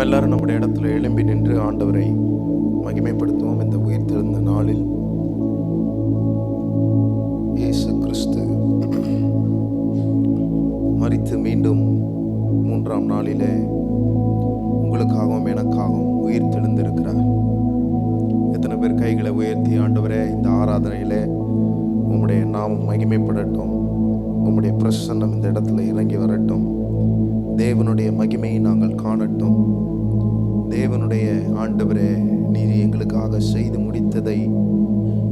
எல்லாரும் நம்முடைய இடத்துல எழும்பி நின்று ஆண்டவரை மகிமைப்படுத்துவோம். இந்த உயிர்த்தெழுந்த நாளில் இயேசு கிறிஸ்து மரித்து மீண்டும் மூன்றாம் நாளிலே உங்களுக்காகவும் எனக்காகவும் உயிர்த்தெழுந்திருக்கிறார். எத்தனை பேர் கைகளை உயர்த்தி ஆண்டவரே இந்த ஆராதனையிலே உம்முடைய நாமம் மகிமைப்படட்டும், உம்முடைய பிரசன்னம் இந்த இடத்துல இறங்கி வரட்டும், தேவனுடைய மகிமையை நாங்கள் காணட்டும். தேவனுடைய ஆண்டவரே நீர் எங்களுக்காக செய்து முடித்ததை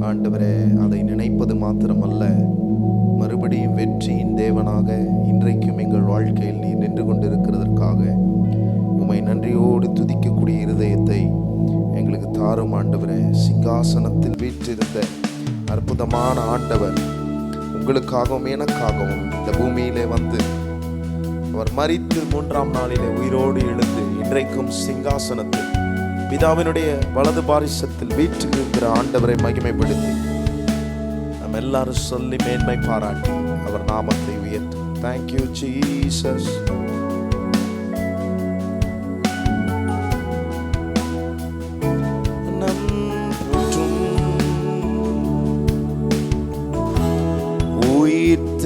ஆண்டவரே அதை நினைப்பது மாத்திரமல்ல, மறுபடியும் வெற்றியின் தேவனாக இன்றைக்கும் எங்கள் வாழ்க்கையில் நீர் நின்று கொண்டிருக்கிறதற்காக உம்மை நன்றியோடு துதிக்கக்கூடிய இருதயத்தை எங்களுக்கு தாரும் ஆண்டவரே. சிங்காசனத்தில் வீற்றிருந்த அற்புதமான ஆண்டவர் உங்களுக்காகவும் எனக்காகவும் இந்த பூமியிலே வந்து அவர் மரித்து மூன்றாம் நாளிலே உயிரோடு எழுந்து இன்றைக்கும் சிங்காசனத்தில் பிதாவினுடைய வலது பாரிசத்தில் வீற்றிருக்கிற ஆண்டவரை மகிமைப்படுத்தி நம்ம எல்லாரும் சொல்லி மேன்மை பாராட்டி அவர் நாமத்தை உயர்த்தும். Thank you Jesus.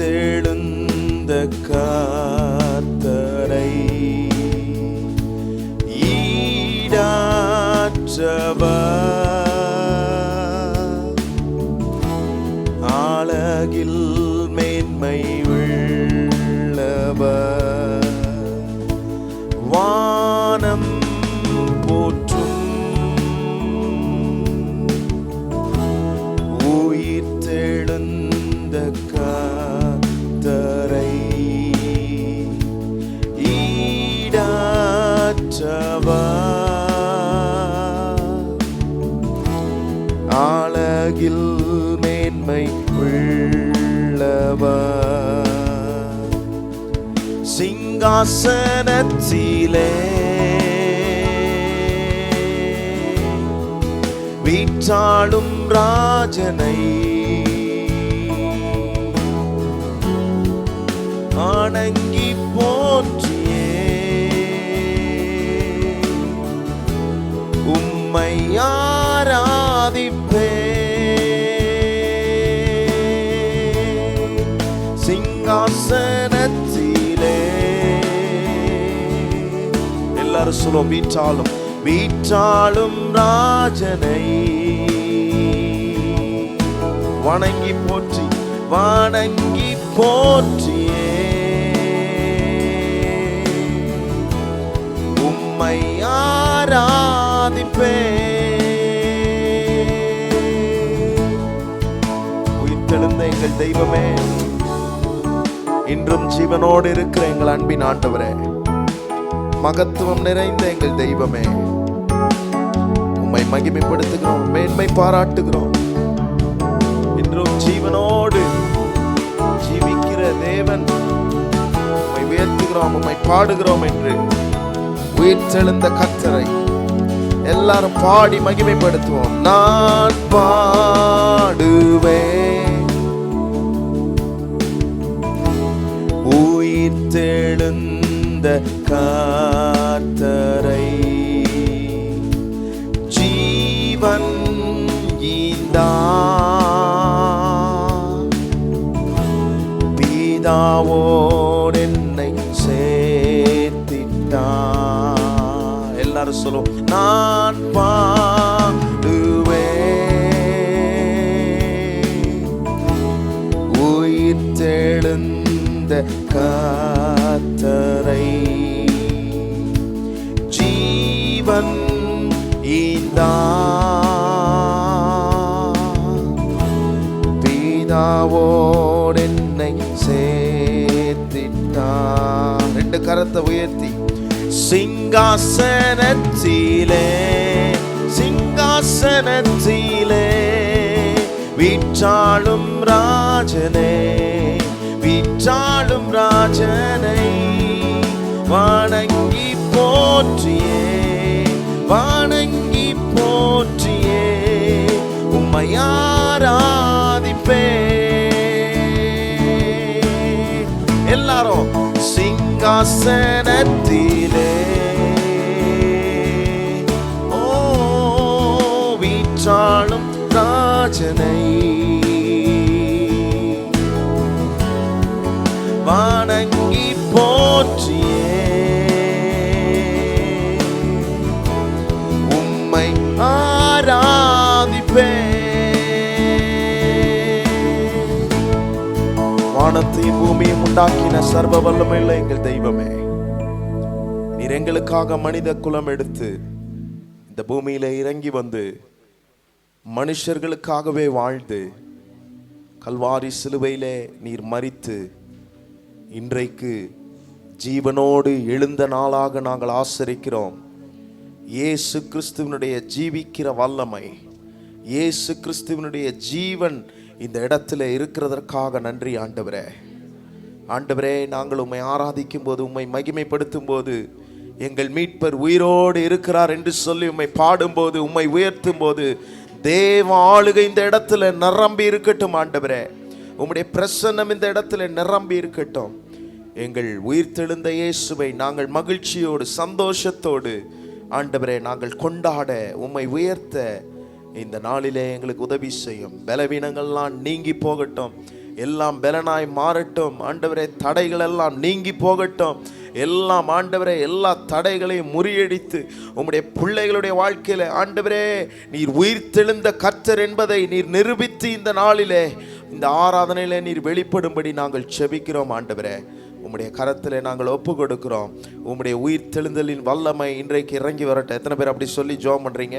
உயிர்த்தெழுந்த கர்த்தரை அழகில் மேன்மை உள்ளவர், வானம் போற்றும் உயிர்த்தெழுந்த கர்த்தரை அழகில் மேன்மை உள்ளவர், சிங்காசனத்திலே வீற்றாளும் ராஜனை வணங்கி போற்றியே உம்மை ஆராதிப்பே. சிங்காசனத்திலே எல்லாரும் சொல்லுவோம், வீற்றாளும் ராஜனை வணங்கி போற்றியே உம்மை ஆராதிப்பே. உயிர்த்தெழுந்த எங்கள் தெய்வமே, இன்றும் ஜீவனோடு இருக்கிற எங்கள் அன்பின் ஆண்டவரே, மகத்துவம் நிறைந்த எங்கள் தெய்வமே, உம்மை மகிமைப்படுத்துகிறோம், மேன்மை பாராட்டுகிறோம். இன்றும் ஜீவனோடு ஜீவிக்கிற தேவன் உம்மை உயர்த்துகிறோம், உம்மை பாடுகிறோம் என்று உயிர்த்தெழுந்த கர்த்தரை எல்லாரும் பாடி மகிமைப்படுத்துவோம். நான் பாடுவேன் உயிர்த்தெழுந்த கர்த்தரை, ஜீவன் ஈந்தார் பிதாவோடு என்னை சேர்த்திட்டார். எல்லாரும் சொல்லுவோம், நான் பாடுவேன் உயிர்த்தெழுந்த கர்த்தரை, ஜீவன் ஈந்தார் பிதாவோடு என்னை சேர்த்திட்டார். ரெண்டு கரத்தை உயர்த்தி, சிங்காசனத்திலே வீற்றாளும் ராஜனை வணங்கி போற்றியே உம்மை ஆராதிப்பே. எல்லாரும் சிங்காசனத்திலே அரசாளும் ராஜனை வணங்கி போற்றியே உம்மை ஆராதிப்பே. வானத்தையும் பூமியும் உண்டாக்கின சர்வ வல்லமையுள்ள எங்கள் தெய்வமே, நீர் எங்களுக்காக மனித குலம் எடுத்து இந்த பூமியில இறங்கி வந்து மனுஷர்களுக்காகவே வாழ்ந்து கல்வாரி சிலுவையிலே நீர் மரித்து இன்றைக்கு ஜீவனோடு எழுந்த நாளாக நாங்கள் ஆசரிக்கிறோம். இயேசு கிறிஸ்துவனுடைய ஜீவிக்கிற வல்லமை, இயேசு கிறிஸ்துவனுடைய ஜீவன் இந்த இடத்துல இருக்கிறதற்காக நன்றி ஆண்டவரே. ஆண்டவரே, நாங்கள் உம்மை ஆராதிக்கும் போது, உம்மை மகிமைப்படுத்தும் போது, எங்கள் மீட்பர் உயிரோடு இருக்கிறார் என்று சொல்லி உம்மை பாடும்போது, உம்மை உயர்த்தும் போது, தேவ ஆளுகை இந்த இடத்துல நிரம்பி இருக்கட்டும் ஆண்டவரே. உம்முடைய பிரசன்னம் இந்த இடத்துல நிரம்பி இருக்கட்டும். எங்கள் உயிர்த்தெழுந்த இயேசுவை நாங்கள் மகிழ்ச்சியோடு சந்தோஷத்தோடு ஆண்டவரே நாங்கள் கொண்டாட, உம்மை உயர்த்த இந்த நாளிலே எங்களுக்கு உதவி செய்யும். பலவீனங்கள்லாம் நீங்கி போகட்டும், எல்லாம் பலனாய் மாறட்டும் ஆண்டவரே. தடைகள் எல்லாம் நீங்கி போகட்டும். எல்லாம் ஆண்டவரே, எல்லா தடைகளையும் முறியடித்து உம்முடைய பிள்ளைகளுடைய வாழ்க்கையில ஆண்டவரே நீர் உயிர்த்தெழுந்த கர்த்தர் என்பதை நீர் நிரூபித்து இந்த நாளிலே இந்த ஆராதனையில நீர் வெளிப்படும்படி நாங்கள் செபிக்கிறோம் ஆண்டவரே. உம்முடைய கரத்தில் நாங்கள் ஒப்பு கொடுக்கிறோம். உம்முடைய உயிர்த்தெழுதலின் வல்லமை இன்றைக்கு இறங்கி வரட்டும். எத்தனை பேர் அப்படி சொல்லி ஜெபம் பண்றீங்க?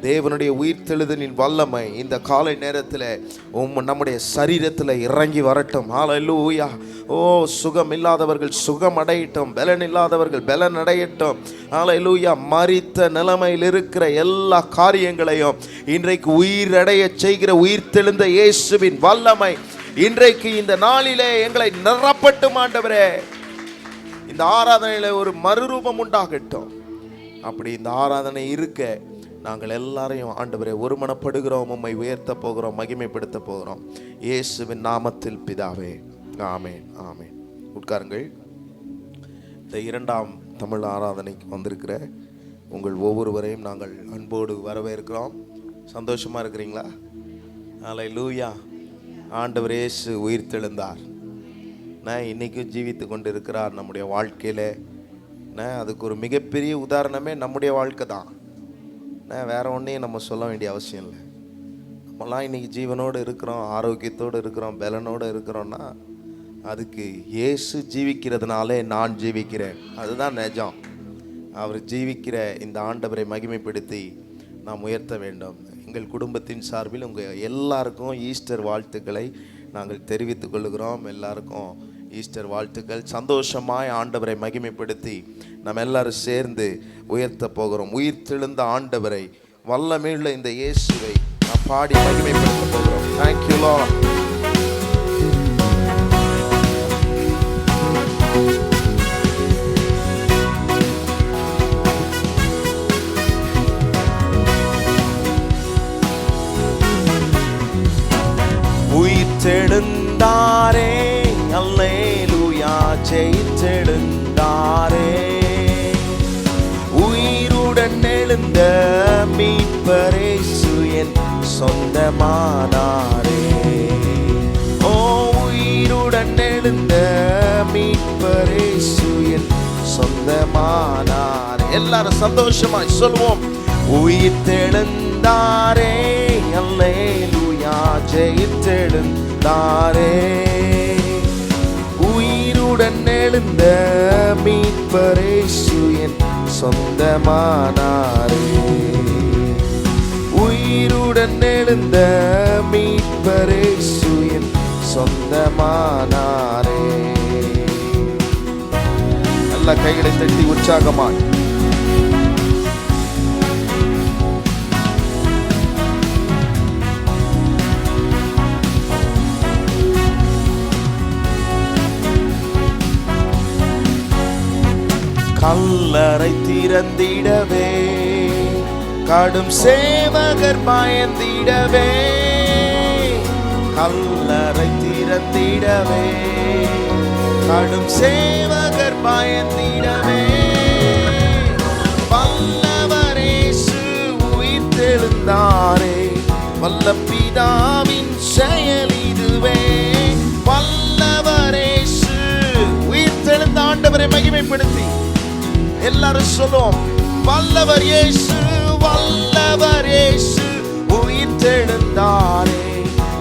தேவனுடைய உயிர்த்தெழுதலின் வல்லமை இந்த காலை நேரத்தில் நம்முடைய சரீரத்தில் இறங்கி வரட்டும். ஹல்லேலூயா. ஓ, சுகம் இல்லாதவர்கள் சுகம் அடையட்டும், பலன் இல்லாதவர்கள் பலன் அடையட்டும். ஹல்லேலூயா. மரித்த நிலைமையில் இருக்கிற எல்லா காரியங்களையும் இன்றைக்கு உயிரடைய செய்கிற உயிர்த்தெழுந்த இயேசுவின் வல்லமை இன்றைக்கு இந்த நாளிலே எங்களை நிரப்பட்டும் ஆண்டவரே. இந்த ஆராதனையில ஒரு மறுரூபம் உண்டாகட்டும். அப்படி இந்த ஆராதனை இருக்க நாங்கள் எல்லாரையும் ஆண்டவரே ஒருமனப்படுகிறோம், உம்மை உயர்த்த போகிறோம், மகிமைப்படுத்த போகிறோம். இயேசுவின் நாமத்தில் பிதாவே, ஆமேன், ஆமேன். உட்காருங்கள். இந்த இரண்டாம் தமிழ் ஆராதனைக்கு வந்திருக்கிற உங்கள் ஒவ்வொருவரையும் நாங்கள் அன்போடு வரவேற்கிறோம். சந்தோஷமா இருக்கிறீங்களா? ஹல்லேலூயா. ஆண்டவர் இயேசு உயிர்த்தெழுந்தார். இன்னைக்கும் ஜீவித்து கொண்டு இருக்கிறார் நம்முடைய வாழ்க்கையில். அதுக்கு ஒரு மிகப்பெரிய உதாரணமே நம்முடைய வாழ்க்கை தான். வேற ஒன்றையும் நம்ம சொல்ல வேண்டிய அவசியம் இல்லை. நம்மலாம் இன்னைக்கு ஜீவனோடு இருக்கிறோம், ஆரோக்கியத்தோடு இருக்கிறோம், பலனோடு இருக்கிறோன்னா அதுக்கு இயேசு ஜீவிக்கிறதுனாலே நான் ஜீவிக்கிறேன். அதுதான் நிஜம். அவர் ஜீவிக்கிற இந்த ஆண்டவரை மகிமைப்படுத்தி நாம் உயர்த்த வேண்டும். எங்கள் குடும்பத்தின் சார்பில் உங்கள் எல்லாருக்கும் ஈஸ்டர் வாழ்த்துக்களை நாங்கள் தெரிவித்துக் கொள்கிறோம். எல்லாருக்கும் ஈஸ்டர் வாழ்த்துக்கள். சந்தோஷமாய் ஆண்டவரை மகிமைப்படுத்தி நம்ம எல்லாரும் சேர்ந்து உயர்த்த போகிறோம். உயிர்த்தெழுந்த ஆண்டவரை, வல்லமையுள்ள இந்த இயேசுவை நாம் பாடி மகிமைப்படுத்த போகிறோம். Thank you lord. உயிர்த்தெழுந்தாரே, அல்லேலூயா, ஜெயித்தெழுந்தாரே. உயிருடன் எழுந்த மீட்பர் இயேசு என் சொந்தமானாரே. ஓ, உயிருடன் எழுந்த மீட்பர் இயேசு என் சொந்தமானாரே. எல்லாரும் சந்தோஷமாய் சொல்வோம். உயிர்த்தெழுந்தாரே, அல்லேலூயா, ஜெயித்தெழுந்தாரே. உயிருடன் எழுந்த மீட்பர் இயேசு என் சொந்தமானாரே. உயிருடன் எழுந்த மீட்பர் இயேசு என் சொந்தமானாரே. நல்ல கைகளை தட்டி உற்சாகமாய் கல்லறை திறந்திடவே, கடும் சேவகர் பயந்திடவே. கல்லறை திறந்திடவே, கடும் சேவகர் பயந்திடவே. வல்லவர் இயேசு உயிர்த்தெழுந்தாரே, பிதாவின் செயல் இதுவே. வல்லவரேசு உயிர்த்தெழுந்த ஆண்டவரை மகிமைப்படுத்தி எல்லாரும் சொல்லுவோம். வல்லவர் இயேசு, வல்லவர் இயேசு உயிர்த்தெழுந்தாரே.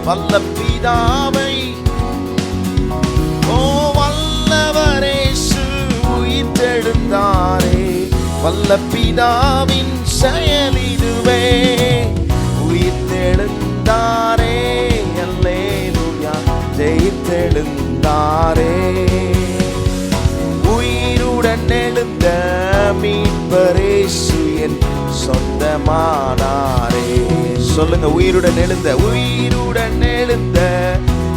வல்ல பிதாவை, ஓ வல்லவர் இயேசு உயிர்த்தெழுந்தாரே. வல்ல பிதாவின் செயல் இதுவே. உயிர்த்தெழுந்தாரே, அல்லேலூயா, ஜெயித்தெழுந்தாரே. உயிருடன் எழுந்த மீட்பரேசு என் சொந்தமானாரே. சொல்லுங்க, உயிருடன் எழுந்த, உயிருடன் எழுந்த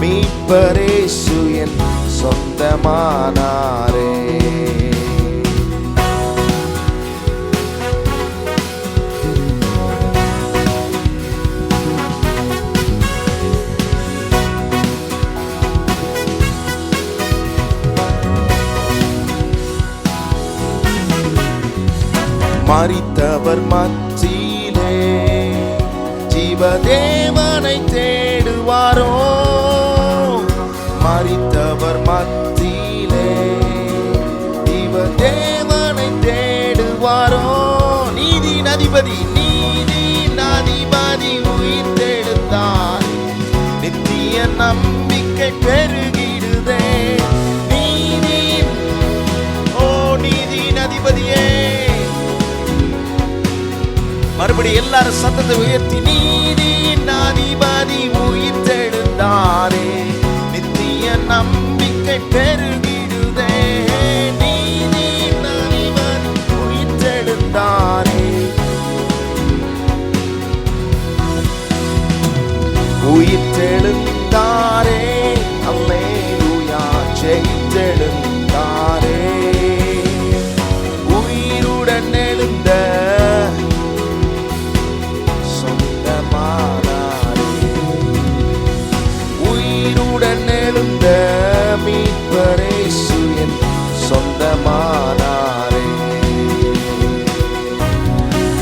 மீட்பரேசு என் சொந்தமானாரே. மரித்தவர் மத்தியிலே ஜீவதேவனை தேடுவாரோ. மரித்தவர் மத்தியிலே ஜீவதேவனை தேடுவாரோ. நீதியின் அதிபதி, நீதியின் அதிபதி உயிர்த்தெழுந்தார். நித்திய நம்பிக்கை பெருகிடுதே. நீதியின், ஓ நீதியின் அதிபதியே. மறுபடி எல்லாரும் சத்தத்தை உயர்த்தி, நீதியின் அதிபதி உயிர்த்தெழுந்தாரே. நித்திய நம்பிக்கை பெருகிடுதே. நீதியின் அதிபதி உயிர்த்தெழுந்தாரே. உயிர்த்தெழுந்தாரே, அல்லேலூயா, ஜெயித்தெழுந்தாரே. உயிருடன் எழுந்த மீட்பரேசு என் சொந்தமானாரே.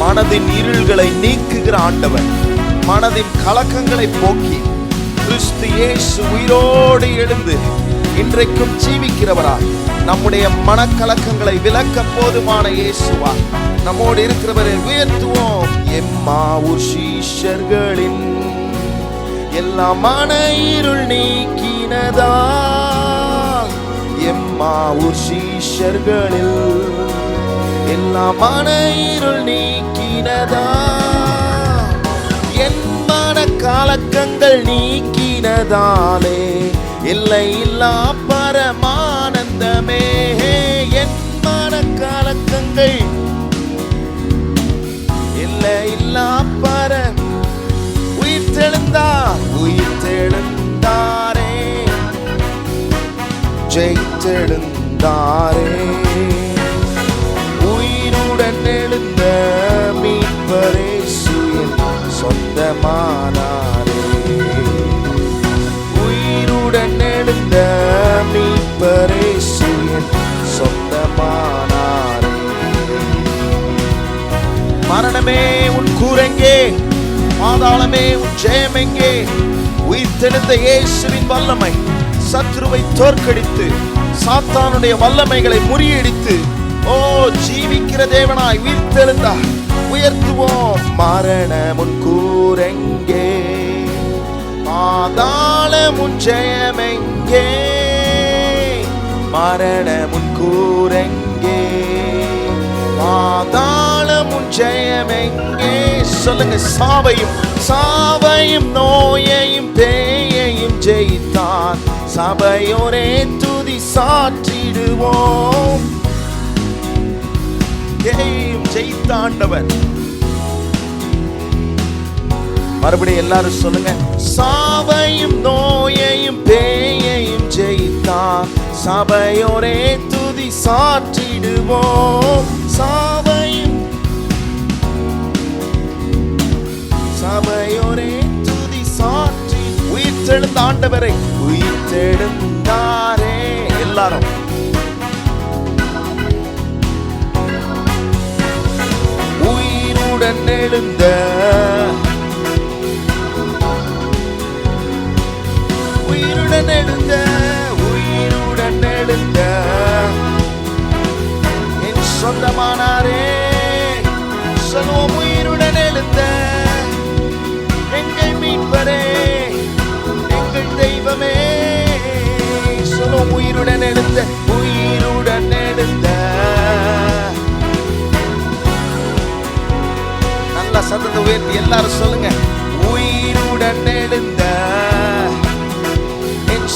மனதின் இருள்களை நீக்குகிற ஆண்டவர், மனதின் கலக்கங்களை போக்கி கிறிஸ்து இயேசு உயிரோடு எழுந்து இன்றைக்கும் ஜீவிக்கிறவராய் நம்முடைய மனக்கலக்கங்களை விலக்க போதுமான இயேசுவா நம்மோடு இருக்கிறவரை உயர்த்துவோம். எம்மாவூர் சீஷர்களின் எல்லா மன இருள் நீக்கினதால், எம்மாவூர் சீஷர்களில் எல்லா மன இருள் நீக்கினதால், என் மன கலக்கங்கள் நீக்கினதாலே எல்லை இல்லா பரமானந்தமே. என் மன கலக்கங்கள் எல்லை இல்லா பர உயிர்த்தெழுந்தார், உயிர்த்தெழுந்தாரே, ஜெயித்தெழுந்தாரே. உயிருடன் எழுந்த மீட்பரேசு என் சொந்தமானாரே. உயிருடன் எழுந்த மீட்பரேசு என் சொந்தமானாரே. மரணமே உன் கூரெங்கே, பாதாளமே உன் ஜெயமெங்கே? உயிர்த்தெழுந்த இயேசுவின் வல்லமை சத்ருவை தோற்கடித்து சாத்தானுடைய வல்லமைகளை முறியடித்து, ஓ ஜீவிக்கிற தேவனாய் உயிர்த்தெழுந்தார். உயர்த்துவோம். மரணம் உன் கூரெங்கே, பாதாளம் உன் ஜெயமெங்கே? மரணம் உன் கூரெங்கே, பாதாளம் உன் ஜெயமெங்கே? சொல்லுங்க. சாவையும் சாவையும் நோயையும் பேயையும் ஜெயித்தான். சபையோரே துதி சாற்றிடுவோம். ஜெயித்தாண்டவர். மறுபடியும் எல்லாரும் சொல்லுங்க. சாவையும் நோயையும் பேயையும் ஜெயித்தான். சபையோரே துதி சாற்றிடுவோம். சாவையும் சபையோரே துதி சாற்றி உயிர்த்தெழுந்த ஆண்டவரை, உயிர்த்தெழுந்தாரே. எல்லாரும் உயிருடன் எழுந்த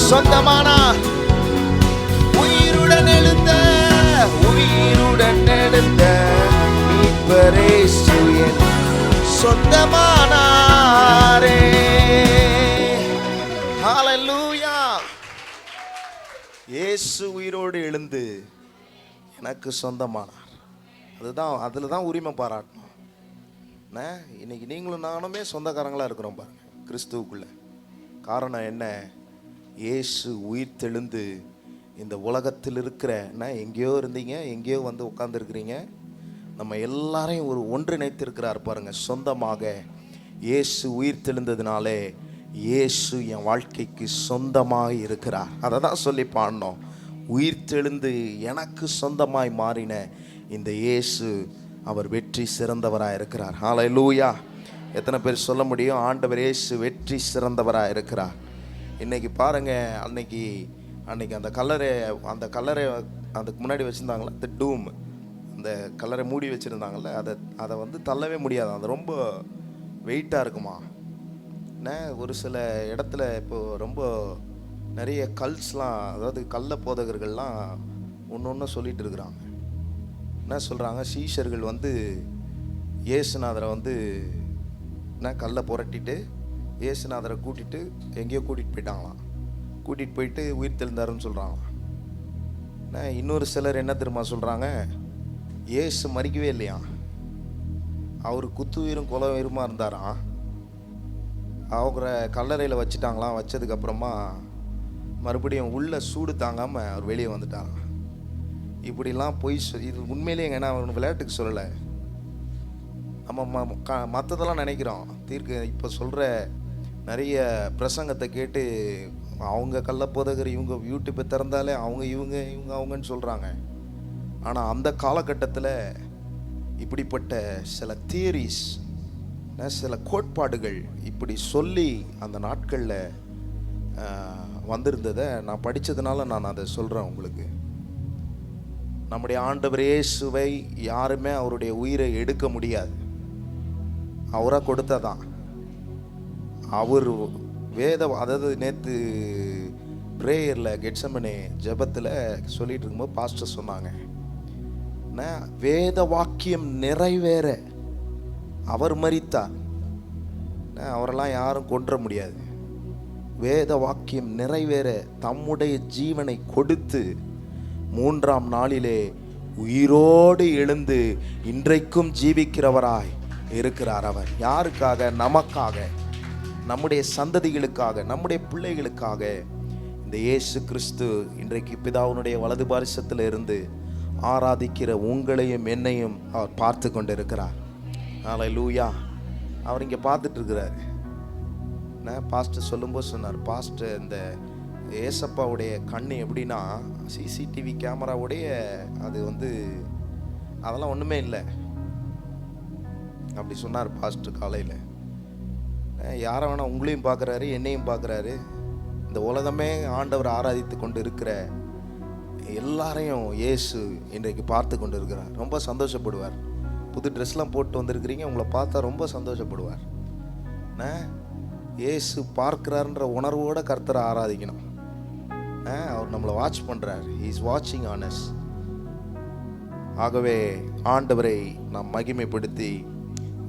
சொந்தமானார். உயிருடன் எழுந்த மீட்பரே சுயன் சொந்தமானாரே. ஹல்லேலூயா. இயேசு உயிரோடு எழுந்து எனக்கு சொந்தமானார். அதில் தான் உரிமை பாராட்டணும். இன்னைக்கு நீங்களும் நானுமே சொந்தக்காரங்களாக இருக்கிறோம் பாருங்க கிறிஸ்துவுக்குள்ள. காரணம் என்ன? இயேசு உயிர் தெழுந்து இந்த உலகத்தில் இருக்கிற எங்கேயோ இருந்தீங்க, எங்கேயோ வந்து உட்காந்துருக்கிறீங்க, நம்ம எல்லாரையும் ஒரு ஒன்றிணைத்திருக்கிறார் பாருங்க சொந்தமாக. இயேசு உயிர் தெழுந்ததுனாலே இயேசு என் வாழ்க்கைக்கு சொந்தமாக இருக்கிறார். அதை தான் சொல்லி பாடினோம். உயிர் தெழுந்து எனக்கு சொந்தமாய் மாறின இந்த இயேசு அவர் வெற்றி சிறந்தவராக இருக்கிறார். ஹல்லேலூயா. எத்தனை பேர் சொல்ல முடியும் ஆண்டவர் இயேசு வெற்றி சிறந்தவராக இருக்கிறார்? இன்னைக்கு பாருங்க, அன்னைக்கு அந்த கல்லறை அதுக்கு முன்னாடி வச்சுருந்தாங்களே, இந்த டூம், அந்த கல்லறை மூடி வச்சுருந்தாங்கள்ல, அதை வந்து தள்ளவே முடியாது. அது ரொம்ப வெயிட்டாக இருக்குமா. ஒரு சில இடத்துல இப்போது ரொம்ப நிறைய கல்ஸ்லாம், அதாவது கள்ள போதகர்கள்லாம் ஒன்று சொல்லிகிட்டு இருக்கிறாங்க. என்ன சொல்கிறாங்க? சீஷர்கள் வந்து இயேசுநாதரை வந்து கல்லை புரட்டிட்டு இயேசுநாதரை கூட்டிகிட்டு எங்கேயோ கூட்டிகிட்டு போயிட்டாங்களாம். கூட்டிகிட்டு போயிட்டு உயிர் தெழுந்தாருன்னு சொல்கிறாங்களாம். இன்னொரு சிலர் என்ன தெரியுமா சொல்கிறாங்க? இயேசு மறிக்கவே இல்லையா, அவர் குத்துயிரும் கொலை உயிருமா இருந்தாராம். அவரை கல்லறையில் வச்சுட்டாங்களாம். வச்சதுக்கப்புறமா மறுபடியும் உள்ள சூடு தாங்காமல் அவர் வெளியே வந்துட்டாராம். இப்படிலாம் போய் இது உண்மையிலேயே ஏன்னா அவர் விளையாட்டுக்கு சொல்லலை. நம்ம மற்றதெல்லாம் நினைக்கிறோம் இப்போ சொல்கிற நிறைய பிரசங்கத்தை கேட்டு அவங்க கள்ளப்போதகர், இவங்க யூடியூப்பை திறந்தாலே இவங்க அவங்கன்னு சொல்கிறாங்க. ஆனால் அந்த காலகட்டத்தில் இப்படிப்பட்ட சில தியரிஸ், சில கோட்பாடுகள் இப்படி சொல்லி அந்த நாட்களில் வந்திருந்ததை நான் படித்ததுனால நான் அதை சொல்கிறேன் உங்களுக்கு. நம்முடைய ஆண்டவர் இயேசுவை யாருமே அவருடைய உயிரை எடுக்க முடியாது. அவராக கொடுத்ததான். அவர் அதாவது நேற்று ப்ரேயரில் கெட்சமனே ஜெபத்தில் சொல்லிட்டு இருக்கும்போது பாஸ்டர் சொன்னாங்க, வேத வாக்கியம் நிறைவேற அவர் மரித்தார். அவரெல்லாம் யாரும் கொன்ற முடியாது. வேத வாக்கியம் நிறைவேற தம்முடைய ஜீவனை கொடுத்து 3ஆம் நாளிலே உயிரோடு எழுந்து இன்றைக்கும் ஜீவிக்கிறவராய் இருக்கிறார். அவர் யாருக்காக? நமக்காக, நம்முடைய சந்ததிகளுக்காக, நம்முடைய பிள்ளைகளுக்காக. இந்த இயேசு கிறிஸ்து இன்றைக்கு பிதாவினுடைய வலது பாரிசத்தில் இருந்து ஆராதிக்கிற உங்களையும் என்னையும் அவர் பார்த்து கொண்டு இருக்கிறார். ஹல்லேலூயா. அவர் இங்கே பார்த்துட்டு இருக்கிறார். பாஸ்டர் சொல்லும்போது சொன்னார், பாஸ்டர் இந்த ஏசப்பாவுடைய கண்ணு எப்படின்னா சிசிடிவி கேமராவுடைய அது வந்து அதெல்லாம் ஒன்றுமே இல்லை அப்படி சொன்னார் பாஸ்டர் காலையில். யாரை வேணால் உங்களையும் பார்க்குறாரு, என்னையும் பார்க்குறாரு. இந்த உலகமே ஆண்டவர் ஆராதித்து கொண்டு இருக்கிற எல்லாரையும் இயேசு இன்றைக்கு பார்த்து கொண்டு இருக்கிறார். ரொம்ப சந்தோஷப்படுவார். புது ட்ரெஸ்லாம் போட்டு வந்திருக்கிறீங்க, உங்களை பார்த்தா ரொம்ப சந்தோஷப்படுவார். இயேசு பார்க்கிறாருன்ற உணர்வோடு கர்த்தரை ஆராதிக்கணும். அவர் நம்மளை வாட்ச் பண்ணுறார். ஹி இஸ் வாட்சிங் ஆன் அஸ். ஆகவே ஆண்டவரை நாம் மகிமைப்படுத்தி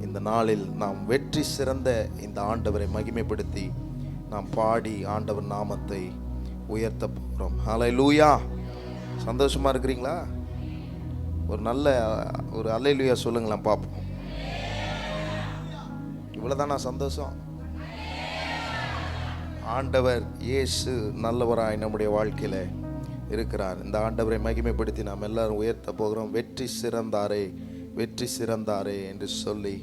இந்த நாளில் நாம் வெற்றி சிறந்த இந்த ஆண்டவரை மகிமைப்படுத்தி நாம் பாடி ஆண்டவர் நாமத்தை உயர்த்த போகிறோம். ஹல்லேலூயா. சந்தோஷமாக இருக்கிறீங்களா? ஒரு நல்ல ஒரு ஹல்லேலூயா சொல்லுங்களேன் பார்ப்போம். இவ்வளோதான் நான் சந்தோஷம். ஆண்டவர் இயேசு நல்லவராய் நம்முடைய வாழ்க்கையில் இருக்கிறார். இந்த ஆண்டவரை மகிமைப்படுத்தி நாம் எல்லாரும் உயர்த்த போகிறோம். வெற்றி சிறந்தாரே, வெற்றி சிறந்தாரே என்று சொல்லி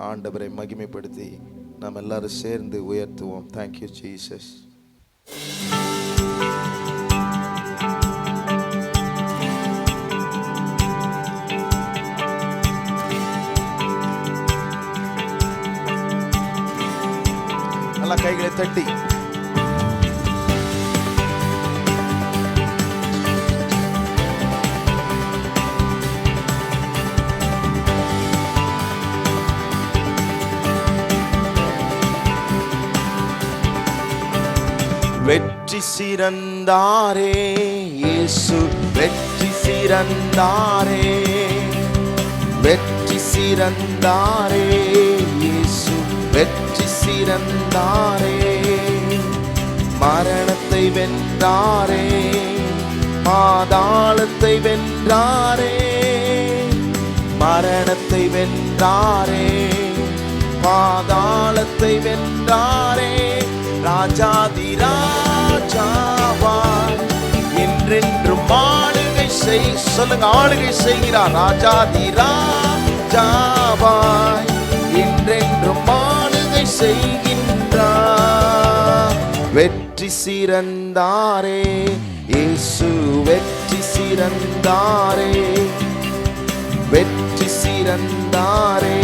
ஆண்டவரை மகிமைப்படுத்தி நாம் எல்லாரும் சேர்ந்து உயர்த்துவோம். Thank you Jesus. நல்லா கைகளை தட்டி வெற்றி சிறந்தாரே இயேசு வெற்றி சிறந்தாரே, வெற்றி சிறந்தாரே இயேசு வெற்றி சிறந்தாரே. மரணத்தை வென்றாரே, பாதாளத்தை வென்றாரே, மரணத்தை வென்றாரே, பாதாளத்தை வென்றாரே. ராஜாதி ராஜாவாய் என்றென்றும் ஆளுகை செய், சொல்லுங்க, ஆளுகை செய்கிறார். ராஜாதி ராஜாவாய் என்றென்றும் ஆளுகை செய்கின்றார். வெற்றி சிறந்தாரே இயேசு வெற்றி சிறந்தாரே, வெற்றி சிறந்தாரே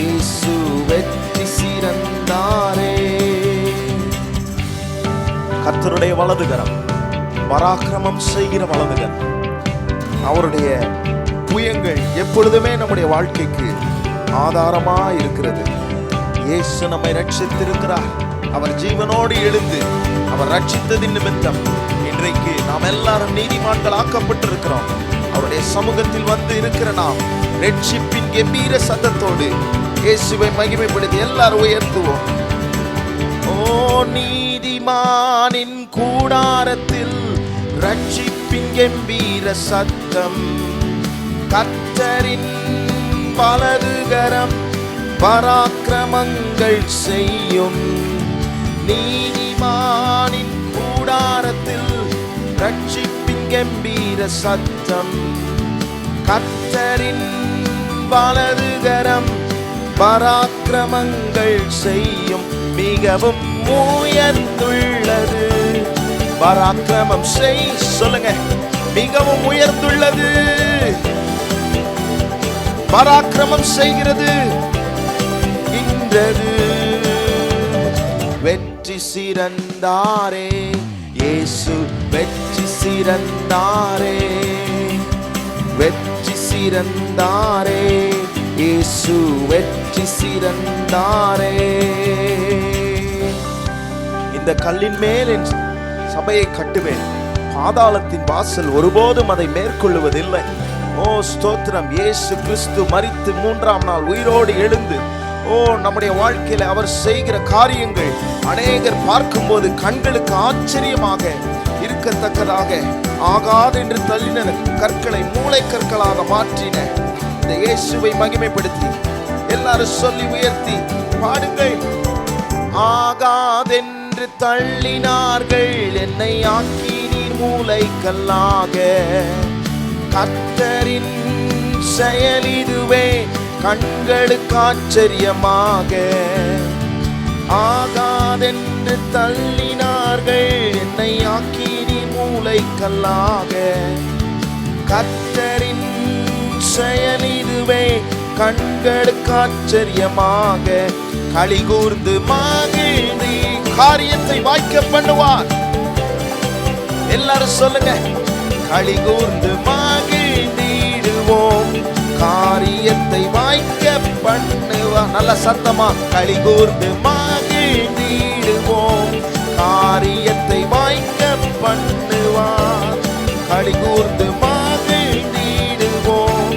இயேசு வெற்றி சிறந்தாரே. கர்த்தருடைய வலதுகரம் பராக்கிரமம் செய்கிற வலதுகரம், அவருடைய புயங்கள் எப்பொழுதுமே நம்முடைய வாழ்க்கைக்கு ஆதாரமாய் இருக்கிறது. இயேசு நம்மை ரட்சித்திருக்கிறார். அவர் ஜீவனோடு எழுந்து அவர் ரட்சித்ததின் நிமித்தம் இன்றைக்கு நாம் எல்லாரும் நீதிமான்கள் ஆக்கப்பட்டிருக்கிறோம். அவருடைய சமூகத்தில் வந்து இருக்கிற நாம் ரட்சிப்பின் கம்பீர சத்தத்தோடு இயேசுவை மகிமைப்படுத்தி எல்லாரும் உயர்த்துவோம். ஓ நீதிமானின் கூடாரத்தில் ரட்சிப்பின் கம்பீர சத்தம், கர்த்தரின் வலதுகரம் பராக்கிரமங்கள் செய்யும். நீதிமானின் கூடாரத்தில் ரட்சிப்பின் கம்பீர சத்தம், கர்த்தரின் வலதுகரம் பராக்கிரமங்கள் செய்யும். மிகவும் உயர்ந்துள்ளது பராக்கிரமம் செய், சொல்லுங்க, மிகவும் உயர்ந்துள்ளது பராக்கிரமம் செய்கிறது இன்றது. வெற்றி சிறந்தாரே இயேசு வெற்றி சிறந்தாரே, வெற்றி சிறந்தாரே இயேசு வெற்றி சிறந்தாரே. இந்த கல்லின் மேல் என் சபையை கட்டுவேன், பாதாளத்தின் வாசல் ஒருபோதும் அதை மேற்கொள்ளுவதில்லை. ஓ ஸ்தோத்திரம். இயேசு கிறிஸ்து மரித்து மூன்றாம் நாள் உயிரோடு எழுந்து, ஓ நம்முடைய வாழ்க்கையில அவர் செய்கிற காரியங்கள் அநேகர் பார்க்கும்போது கண்களுக்கு ஆச்சரியமாக இருக்கத்தக்கதாக, ஆகாது என்று தள்ளின கற்களை மூளை கற்களாக மாற்றின இந்த இயேசுவை மகிமைப்படுத்தி எல்லாரும் சொல்லி உயர்த்தி பாடுங்கள். ஆகாதென்று தள்ளினார்கள் என்னை ஆக்கி நீர் மூளை கல்லாக, கர்த்தரின் செயல் இதுவே கண்களுக்கு ஆச்சரியமாக. ஆகாதென்று தள்ளினார்கள் என்னை ஆக்கி நீர் மூளை கல்லாக, கர்த்தரின் செயல் இதுவே கண்களுக்கு ஆச்சரியமாக. களி கூர்ந்து மகிழ்ந்து காரியத்தை வாய்க்க பண்ணுவார். எல்லாரும் சொல்லுங்க, களி கூர்ந்து மகிழ்ந்திடுவோம் காரியத்தை வாய்க்க பண்ணுவார். நல்ல சத்தமா, களி கூர்ந்து மகிழ்ந்திடுவோம் காரியத்தை வாய்க்க பண்ணுவார். களி கூர்ந்து மகிழ்ந்திடுவோம்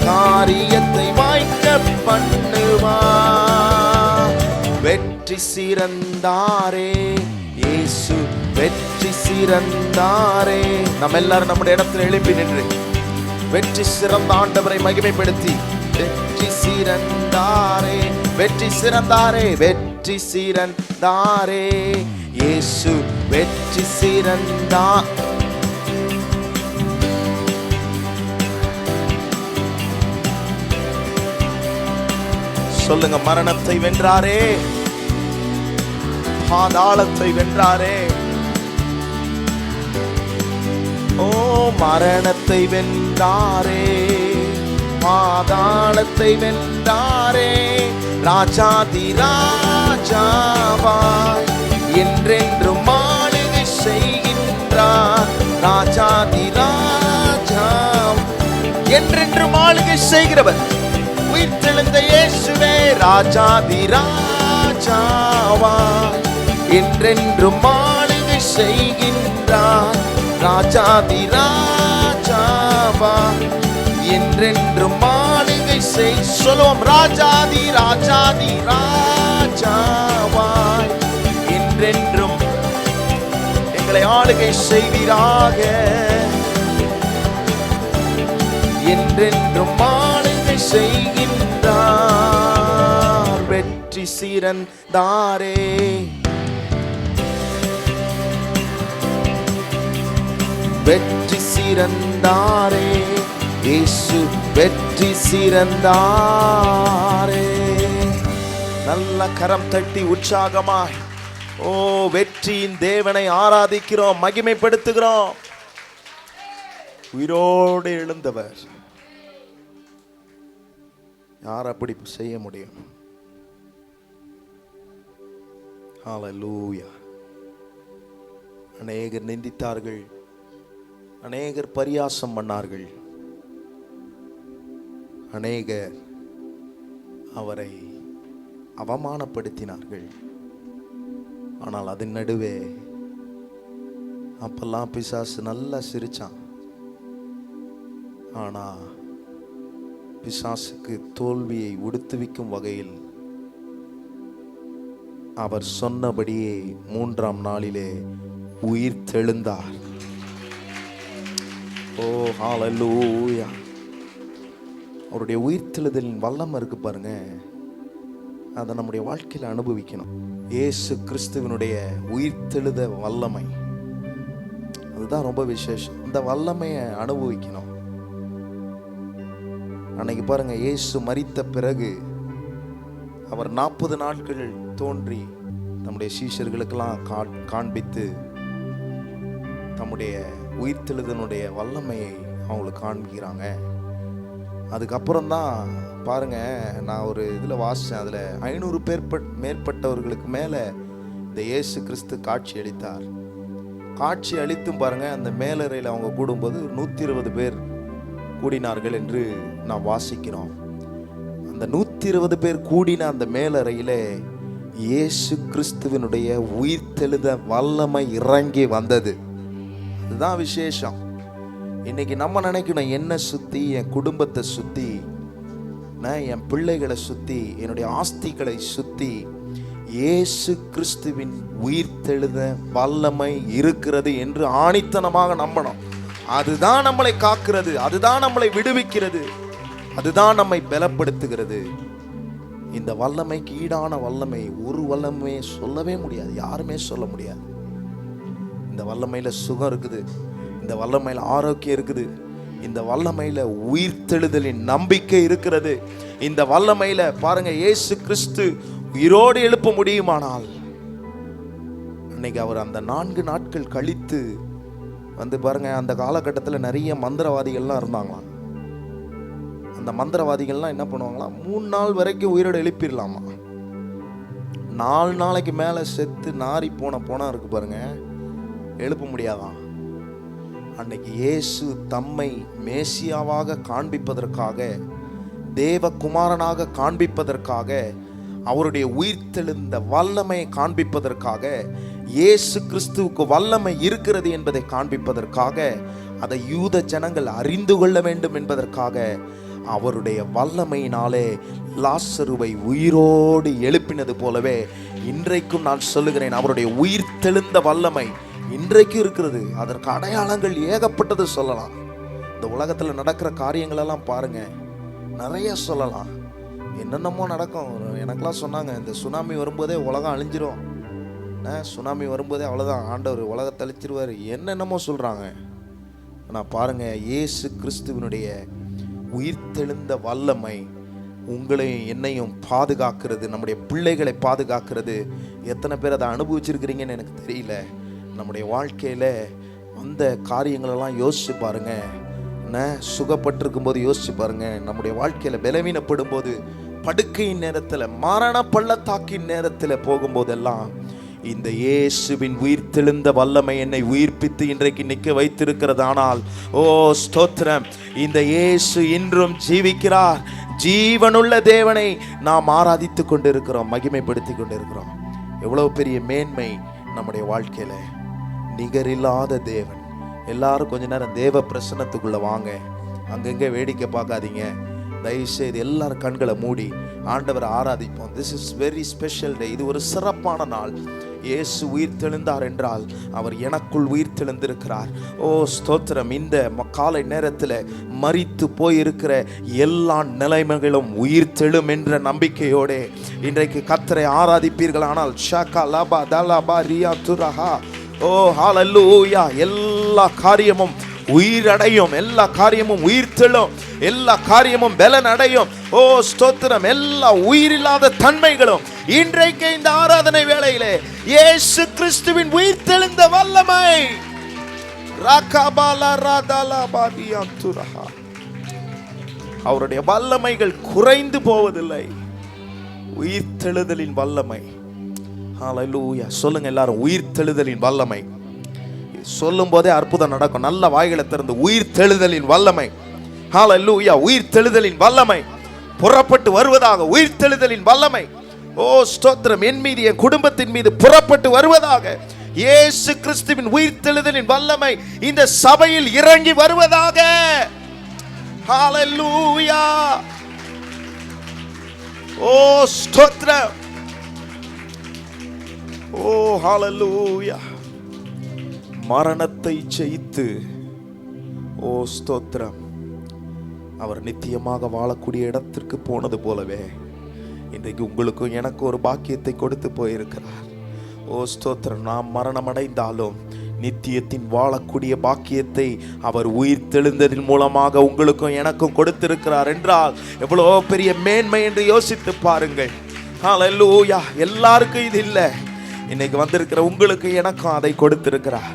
காரியத்தை வாய்க்க பண்ணுவார். வெற்றி சிறந்தாரே இயேசு வெற்றி சிறந்தாரே. நம்ம எல்லாரும் நம்முடைய இடத்துல எழுப்பி நின்று வெற்றி சிறந்த ஆண்டவரை மகிமைப்படுத்தி, வெற்றி சிறந்தாரே வெற்றி சிறந்தாரே வெற்றி சிறந்தாரே இயேசு வெற்றி சிறந்தார். சொல்லுங்க, மரணத்தை வென்றாரே, பாதாளத்தை வென்றாரே. ஓ மரணத்தை வென்றாரே, பாதாளத்தை வென்றாரே. ராஜாதி ராஜாவாய் என்றென்றும் ஆளுகை செய்கின்றார். ராஜாதி ராஜா என்றென்றும் ஆளுகை செய்கிறவர் உயிர்த்தெழுந்த இயேசுவே. ராஜாதி ராஜாவாய் என்றென்றும் ஆளுகை ஆளுகை செய்கின்றார். ராஜாதி ராஜாவா என்றென்றும் ஆளுகை செய். சொல்லுவோம், ராஜாதி ராஜாதி ராஜாவாய் என்றென்றும் எங்களை ஆளுகை செய்வீராக. என்றென்றும் ஆளுகை செய்கின்றார். வெற்றி சிறந்தாரே, வெற்றி சிறந்தாரே, இயேசு வெற்றி சிறந்தாரே. நல்ல கரம் தட்டி உற்சாகமாய் ஓ வெற்றியின் தேவனை ஆராதிக்கிறோம், மகிமைப்படுத்துகிறோம். உயிரோடு எழுந்தவர். யார் அப்படி செய்ய முடியும்? ஹல்லேலூயா. அநேகர் நிந்தித்தார்கள், அநேகர் பரியாசம் பண்ணார்கள், அநேகர் அவரை அவமானப்படுத்தினார்கள். ஆனால் அதன் நடுவே அப்பெல்லாம் பிசாசு நல்லா சிரிச்சான். ஆனா பிசாசுக்கு தோல்வியை உடுத்துவிக்கும் வகையில் அவர் சொன்னபடியே 3ஆம் நாளிலே உயிர் தெழுந்தார். ஓ ஹல்லேலூயா. அவருடைய உயிர்த்தெழுதலின் வல்லமை இருக்கு பாருங்க, அதை நம்முடைய வாழ்க்கையில் அனுபவிக்கணும். இயேசு கிறிஸ்துவினுடைய உயிர்த்தெழுத வல்லமை, அதுதான் ரொம்ப விசேஷம். இந்த வல்லமையை அனுபவிக்கணும். அன்னைக்கு பாருங்க, இயேசு மரித்த பிறகு அவர் 40 நாட்கள் தோன்றி தம்முடைய சீஷர்களுக்கெல்லாம் காண்பித்து தம்முடைய உயிர்த்தெழுதனுடைய வல்லமையை அவங்களுக்கு காண்பிக்கிறாங்க. அதுக்கப்புறம் தான் பாருங்க, நான் ஒரு இதில் வாசித்தேன், அதில் 500 மேற்பட்டவர்களுக்கு மேலே இந்த இயேசு கிறிஸ்து காட்சி அளித்தார். காட்சி அளித்தும் பாருங்க, அந்த மேலறையில் அவங்க கூடும்போது 120 பேர் கூடினார்கள் என்று நாம் வாசிக்கிறோம். அந்த 120 பேர் கூடின அந்த மேலறையிலே இயேசு கிறிஸ்துவினுடைய உயிர்த்தெழுத வல்லமை இறங்கி வந்தது. அதுதான் விசேஷம். இன்னைக்கு நம்ம நினைக்கணும், என்னை சுற்றி, என் குடும்பத்தை சுற்றி, என் பிள்ளைகளை சுற்றி, என்னுடைய ஆஸ்திகளை சுற்றி இயேசு கிறிஸ்துவின் உயிர்த்தெழுத வல்லமை இருக்கிறது என்று ஆணித்தனமாக நம்பணும். அதுதான் நம்மளை காக்கிறது, அதுதான் நம்மளை விடுவிக்கிறது, அதுதான் நம்மை பலப்படுத்துகிறது. இந்த வல்லமைக்கு ஈடான வல்லமை ஒரு வல்லமையை சொல்லவே முடியாது, யாருமே சொல்ல முடியாது. இந்த வல்லமையில சுகம் இருக்குது, இந்த வல்லமையில ஆரோக்கியம் இருக்குது, இந்த வல்லமையில உயிர்த்தெழுதலின் நம்பிக்கை இருக்கிறது. இந்த வல்லமையில பாருங்க, இயேசு கிறிஸ்து உயிரோடு எழுப்ப முடியுமானால், அன்னைக்கு அவர் அந்த 4 நாட்கள் கழித்து வந்து பாருங்க, அந்த காலகட்டத்தில் நிறைய மந்திரவாதிகள்லாம் இருந்தாங்களாம். அந்த மந்திரவாதிகள்லாம் என்ன பண்ணுவாங்களாம், 3 நாள் வரைக்கும் உயிரோடு எழுப்பிடலாமா. 4 நாளைக்கு மேலே செத்து நாரி போனா இருக்கு பாருங்க, எழுப்ப முடியாதான். அன்னைக்கு இயேசு தம்மை மேசியாவாக காண்பிப்பதற்காக, தேவகுமாரனாக காண்பிப்பதற்காக, அவருடைய உயிர்த்தெழுந்த வல்லமையை காண்பிப்பதற்காக, இயேசு கிறிஸ்துவுக்கு வல்லமை இருக்கிறது என்பதை காண்பிப்பதற்காக, அதை யூத ஜனங்கள் அறிந்து கொள்ள வேண்டும் என்பதற்காக அவருடைய வல்லமையினாலே லாசருவை உயிரோடு எழுப்பினது போலவே இன்றைக்கும் நான் சொல்லுகிறேன், அவருடைய உயிர்த்தெழுந்த வல்லமை இன்றைக்கும் இருக்கிறது. அதற்கு அடையாளங்கள் ஏகப்பட்டது சொல்லலாம். இந்த உலகத்தில் நடக்கிற காரியங்களெல்லாம் பாருங்க, நிறைய சொல்லலாம். என்னென்னமோ நடக்கும். எனக்கெல்லாம் சொன்னாங்க, இந்த சுனாமி வரும்போதே உலகம் அழிஞ்சிரும், சுனாமி வரும்போதே அவ்வளோதான், ஆண்டவர் உலகத்தை அழிச்சிருவார், என்னென்னமோ சொல்கிறாங்க. ஆனால் பாருங்க, இயேசு கிறிஸ்துவனுடைய உயிர்த்தெழுந்த வல்லமை உங்களையும் என்னையும் பாதுகாக்கிறது, நம்முடைய பிள்ளைகளை பாதுகாக்கிறது. எத்தனை பேர் அதை அனுபவிச்சிருக்கிறீங்கன்னு எனக்கு தெரியல. நம்முடைய வாழ்க்கையில் அந்த காரியங்களெல்லாம் யோசிச்சு பாருங்க. சுகப்பட்டிருக்கும் போது யோசிச்சு பாருங்க, நம்முடைய வாழ்க்கையில் பலவீனப்படும் போது, படுக்கையின் நேரத்தில், மரண பள்ளத்தாக்கின் நேரத்தில் போகும்போதெல்லாம் இந்த இயேசுவின் உயிர்த்தெழுந்த வல்லமை என்னை உயிர்ப்பித்து இன்றைக்கு நிற்க வைத்திருக்கிறது. ஆனால் ஓ ஸ்தோத்திரம், இந்த இயேசு இன்றும் ஜீவிக்கிறார். ஜீவனுள்ள தேவனை நாம் ஆராதித்து கொண்டிருக்கிறோம், மகிமைப்படுத்தி கொண்டிருக்கிறோம். எவ்வளவு பெரிய மேன்மை நம்முடைய வாழ்க்கையில. நிகரில்லாத தேவன். எல்லாரும் கொஞ்ச நேரம் தேவ பிரசன்னத்துக்குள்ள வாங்க. அங்கங்க வேடிக்கை பார்க்காதீங்க. தயவுசெய்து எல்லாரும் கண்களை மூடி ஆண்டவரை ஆராதிப்போம். This is very special day. இது ஒரு சிறப்பான நாள். இயேசு உயிர் தெழுந்தார் என்றால் அவர் எனக்குள் உயிர் தெழுந்திருக்கிறார். ஓ ஸ்தோத்திரம். இந்த காலை நேரத்தில் மரித்து போயிருக்கிற எல்லா நிலைமைகளும் உயிர் தெழும் என்ற நம்பிக்கையோடு இன்றைக்கு கர்த்தரை ஆராதிப்பீர்கள். ஆனால் ஷாகா லபா தலபா ரியா துரஹா. ஓ ஹல்லேலூயா. எல்லா காரியமும் உயிரடையும், எல்லா காரியமும் உயிர் தெழும், எல்லா காரியமும் பலன் அடையும். ஓ ஸ்தோத்திரம். எல்லா உயிரில்லாத தன்மைகளும் இன்றைக்கு இந்த ஆராதனை வேளையிலே இயேசு கிறிஸ்துவின் உயிர் தெழுந்த வல்லமை அவருடைய வல்லமைகள் குறைந்து போவதில்லை. உயிர் தெழுதலின் வல்லமை. ஹல்லேலூயா. சொல்லுங்க எல்லாரும், உயிர் தெழுதலின் வல்லமை. சொல்லும் போதே அற்புதம் நடக்கும். நல்ல வாய்களை திறந்து உயிர் தெழுதலின் வல்லமை. ஹல்லேலூயா. உயிர் தெழுதலின் வல்லமை புறப்பட்டு வருவதாக. உயிர் தெழுதலின் வல்லமை. ஓ ஸ்தோத்திரம். என் மீது, என் குடும்பத்தின் மீது புறப்பட்டு வருவதாக. இயேசு கிறிஸ்துவின் உயிர் தெழுதலின் வல்லமை இந்த சபையில் இறங்கி வருவதாக. ஹல்லேலூயா. ஓ ஸ்தோத்திரம். ஓ ஹல்லேலூயா. மரணத்தை ஜெயித்து, ஓ ஸ்தோத்திரம், அவர் நித்தியமாக வாழக்கூடிய இடத்திற்கு போனது போலவே இன்றைக்கு உங்களுக்கும் எனக்கு ஒரு பாக்கியத்தை கொடுத்து போயிருக்கிறார். ஓ ஸ்தோத்திரம். நாம் மரணம் அடைந்தாலும் நித்தியத்தின் வாழக்கூடிய பாக்கியத்தை அவர் உயிர் தெழுந்ததின் மூலமாக உங்களுக்கும் எனக்கும் கொடுத்திருக்கிறார் என்றால் எவ்வளோ பெரிய மேன்மை என்று யோசித்து பாருங்கள். ஹல்லேலூயா. எல்லாருக்கும் இது இல்லை. இன்னைக்கு வந்திருக்கிற உங்களுக்கு எனக்கும் அதை கொடுத்திருக்கிறார்.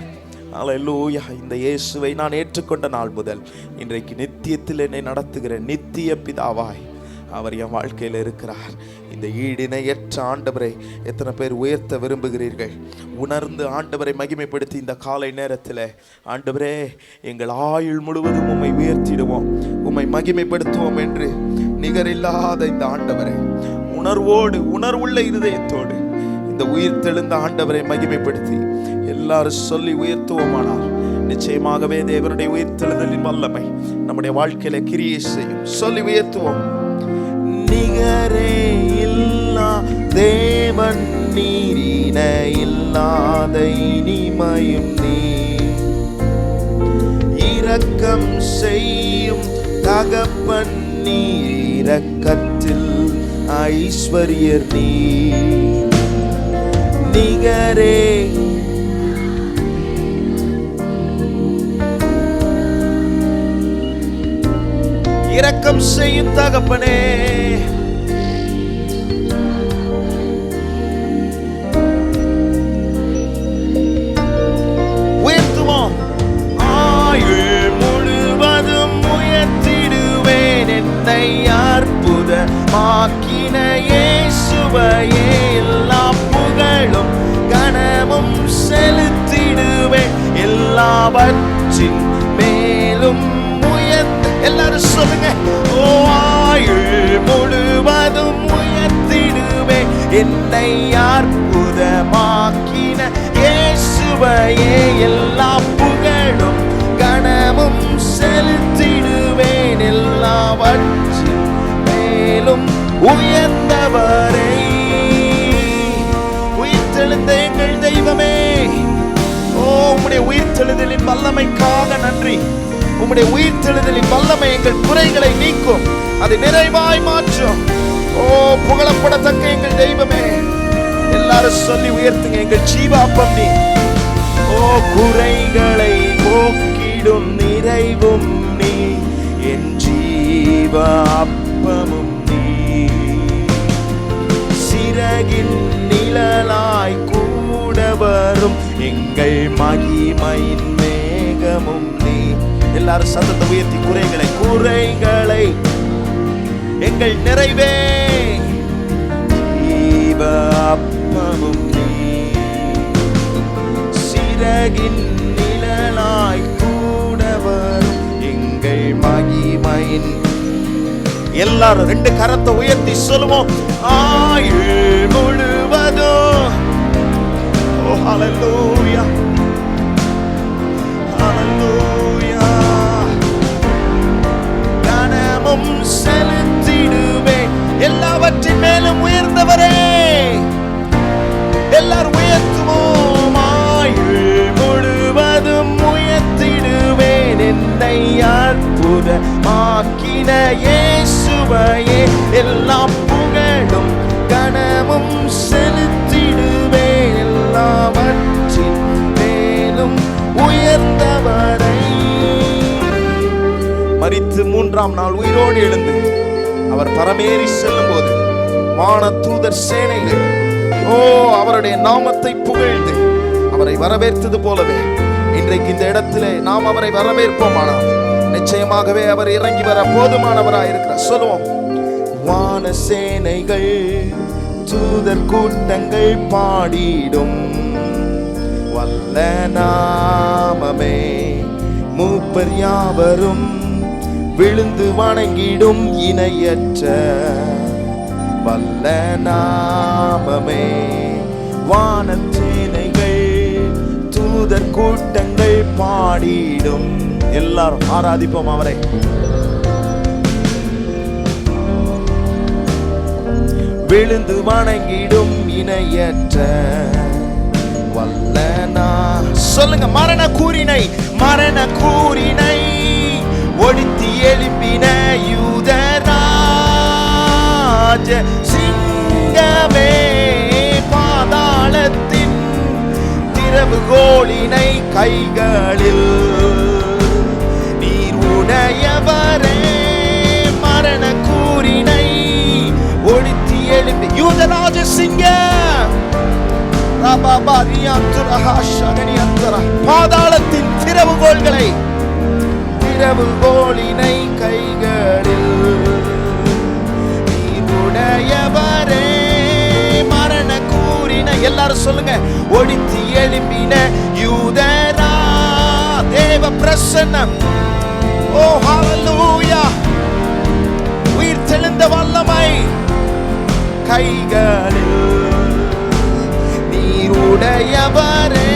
ஹல்லேலூயா. இந்த இயேசுவை நான் ஏற்றுக்கொண்ட நாள் முதல் இன்றைக்கு நித்தியத்தில் என்னை நடத்துகிற நித்திய பிதாவாய் அவர் என் வாழ்க்கையில் இருக்கிறார். இந்த ஈடிணையற்ற ஆண்டவரை எத்தனை பேர் உயர்த்த விரும்புகிறீர்கள்? உணர்ந்து ஆண்டவரை மகிமைப்படுத்தி இந்த காலை நேரத்தில், ஆண்டவரே எங்கள் ஆயுள் முழுவதும் உம்மை உயர்த்திடுவோம், உம்மை மகிமைப்படுத்துவோம் என்று நிகரில்லாத இந்த ஆண்டவரை உணர்வோடு, உணர்வுள்ள இருதயத்தோடு இந்த உயிர் தெழுந்த ஆண்டவரை மகிமைப்படுத்தி எல்லாரும் சொல்லி உயர்த்துவோமானால் நிச்சயமாகவே தேவனுடைய உயிர் தெழுதலின் வல்லமை நம்முடைய வாழ்க்கையில கிரியை செய்யும். சொல்லி உயர்த்துவோம். நிகரே இல்லா தேவன் நீரின இல்லாத இனிமையும் நீ, இரக்கம் செய்யும் தகப்பன் நீர், இரக்கத்தில் ஐஸ்வர்யர் நீ. நிகரே இரக்கம் செய்யும் தகப்பனே, உயர்த்துவோம். ஆயுள் முழுவதும் உயர்த்திடுவேன் என்னை அற்புதமாக்கின இயேசுவையே, எல்லா புகழும் கனமும் செலுத்திடுவேன், எல்லாவற்றின் மேலும் உயர்த்த. எல்லாரும் சொல்லுங்க. ஓ ஆயுள் முழுவதும் உயர்த்திடுவேன் என்னை அற்புதமாக்கின இயேசுவையே, எல்லா புகழும் கனமும் செலுத்திடுவேன், எல்லாவற்றின் மேலும் உயர்ந்தவரை. உயிர்த்தெழுந்த எங்கள் தெய்வமே, ஓ உம்முடைய உயிர்த்தெழுதலின் வல்லமைக்காக நன்றி. உம்முடைய உயிர்த்தெழுதலின் வல்லமை எங்கள் குறைகளை நீக்கும், அதை நிறைவாய் மாற்றும். ஓ புகழப்படத்தக்க எங்கள் தெய்வமே, எல்லாரும் சொல்லி உயர்த்துங்க. எங்கள் ஜீவாப்பம் நீ. ஓ குறைகளை போக்கிடும் நிறைவும் நீ, என் ஜீவ அப்பமும் நீ. சிறகின் நிழலாய் கூட வரும் எங்கள் மகிமையின் மேகமும் நீ. எல்லாரும் சத்தத்தை உயர்த்தி குறைகளை எங்கள் நிறைவே, ஜீவ அப்பமும் நீ. சிறகின் நிழலாய் கூட வரும் எங்கள் மகிமையின். எல்லாரும் ரெண்டு கரத்தை உயர்த்தி சொல்லுவோம். ஆயுள் முழுவதும். ஓ ஹல்லேலூயா. கனமும் செலுத்திடுவேன். எல்லாவற்றின் மேலும் உயர்ந்தவரே, எல்லாரும் உயர்த்துவோம். ஆயுள் முழுவதும் உயர்த்திடுவேன் என்னை அற்புதமாக்கின இயேசுவையே. எல்லாம் புகழும் கனமும் செலுத்திடுவேன் எல்லாவற்றின் மேலும் உயர்ந்தவரை. மரித்து மூன்றாம் நாள் உயிரோடு எழுந்து அவர் பரமேறி செல்லும் போது வான தூதர் சேனைகள் அவருடைய நாமத்தை புகழ்ந்து அவரை வரவேற்றது போலவே இன்றைக்கு இந்த இடத்திலே நாம் அவரை வரவேற்போமானால் நிச்சயமாகவே அவர் இறங்கி வர போதுமானவராயிருக்கிறார். சொல்லுவோம். வான சேனைகள் தூதர் கூட்டங்கள் பாடிடும் வல்ல நாமமே. மூப்பர் யாவரும் விழுந்து வணங்கிடும் இணையற்ற வல்ல நாமமே. வான சேனைகள் தூதர் கூட்டங்கள் பாடிடும். எல்லாரும் ஆராதிப்போம் அவரை. விழுந்து வணங்கிடும் இணையற்ற வல்லனா. சொல்லுங்க. மரண கூறினை ஒழித்து எழுப்பின யூதராஜ சிங்கமே. பாதாளத்தின் திறவுகோலினை கைகளில் நீர் உடையவரே. மரண கூறினை ஒழித்து எழுப்பி யூதராஜ சிங்கம். பாதாளத்தின் திறவுகோலினை கைகளில் நீருடையவரே. மரண கூறினை எல்லாரும் சொல்லுங்க. ஒழித்து எழுப்பின யூதரா. தேவ பிரசன்னம். ஓ ஹல்லேலூயா. உயிர் தெளிந்த வல்லமை கைகளில் நீருடையவரே.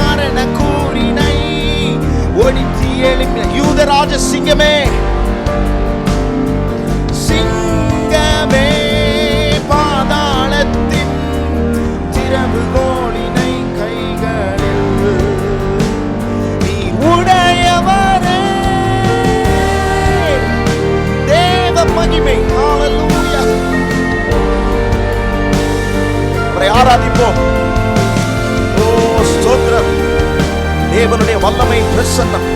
மரண கூறினை ஒழித்து எழுப்பின யூதராஜ சிங்கமே. சிங்கமே. பாதாளத்தின் திறவுகோலினை கைகளில் நீ உடையவரே. தேவ மகிமை. ஹல்லேலூயா. அவரை ஆராதிப்போம். ஓ ஸ்தோத்திரம். தேவனுடைய வல்லமை பிரசன்னம்.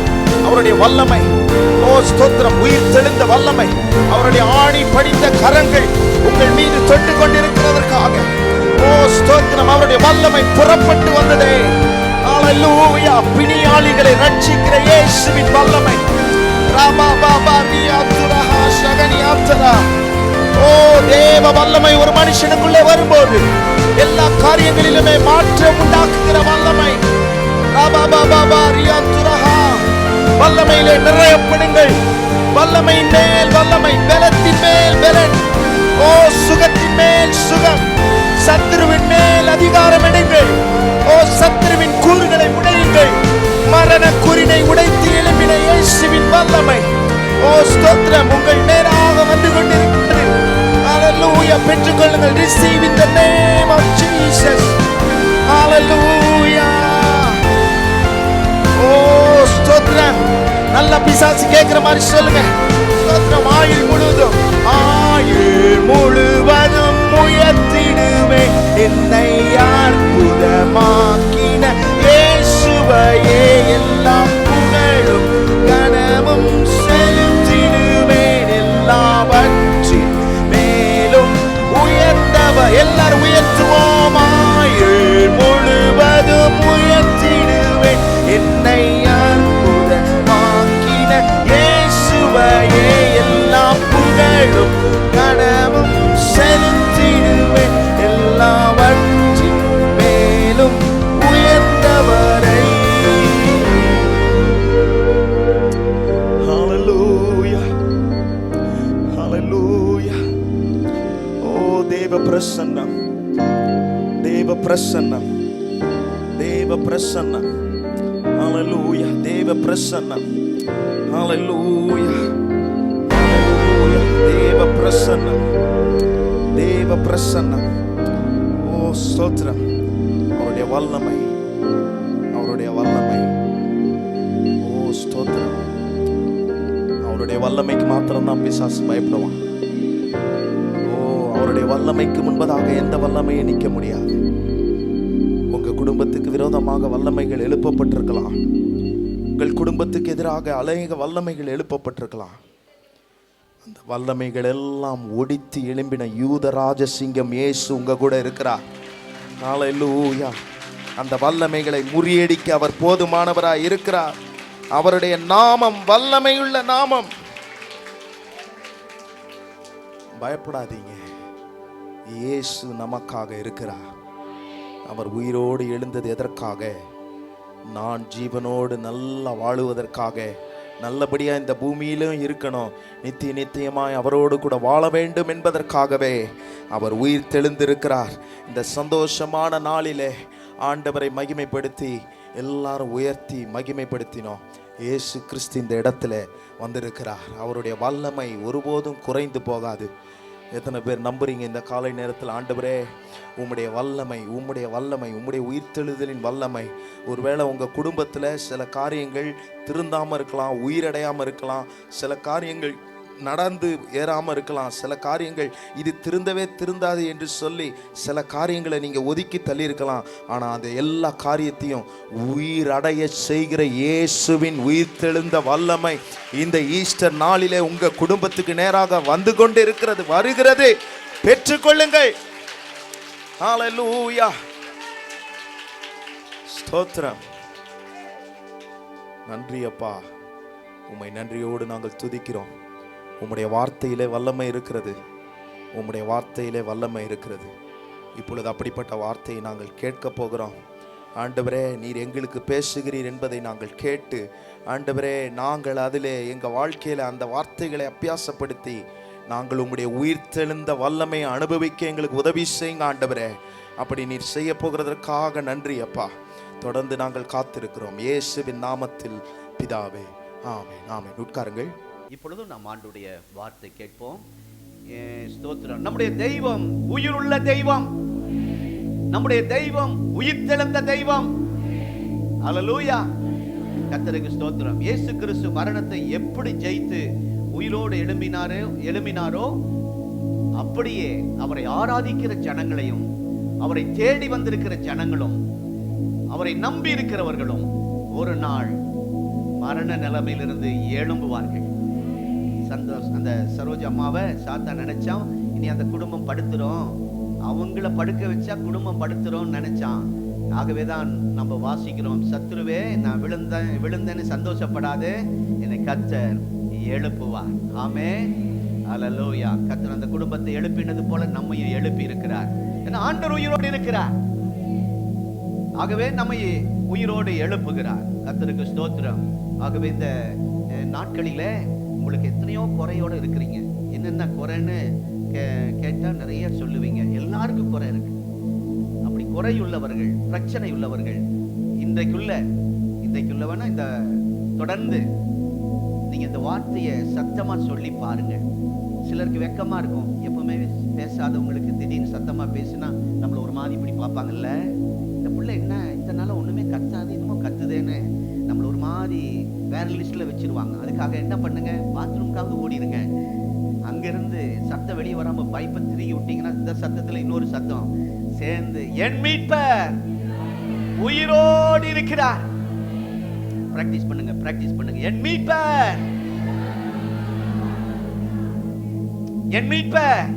அவருடைய வல்லமை. ஓ ஸ்தோத்திரம். உயிர் தெளிந்த வல்லமை. அவருடைய ஆணி படிந்த கரங்கள் உங்கள் மீது தொட்டு கொண்டிருக்கிறதற்காக ஓ ஸ்தோத்திரம். அவருடைய வல்லமை புறப்பட்டு வந்ததே. ஹல்லேலூயா. பிணியாளிகளை ரட்சிக்கிற இயேசுவின் வல்லமை. ராமா பாபா ரியாத்துரா ஷகனியாத்துரா. ஓ தேவ வல்லமை ஒரு மனுஷனுக்குள்ளே வரும்போது எல்லா காரியங்களிலுமே மாற்றம் உண்டாக்குகிற வல்லமை. வல்லமையிலே நிறையப்படுங்கள். வல்லமையின் மேல் வல்லமை, பலத்தின் மேல் பலன். ஓ சுகத்தின் மேல் சுகம். சத்துருவின் மேல் அதிகாரம் எடுங்கள். ஓ சத்துருவின் கூறுகளை உடையுங்கள். மரண கூறினை உடைத்து எழுப்பின இயேசுவின் வல்லமை. ஓ ஸ்தோத்திரம் உங்கள் நேராக வந்து கொண்டிருக்கிறது. ஹல்லேலூயா. பெற்றுக்கொள்ளுங்கள். Receive in the name of Jesus. ஹல்லேலூயா. ஓ ஸ்தோத்திரம். நல்ல பிசாசு கேட்கிற மாதிரி சொல்லுங்க. ஸ்தோத்திரம். ஆயுள் முழுவதும் உயர்த்திடுவே என்னை அற்புதமாக்கின இயேசுவையே. எல்லாம் புகழும் கனமும் செலுத்திடுவேன் எல்லாவற்றின் மேலும் உயர்ந்தவர். எல்லாரும் உயர்த்துவோம். ஆயுள் முழுவதும் உயர்த்திடுவேன் என்னை அற்புதமாக்கின இயேசுவையே. எல்லாம் புகழும் கனமும் செலுத்திடுவேன் எல்லாவற்றின் மேலும் உயர்ந்தவரை. ஹல்லேலூயா. ஹல்லேலூயா. ஓ தேவ பிரசன்னம். தேவ பிரசன்னம். தேவ பிரசன்னம். ஹல்லேலூயா. தேவ தேவ பிரசன்னம். ஹalleluya, தேவ பிரசன்னம், தேவ பிரசன்னம். ஓ ஸ்தோத்திரம். அவருடைய வல்லமை, அவருடைய வல்லமை. ஓ ஸ்தோத்திரம். அவருடைய வல்லமைக்கு மாத்திரம்தான் பிசாசு பயப்படுவான். ஓ அவருடைய வல்லமைக்கு முன்பதாக எந்த வல்லமையை நிற்க முடியாது. உங்க குடும்பத்துக்கு விரோதமாக வல்லமைகள் எழுப்பப்பட்டிருக்கலாம். உங்கள் குடும்பத்துக்கு எதிராக அநேக வல்லமைகள் எழுப்பப்பட்டிருக்கலாம். அந்த வல்லமைகள் எல்லாம் ஒடித்து எழும்பின யூத ராஜசிங்கம் இயேசு உங்க கூட இருக்கிறார். ஹல்லேலூயா. அந்த வல்லமைகளை முறியடிக்க அவர் போதுமானவராய் இருக்கிறார். அவருடைய நாமம் வல்லமையுள்ள நாமம். பயப்படாதீங்க, இயேசு நமக்காக இருக்கிறார். அவர் உயிரோடு எழுந்தது எதற்காக? நான் ஜீவனோடு நல்லா வாழுவதற்காக, நல்லபடியா இந்த பூமியிலும் இருக்கணும், நித்திய நித்தியமாய் அவரோடு கூட வாழ வேண்டும் என்பதற்காகவே அவர் உயிர் தெழுந்திருக்கிறார். இந்த சந்தோஷமான நாளிலே ஆண்டவரை மகிமைப்படுத்தி எல்லாரும் உயர்த்தி மகிமைப்படுத்தினோம். இயேசு கிறிஸ்து இந்த இடத்துல வந்திருக்கிறார். அவருடைய வல்லமை ஒருபோதும் குறைந்து போகாது. எத்தனை பேர் நம்புறீங்க இந்த காலை நேரத்தில்? ஆண்டவரே, உம்முடைய வல்லமை, உம்முடைய வல்லமை, உம்முடைய உயிர்த்தெழுதலின் வல்லமை. ஒருவேளை உங்கள் குடும்பத்தில் சில காரியங்கள் திருந்தாமல் இருக்கலாம், உயிரடையாமல் இருக்கலாம், சில காரியங்கள் நடந்து ஏறாமல் இருக்கலாம், சில காரியங்கள் இது திருந்தவே திருந்தாது என்று சொல்லி சில காரியங்களை நீங்கள் ஒதுக்கி தள்ளியிருக்கலாம். ஆனால் அந்த எல்லா காரியத்தையும் உயிரடைய செய்கிற இயேசுவின் உயிர்த்தெழுந்த வல்லமை இந்த ஈஸ்டர் நாளிலே உங்கள் குடும்பத்துக்கு நேராக வந்து கொண்டு இருக்கிறது, வருகிறது. பெற்றுக்கொள்ளுங்கள். ஹல்லேலூயா, ஸ்தோத்திரம். நன்றி அப்பா, உம்மை நன்றியோடு நாங்கள் துதிக்கிறோம். உம்முடைய வார்த்தையிலே வல்லமை இருக்கிறது, உம்முடைய வார்த்தையிலே வல்லமை இருக்கிறது. இப்பொழுது அப்படிப்பட்ட வார்த்தையை நாங்கள் கேட்க போகிறோம். ஆண்டவரே, நீர் எங்களுக்கு பேசுகிறீர் என்பதை நாங்கள் கேட்டு, ஆண்டவரே, நாங்கள் அதிலே எங்கள் வாழ்க்கையில் அந்த வார்த்தைகளை அபியாசப்படுத்தி நாங்கள் உம்முடைய உயிர்த்தெழுந்த வல்லமையை அனுபவிக்க எங்களுக்கு உதவி செய்யுங்க ஆண்டவரே. அப்படி நீர் செய்ய போகிறதற்காக நன்றி அப்பா. தொடர்ந்து நாங்கள் காத்திருக்கிறோம் இயேசுவின் நாமத்தில் பிதாவே, ஆமென், ஆமென். உட்காருங்கள். இப்பொழுதும் நாம் ஆண்டுடைய வார்த்தை கேட்போம். ஸ்தோத்திரம். நம்முடைய தெய்வம் உயிருள்ள தெய்வம், நம்முடைய தெய்வம் உயிர்த்தெழுந்த தெய்வம். ஹல்லேலூயா, கர்த்தருக்கு ஸ்தோத்திரம். இயேசு கிறிஸ்து மரணத்தை எப்படி ஜெயித்து உயிரோடு எழும்பினாரோ அப்படியே அவரை ஆராதிக்கிற ஜனங்களையும், அவரை தேடி வந்திருக்கிற ஜனங்களும், அவரை நம்பி இருக்கிறவர்களும் ஒரு நாள் மரண நிலைமையிலிருந்து எழும்புவார்கள். அந்த சரோஜ அம்மாவை சாத்தான் நினைச்சான், இனி அந்த குடும்பம் படுத்துரும், அவங்கள படுக்க வச்சா குடும்பம் படுத்துரும் நினைச்சான். ஆகவேதான் நம்ம வாசிக்கிறோம், சத்துருவே நான் விழுந்தேன்னு சந்தோஷப்படாது, என்னை கர்த்தர் எழுப்புவார். ஆமென், ஹல்லேலூயா. கர்த்தர் அந்த குடும்பத்தை எழுப்பினது போல நம்மையும் எழுப்பி இருக்கிறார். ஏன்னா ஆண்டவர் உயிரோடு இருக்கிறார். ஆகவே நம்மை உயிரோடு எழுப்புகிறார். கர்த்தருக்கு ஸ்தோத்திரம். ஆகவே இந்த நாட்களிலே உங்களுக்கு எத்தனையோ குறையோடு இருக்கிறீங்க. என்னென்ன குறைன்னு கேட்டால் நிறைய சொல்லுவீங்க. எல்லாருக்கும் குறை இருக்கு. அப்படி குறையுள்ளவர்கள், பிரச்சனை உள்ளவர்கள் இன்றைக்குள்ளவனா இந்த தொடர்ந்து நீங்க இந்த வார்த்தையை சத்தமா சொல்லி பாருங்க. சிலருக்கு வெக்கமா இருக்கும். எப்பவுமே பேசாதவங்களுக்கு திடீர்னு சத்தமா பேசினா நம்மள ஒரு மாதிரி இப்படி பார்ப்பாங்கல்ல, இந்த பிள்ளை என்ன இத்தனை நாள ஒண்ணுமே கத்தாது, இன்னமும் கத்துதேன்னு நம்மள ஒரு மாதிரி வேற லிஸ்ட்ல வச்சிருவாங்க. அதுக்காக என்ன பண்ணுங்க, பாத்ரூம்காவது ஓடிடுங்க. அங்கிருந்து சத்தம் வெளியே வராம பைப்பை திருகி விட்டீங்கன்னா இந்த சத்தத்துல இன்னொரு சத்தம் சேர்ந்து, என் மீட்பர் உயிரோடு இருக்கிறார். பிராக்டிஸ் பண்ணுங்க. என் மீட்பர், என் மீட்பர்.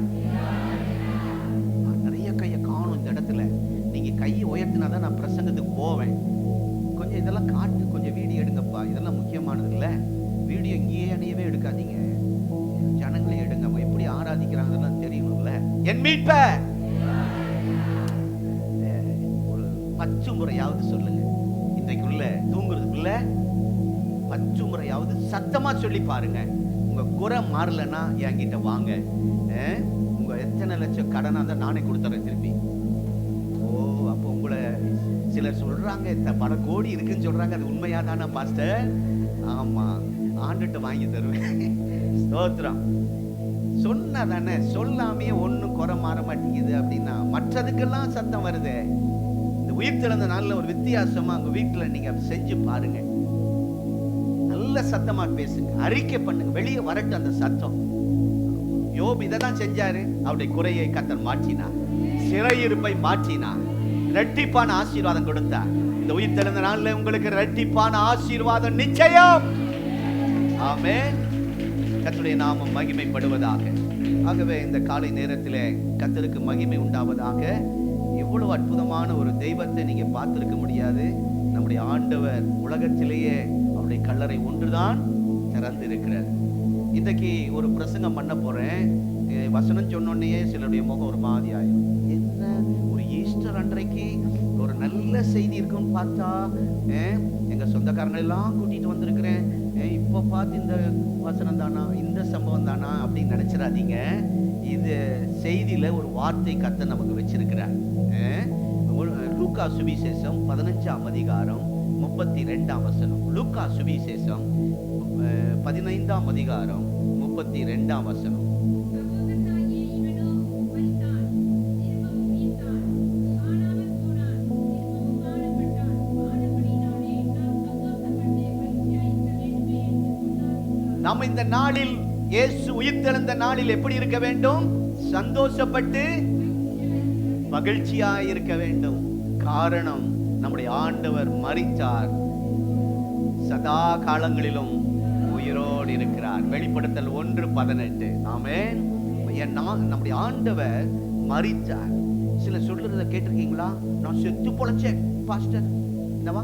நிறைய கையை காணும் இந்த இடத்துல. நீங்க கையை உயர்த்தினாதான் நான் பிரசங்கத்துக்கு போவேன். கொஞ்சம் இதெல்லாம் காட்டு, கொஞ்சம் வீடியோ எடுங்கப்பா. இதெல்லாம் முக்கியமானது இல்ல. வீடியோ இங்கேயே அணையவே எடுக்காதீங்க, ஜனங்களை எடுங்க. அவங்க எப்படி ஆராதிக்கிறாங்கன்னு தெரியணும்ல. என் மீட்பர் ஒரு 10 முறையாவது சொல்லுங்க. இன்றைக்குள்ள தூங்குறதுக்குள்ள 10 முறையாவது சத்தமா சொல்லி பாருங்க. உங்க குறை மாறலன்னா என்கிட்ட வாங்க. உங்க எத்தனை லட்சம் கடனா தான் நானே கொடுத்துறேன் திருப்பி. ஓ, அப்போ உங்களை சிலர் சொல்றாங்க பல கோடி இருக்குன்னு சொல்றாங்க, அது உண்மையா தானே பாஸ்டர்? ஆமா, ஆண்டுட்டு வாங்கி தருவேன். ஸ்தோத்திரம். சொன்னா தானே, சொல்லாமே ஒன்னும் குறை மாற மாட்டேங்குது அப்படின்னா மற்றதுக்கெல்லாம் சத்தம் வருது. இந்த உயிர் திறந்த நாள்ல ஒரு வித்தியாசமா உங்க வீட்டுல நீங்க செஞ்சு பாருங்க. நல்ல சத்தமா பேசுங்க, அறிக்கை பண்ணுங்க, வெளியே வரட்டும் அந்த சத்தம். யோபு இதான் செஞ்சாரு. அவருடைய குறையை கர்த்தர் மாற்றினார், சிறையிருப்பை மாற்றினார், இரட்டிப்பான ஆசீர்வாதம் கொடுத்தார். இந்த உயிர் தெழுந்த நாள்ல உங்களுக்கு இரட்டிப்பான ஆசீர்வாதம் நிச்சயம். ஆமென். கர்த்தருடைய நாமம் மகிமைப்படுவதாக. ஆகவே இந்த காலை நேரத்திலே கர்த்தருக்கு மகிமை உண்டாவதாக. இவ்வளவு அற்புதமான ஒரு தெய்வத்தை நீங்க பார்த்திருக்க முடியாது. நம்முடைய ஆண்டவர் உலகத்திலேயே அவருடைய கல்லறை ஒன்றுதான் திறந்து இருக்கிறார். இன்றைக்கு ஒரு பிரசங்கம் பண்ண போறேன். வசனம் சொன்னோடனே சிலருடைய முகம் ஒரு மாதிரி ஆயிடும். என்ன ஒரு ஈஸ்டர் அன்றைக்கு ஒரு நல்ல செய்தி இருக்குன்னு பார்த்தா எங்க சொந்தக்காரங்க எல்லாம் கூட்டிட்டு வந்திருக்கிறேன், இப்போ பார்த்து இந்த வசனம் தானா, இந்த சம்பவம் தானா அப்படின்னு நினைச்சிடாதீங்க. இது செய்தியில ஒரு வார்த்தை கர்த்தர் நமக்கு வச்சிருக்கிறார். லூக்கா சுவிசேஷம் 15ஆம் அதிகாரம் 32ஆம் வசனம். லூக்கா சுவிசேஷம் 15ஆம் அதிகாரம் 32ஆம் வசனம். நாம் இந்த நாளில், இயேசு உயிர்த்தெழுந்த நாளில் எப்படி இருக்க வேண்டும்? சந்தோஷப்பட்டு மகிழ்ச்சியா இருக்க வேண்டும். காரணம், நம்முடைய ஆண்டவர் மரித்தார், சதா காலங்களிலும் உயிரோடு இருக்கிறார். வெளிப்படுத்தல் 1:18. ஆமென். நம்முடைய ஆண்டவர் மரித்தார். சில சொல்றத கேட்டிருக்கீங்களா? நான் செத்து பொழைச்சேன் பாஸ்டர். என்னவா?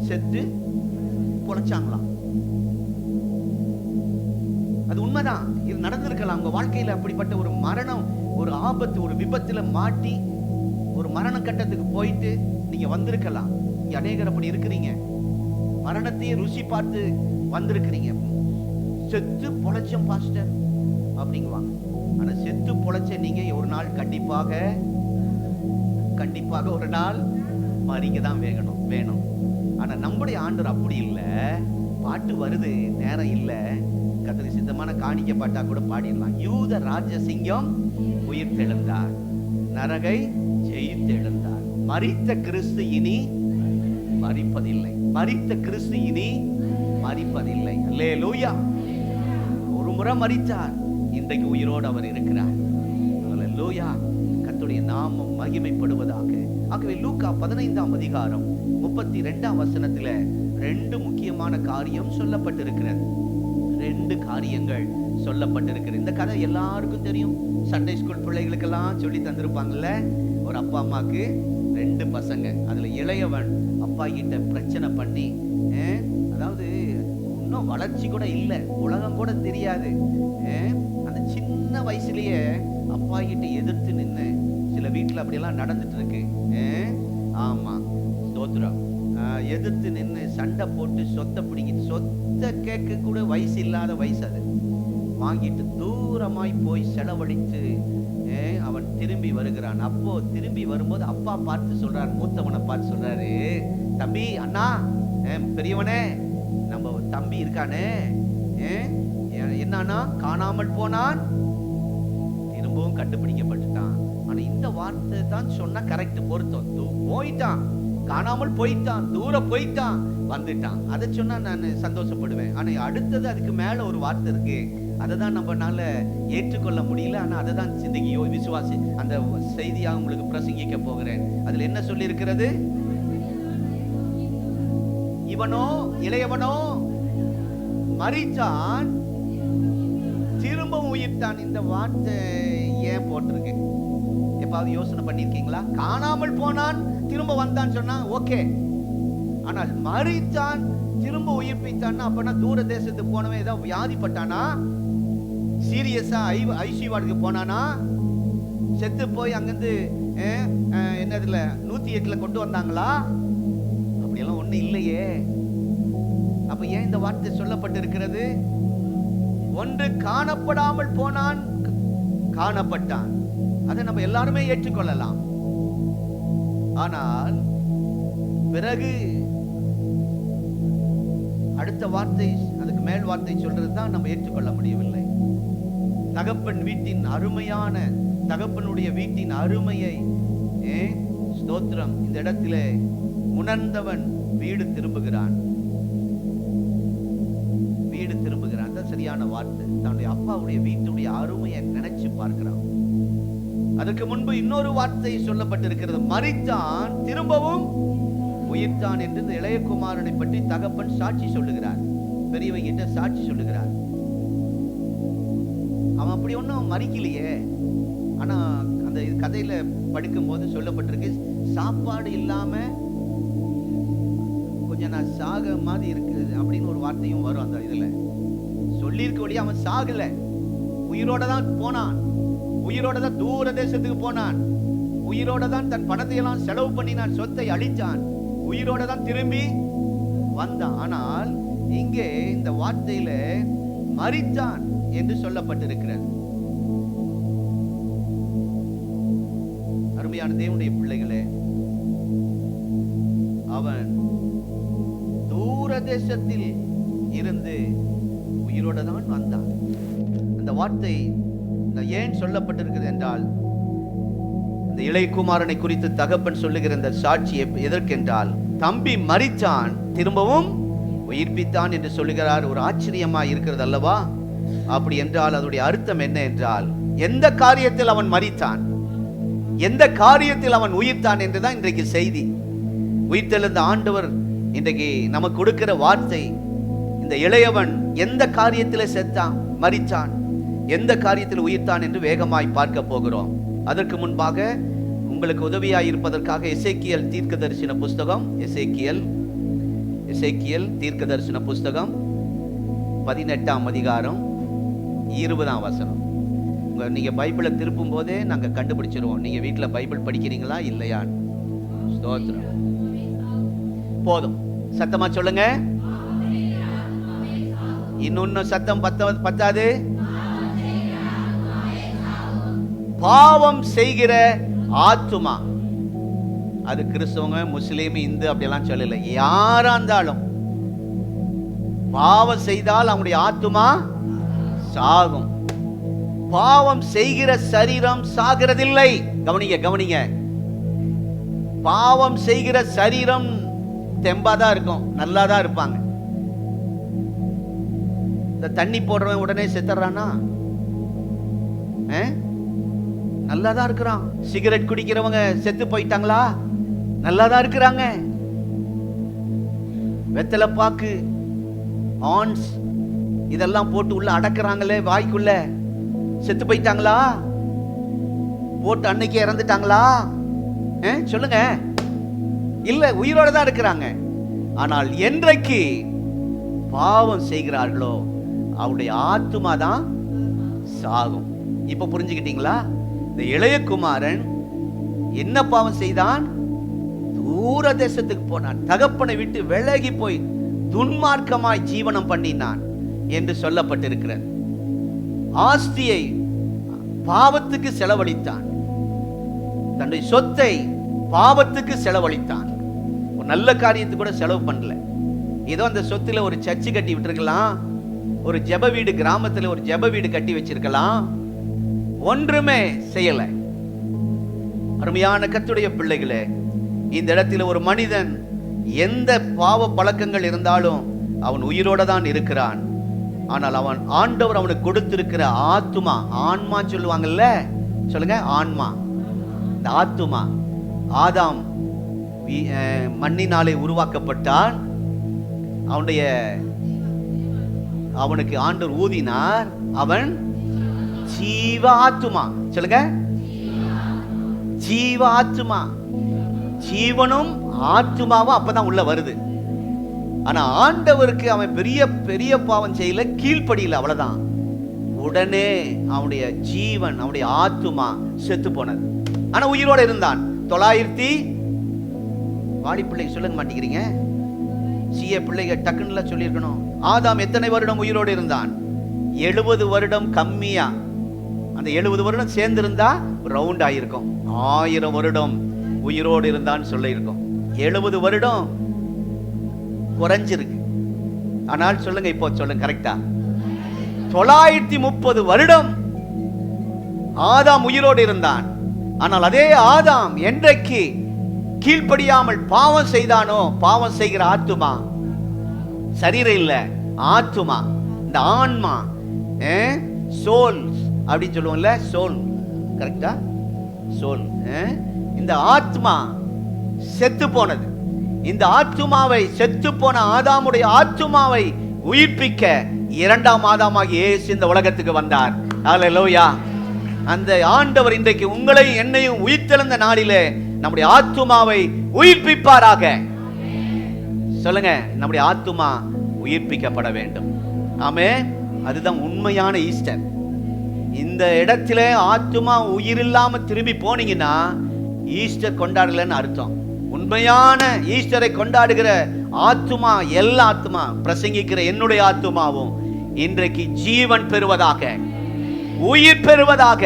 செத்து பொழைச்சாங்களாம். அது உண்மைதான், இது நடந்திருக்கலாம் உங்க வாழ்க்கையில. அப்படிப்பட்ட ஒரு மரணம், ஒரு ஆபத்து, ஒரு விபத்துல மாட்டி ஒரு மரண கட்டத்துக்கு போயிட்டு நீங்க வந்திருக்கலாம். இங்க அநேகர் அப்படி இருக்கிறீங்க, மரணத்தையே ருசி பார்த்து வந்திருக்கிறீங்க. செத்து பொழைச்சம் பாஸ்டர் அப்படிங்குவாங்க. ஆனா செத்து பொழைச்ச நீங்க ஒரு நாள் கண்டிப்பாக ஒரு நாள் மறிக்க தான் வேணும். ஆனா நம்முடைய ஆண்டவர் அப்படி இல்லை. பாட்டு வருது, நேரம் இல்லை. கர்த்தருக்கு சித்தமான காணிக்க பாட்டா கூட பாடிடலாம். யூத ராஜசிங்கம் உயிர் தெழுந்தார், நரகை ஜெயித்தெழுந்தார். மரித்த கிறிஸ்து இனி மரிப்பதில்லை, மரித்த கிறிஸ்து இனி மரிப்பதில்லை. அல்லேலூயா. ஒரு முறை மரித்தார், இன்றைக்கு உயிரோடு அவர் இருக்கிறார். அல்லேலூயா. கர்த்தருடைய நாமம் மகிமைப்படுவதாக. ஆகவே லூக்கா 15ஆம் அதிகாரம் 32ஆம் வசனத்துல 2 முக்கியமான காரியம் சொல்லப்பட்டிருக்கிறது. 2 காரியங்கள் சொல்லப்பட்டிருக்கிறது. இந்த கதை எல்லாருக்கும் தெரியும். சண்டே ஸ்கூல் பிள்ளைகளுக்கெல்லாம் சொல்லி தந்திருப்பாங்கல்ல. ஒரு அப்பா அம்மாக்கு 2 பசங்க. அதுல இளையவன் அப்பா கிட்ட பிரச்சனை பண்ணி, அதாவது இன்னும் வளர்ச்சி கூட இல்லை, உலகம் கூட தெரியாது, அந்த சின்ன வயசுலயே அப்பா கிட்ட எதிர்த்து நின்று, சில வீட்டுல அப்படியெல்லாம் நடந்துட்டு இருக்கு. ஆமா, ஸ்தோத்திரம். எதிர்த்து நின்று சண்டை போட்டு சொத்தை பிடிக்கிட்டு, சொத்தை கேட்க கூட வயசு இல்லாத வயசு அது, வாங்கிட்டு தூரமாய் போய் செலவழித்து அவன் திரும்பி வருகிறான். அப்போ திரும்பி வரும்போது அப்பா பார்த்து சொல்றாரு, மூத்தவனை பார்த்து சொல்றாரு, தம்பி, அண்ணா, பெரியவனே, நம்ம தம்பி இருக்கானே, என்னன்னா காணாமல் போனான், திரும்பவும் கண்டுபிடிக்கப்பட்டுட்டான். ஆனா இந்த வார்த்தை தான் சொன்னா கரெக்ட், பொருத்தம். போயிட்டான், காணாமல் போயிட்டான், தூரம் போயிட்டான், வந்துட்டான். அதை சொன்னா நான் சந்தோஷப்படுவேன். ஆனா அடுத்தது அதுக்கு மேல ஒரு வார்த்தை இருக்கு, அதை தான் நம்மனால ஏற்றுக்கொள்ள முடியல. ஆனா அதை தான் சிந்திக்கியோ விசுவாசி அந்த செய்தியாக உங்களுக்கு பிரசங்கிக்க போகிறேன். அதுல என்ன சொல்லி இருக்கிறது? இவனோ, இளையவனோ மரித்தான், திரும்பவும் உயிர்த்தான். இந்த வார்த்தை ஏன் போட்டிருக்கு? எப்பாவது யோசனை பண்ணிருக்கீங்களா? காணாமல் போனான், திரும்ப வந்தான் சொன்னா ஓகே. ஆனால் மரித்தான், திரும்ப உயிர்ப்பித்தான், அப்பனா தூர தேசத்துக்கு போனவன் ஏதாவது வியாதிப்பட்டானா, சீரியஸா ஐசியூ வார்டுக்கு போனானா, செத்து போய் அங்கிருந்து என்னதுல 108ல கொண்டு வந்தாங்களா? அப்படியெல்லாம் ஒண்ணு இல்லையே. அப்ப ஏன் இந்த வார்த்தை சொல்லப்பட்டிருக்கிறது? ஒன்று காணப்படாமல் போனான், காணப்பட்டான். அதை நம்ம எல்லாருமே ஏற்றுக்கொள்ளலாம். ஆனால் பிறகு அடுத்த வார்த்தை, அதுக்கு மேல் வார்த்தை சொல்றதுதான் நம்ம ஏற்றுக்கொள்ள முடியவில்லை. தகப்பன் வீட்டின் அருமையான, தகப்பனுடைய வீட்டின் அருமையை ஸ்தோத்திரம், இந்த இடத்திலே உணர்ந்தவன் வீடு திரும்புகிறான். வீடு திரும்புகிறான் தான் சரியான வார்த்தை. தன்னுடைய அப்பாவுடைய வீட்டுடைய அருமையை நினைச்சு பார்க்கிறான். அதற்கு முன்பு இன்னொரு வார்த்தை சொல்லப்பட்டிருக்கிறது, மரித்தான் திரும்பவும் உயிர்த்தான் என்று இந்த இளையகுமாரனை பற்றி தகப்பன் சாட்சி சொல்லுகிறார். பெரியவங்கிட்ட சாட்சி சொல்லுகிறார். அவன் அப்படி ஒன்றும் மறிக்கலையே. ஆனா அந்த கதையில படிக்கும் போது சொல்லப்பட்டிருக்கு, சாப்பாடு இல்லாம கொஞ்சம் நான் சாக மாதிரி இருக்குது அப்படின்னு ஒரு வார்த்தையும் வரும். அந்த இதுல சொல்லியிருக்கபடி அவன் சாகல, உயிரோட தான் போனான், உயிரோட தான் தூர தேசத்துக்கு போனான், உயிரோட தான் தன் பணத்தை எல்லாம் செலவு பண்ணினான், சொத்தை அழித்தான், உயிரோட தான் திரும்பி வந்தான். ஆனால் இங்கே இந்த வார்த்தையில மரித்தான் என்று சொல்லப்பட்டிருக்கிறது. அருமையான தேவனுடைய பிள்ளைகளே, அவன் தூர தேசத்தில் இருந்து உயிரோட தான் வந்தான். அந்த வார்த்தை ஏன் சொல்லப்பட்டிருக்கிறது என்றால், இந்த இளையகுமாரனை குறித்து தகப்பன் சொல்லுகிற இந்த சாட்சி எதற்கென்றால், தம்பி மரித்தான் திரும்பவும் உயிர்ப்பித்தான் என்று சொல்லுகிறார். ஒரு ஆச்சரியமா இருக்கிறது அல்லவா? அப்படி என்றால் அதனுடைய அர்த்தம் என்ன என்றால், எந்த காரியத்தில் அவன் மரித்தான், எந்த காரியத்தில் அவன் உயிர்த்தான் என்றுதான் இன்றைக்கு செய்தி. உயிர்த்தெழுந்த ஆண்டவர் இன்றைக்கு நமக்கு கொடுக்கிற வார்த்தை, இந்த இளையவன் எந்த காரியத்தில் செத்தான், மரித்தான், எந்த காரியத்தில் உயிர்த்தான் என்று வேகமாய் பார்க்க போகிறோம். அதற்கு முன்பாக உங்களுக்கு உதவியாய் இருப்பதற்காக எசேக்கியேல் தீர்க்க தரிசன புஸ்தகம், எசேக்கியேல் தீர்க்க தரிசன புஸ்தகம் 18ஆம் அதிகாரம் 20ஆம் வசனம். நீங்க பைபிளை திருப்பும் போதே நாங்க கண்டுபிடிச்சிருவோம் நீங்க வீட்டுல பைபிள் படிக்கிறீங்களா இல்லையா. ஸ்தோத்திரம். போதும், சத்தமா சொல்லுங்க. இன்னொன்னு சத்தம் பத்தாது. பாவம் செய்கிற ஆத்துமா, அது கிறிஸ்தவங்க, முஸ்லீம், இந்து அப்படியெல்லாம் சொல்லல, யாரா இருந்தாலும் பாவம் செய்தால் அவனுடைய ஆத்துமா சாகும். பாவம் செய்கிற சரீரம் சாகிறதில்லை. கவனிங்க. பாவம் செய்கிற சரீரம் தெம்பாதான் இருக்கும், நல்லாதான் இருப்பாங்க. இந்த தண்ணி போடுறவன் உடனே செத்துறானா? நல்லாதான் இருக்கிறான். சிகரெட் குடிக்கிறவங்க செத்து போயிட்டாங்களா? நல்லாதான் இருக்கிறாங்க. வெத்தலை பாக்கு, ஆன்ஸ் இதெல்லாம் போட்டு உள்ள அடக்குறாங்களே வாய்க்குள்ள, செத்து போயிட்டாங்களா? போட்டு அன்னைக்கு இறந்துட்டாங்களா? சொல்லுங்க. இல்ல, உயிரோட தான் இருக்கிறாங்க. ஆனால் என்றைக்கு பாவம் செய்கிறார்களோ அவருடைய ஆத்துமா தான் சாகும். இப்ப புரிஞ்சுக்கிட்டீங்களா? இந்த இளையகுமாரன் என்ன பாவம் செய்தான்? தூர தேசத்துக்கு போனான், தகப்பனை விட்டு விலகி போய் துன்மார்க்கமாய் ஜீவனம் பண்ணினான் என்று சொல்லப்பட்டிருக்கிறது. ஆஸ்தியை பாவத்துக்கு செலவழித்தான், தன்னுடைய சொத்தை பாவத்துக்கு செலவழித்தான். ஒரு நல்ல காரியத்துக்கு கூட செலவு பண்ணல. ஏதோ அந்த சொத்துல ஒரு சர்ச்சு கட்டி விட்டுருக்கலாம், ஒரு ஜெப வீடு, கிராமத்துல ஒரு ஜெப வீடு கட்டி வச்சிருக்கலாம், ஒன்றுமே செய்யல. அருமையான கர்த்தருடைய பிள்ளைகளே, இந்த இடத்துல ஒரு மனிதன் எந்த பாவ பழக்கங்கள் இருந்தாலும் அவன் உயிரோட தான் இருக்கிறான். ஆனால் அவன் ஆண்டவர் அவனுக்கு கொடுத்திருக்கிற ஆத்துமா, ஆன்மா சொல்லுவாங்கல்ல, சொல்லுங்க, ஆன்மா. இந்த ஆத்துமா, ஆதாம் மண்ணினாலே உருவாக்கப்பட்டான். அவனுக்கு ஆண்டவர் ஊதினார், அவன் ஜீவ ஆத்துமா. சொல்லுங்க, ஜீவ ஆத்துமா. ஜீவனும் ஆத்துமாவும் அப்பதான் உள்ள வருது. ஆனா ஆண்டவருக்கு அவன் பெரிய பெரிய பாவம் செய்யல, கீழ்ப்படியில, அவ்வளவுதான். உடனே அவனுடைய ஜீவன், அவனுடைய ஆத்துமா செத்து போனது. ஆனா உயிரோட இருந்தான். 900 வாடி பிள்ளைங்க சொல்லுங்க மாட்டேங்கிறீங்க. சிஏ பிள்ளைங்க டக்குன்னு சொல்லியிருக்கணும். ஆதாம் எத்தனை வருடம் உயிரோடு இருந்தான்? 70 வருடம் கம்மியா. அந்த 70 வருடம் சேர்ந்திருந்தா ரவுண்ட் ஆயிருக்கும். 1000 வருடம் உயிரோடு இருந்தான்னு சொல்ல இருக்கோம். 70 வருடம் குறைஞ்சிருக்கு. ஆனால் சொல்லுங்க, இப்போ சொல்லுங்க கரெக்டா, 930 வருடம் ஆதாம் உயிரோடு இருந்தான். ஆனால் அதே ஆதாம் என்றைக்கு கீழ்ப்படியாமல் பாவம் செய்தானோ, பாவம் செய்கிற ஆத்துமா, சரீரம் இல்ல ஆத்துமா, இந்த ஆன்மா, சோல் அப்படின்னு சொல்லுவோம்ல, சோல் கரெக்டா, சோல், இந்த ஆத்மா செத்து போனது. இந்த ஆத்துமாவை, செத்து போன ஆதாமுடைய ஆத்துமாவை உயிர்ப்பிக்க இரண்டாம் ஆதாமாகிய இயேசு இந்த உலகத்துக்கு வந்தார். ஹல்லேலூயா. அந்த ஆண்டவர் இன்றைக்கு உங்களை என்னையும் உயிர்த்தெழுந்த நாளிலே நம்முடைய ஆத்துமாவை உயிர்ப்பிப்பாராக. சொல்லுங்க, நம்முடைய ஆத்துமா உயிர்ப்பிக்கப்பட வேண்டும். ஆமென். அதுதான் உண்மையான ஈஸ்டர். இந்த இடத்துல ஆத்துமா உயிர் இல்லாம திரும்பி போனீங்கன்னா ஈஸ்டர் கொண்டாடலன்னு அர்த்தம். உண்மையான ஈஸ்டரை கொண்டாடுகிற ஆத்துமா, எல்லா ஆத்துமா, பிரசங்கிக்கிற என்னுடைய ஆத்துமாவும் இன்றைக்கு ஜீவன் பெறுவதாக, உயிர் பெறுவதாக,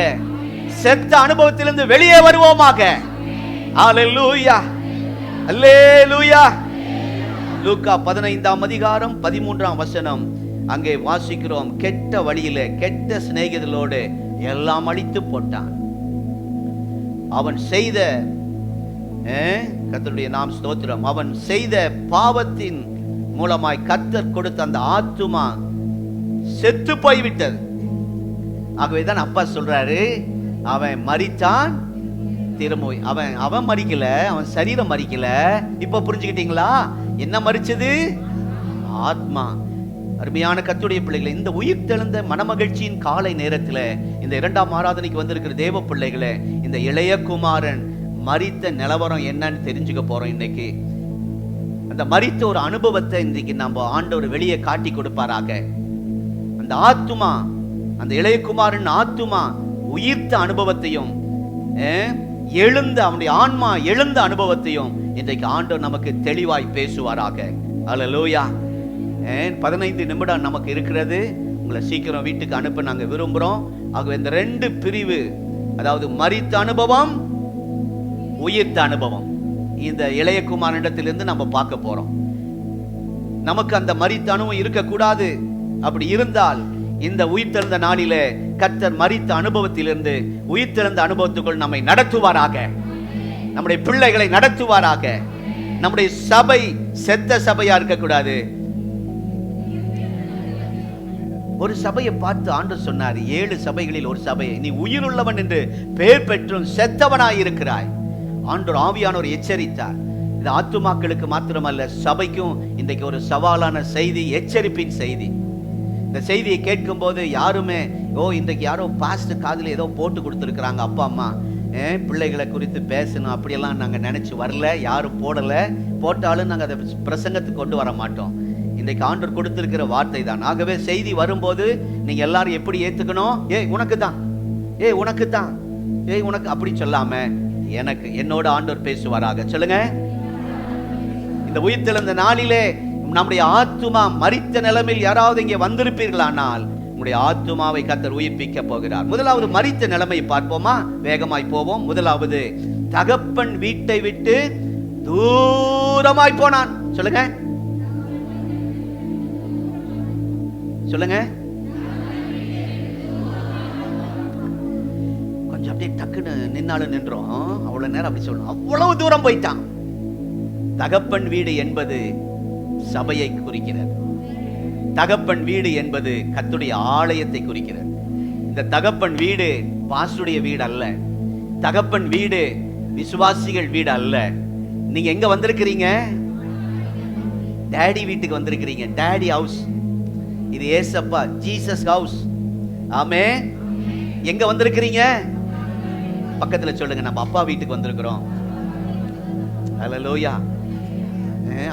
செத்த அனுபவத்திலிருந்து வெளியே வருவோமாக. ஹல்லேலூயா, ஹல்லேலூயா. லூக்கா 15ஆம் அதிகாரம் 13ஆம் வசனம் அங்கே வாசிக்கிறோம். கெட்ட வழியிலே, கெட்ட சிநேகிதர்களோடு எல்லாம் அழித்து போட்டான். அவன் செய்த, கர்த்தருடைய நாம் ஸ்தோத்திரம், அவன் செய்த பாவத்தின் மூலமாய் கர்த்தர் கொடுத்த அந்த ஆத்துமா செத்து போய்விட்டது. ஆகவேதான் அப்பா சொல்றாரு, அவன் மரித்தான் திரும்ப. அவன் மரிக்கல, அவன் சரீரம் மரிக்கல. இப்ப புரிஞ்சுக்கிட்டீங்களா என்ன மரிச்சது? ஆத்மா. அருமையான கர்த்தருடைய பிள்ளைகளை, இந்த உயிர் தெழுந்த மனமகிழ்ச்சியின் காலை நேரத்தில் இந்த 2ஆம் ஆராதனைக்கு வந்திருக்கிற தேவ பிள்ளைகளை, இந்த இளைய குமாரன் மரித்த நிலவரம் என்னன்னு தெரிஞ்சுக்க போறோம். இன்னைக்கு அந்த மரித்த ஒரு அனுபவத்தை இன்றைக்கு நம்ம ஆண்டவர் வெளியே காட்டி கொடுப்பாராக. அந்த ஆத்துமா, அந்த இளையகுமாரன் ஆத்துமா உயிர்த்த அனுபவத்தையும், எழுந்த அவனுடைய ஆன்மா எழுந்த அனுபவத்தையும் இன்றைக்கு ஆண்டவர் நமக்கு தெளிவாய் பேசுவாராக. ஹல்லேலூயா. 15 நிமிடம் நமக்கு இருக்கிறது. உங்களை சீக்கிரம் வீட்டுக்கு அனுப்ப நாங்கள் விரும்புகிறோம். ஆகவே இந்த 2 பிரிவு, அதாவது மரித்த அனுபவம், உயிர்த்த அனுபவம், இந்த இளையகுமாரனிடத்திலிருந்து நம்ம பார்க்க போறோம். நமக்கு அந்த மரித்த அனுபவம் இருக்கக்கூடாது. அப்படி இருந்தால் இந்த உயிர்த்தெழுந்த நாளிலே கர்த்தர் மரித்த அனுபவத்திலிருந்து உயிர்த்தெழுந்த அனுபவத்துக்குள் நம்மை நடத்துவாராக. நம்முடைய பிள்ளைகளை நடத்துவாராக. நம்முடைய சபை செத்த சபையா இருக்கக்கூடாது. ஒரு சபையை பார்த்து ஆண்டவர் சொன்னார், 7 சபைகளில் ஒரு சபையை நீ உயிருள்ளவன் என்று பெயர் பெற்றும் செத்தவனாய் இருக்கிறாய். ஆண்டவர் ஆவியானவர் எச்சரித்தார். இது ஆத்துமாக்களுக்கு மாத்திரமல்ல, சபைக்கும் இன்றைக்கு ஒரு சவாலான செய்தி, எச்சரிப்பின் செய்தி. இந்த செய்தியை கேட்கும் போது யாருமே இன்றைக்கு யாரோ பாஸ்ட் காதில் ஏதோ போட்டு கொடுத்துருக்குறாங்க, அப்பா அம்மா பிள்ளைகளை குறித்து பேசணும் அப்படியெல்லாம் நாங்கள் நினைச்சு வரல. யாரும் போடலை. போட்டாலும் நாங்கள் அதை பிரசங்கத்துக்கு கொண்டு வர மாட்டோம். இன்றைக்கு ஆண்டவர் கொடுத்திருக்கிற வார்த்தை தான். ஆகவே செய்தி வரும்போது நீங்க எல்லாரும் எப்படி ஏத்துக்கணும்? உனக்கு தான், உனக்கு தான், உனக்கு அப்படி சொல்லாம எனக்கு, என்னோட ஆண்டவர் பேசுவாராக. சொல்லுங்க. இந்த உயிர்த்தெழுந்த நாளிலே நம்முடைய ஆத்துமா மரித்த நிலைமையில் யாராவது இங்கே வந்திருப்பீர்களானால் உங்களுடைய ஆத்துமாவை கர்த்தர் உயிர்ப்பிக்க போகிறார். முதலாவது மரித்த நிலைமை பார்ப்போமா? வேகமாய் போவோம். முதலாவது, தகப்பன் வீட்டை விட்டு தூரமாய் போனான். சொல்லுங்க, சொல்லுங்க. கொஞ்சம் அப்படியே டக்குன்னு நின்னாலும் நின்றோம். அவ்வளவு நேரம் அப்படி சொல்லணும். அவ்வளவு தூரம் போயிட்டான். தகப்பன் வீடு என்பது சபையை குறிக்கிறது. தகப்பன் வீடு என்பது கர்த்தருடைய ஆலயத்தை குறிக்கிறது. இந்த தகப்பன் வீடு பாஸ்டருடைய வீடு அல்ல. தகப்பன் வீடு விசுவாசிகள் வீடு அல்ல. நீங்க எங்க வந்திருக்கிறீங்க? டாடி வீட்டுக்கு வந்திருக்கிறீங்க. Daddy house. இது ஏசப்பா, ஜீசஸ் ஹவுஸ். ஆமென். எங்க வந்திருக்கிறீங்க? பக்கத்துல சொல்லுங்க, நம்ம அப்பா வீட்டுக்கு வந்திருக்கிறோம். ஹல்லேலூயா.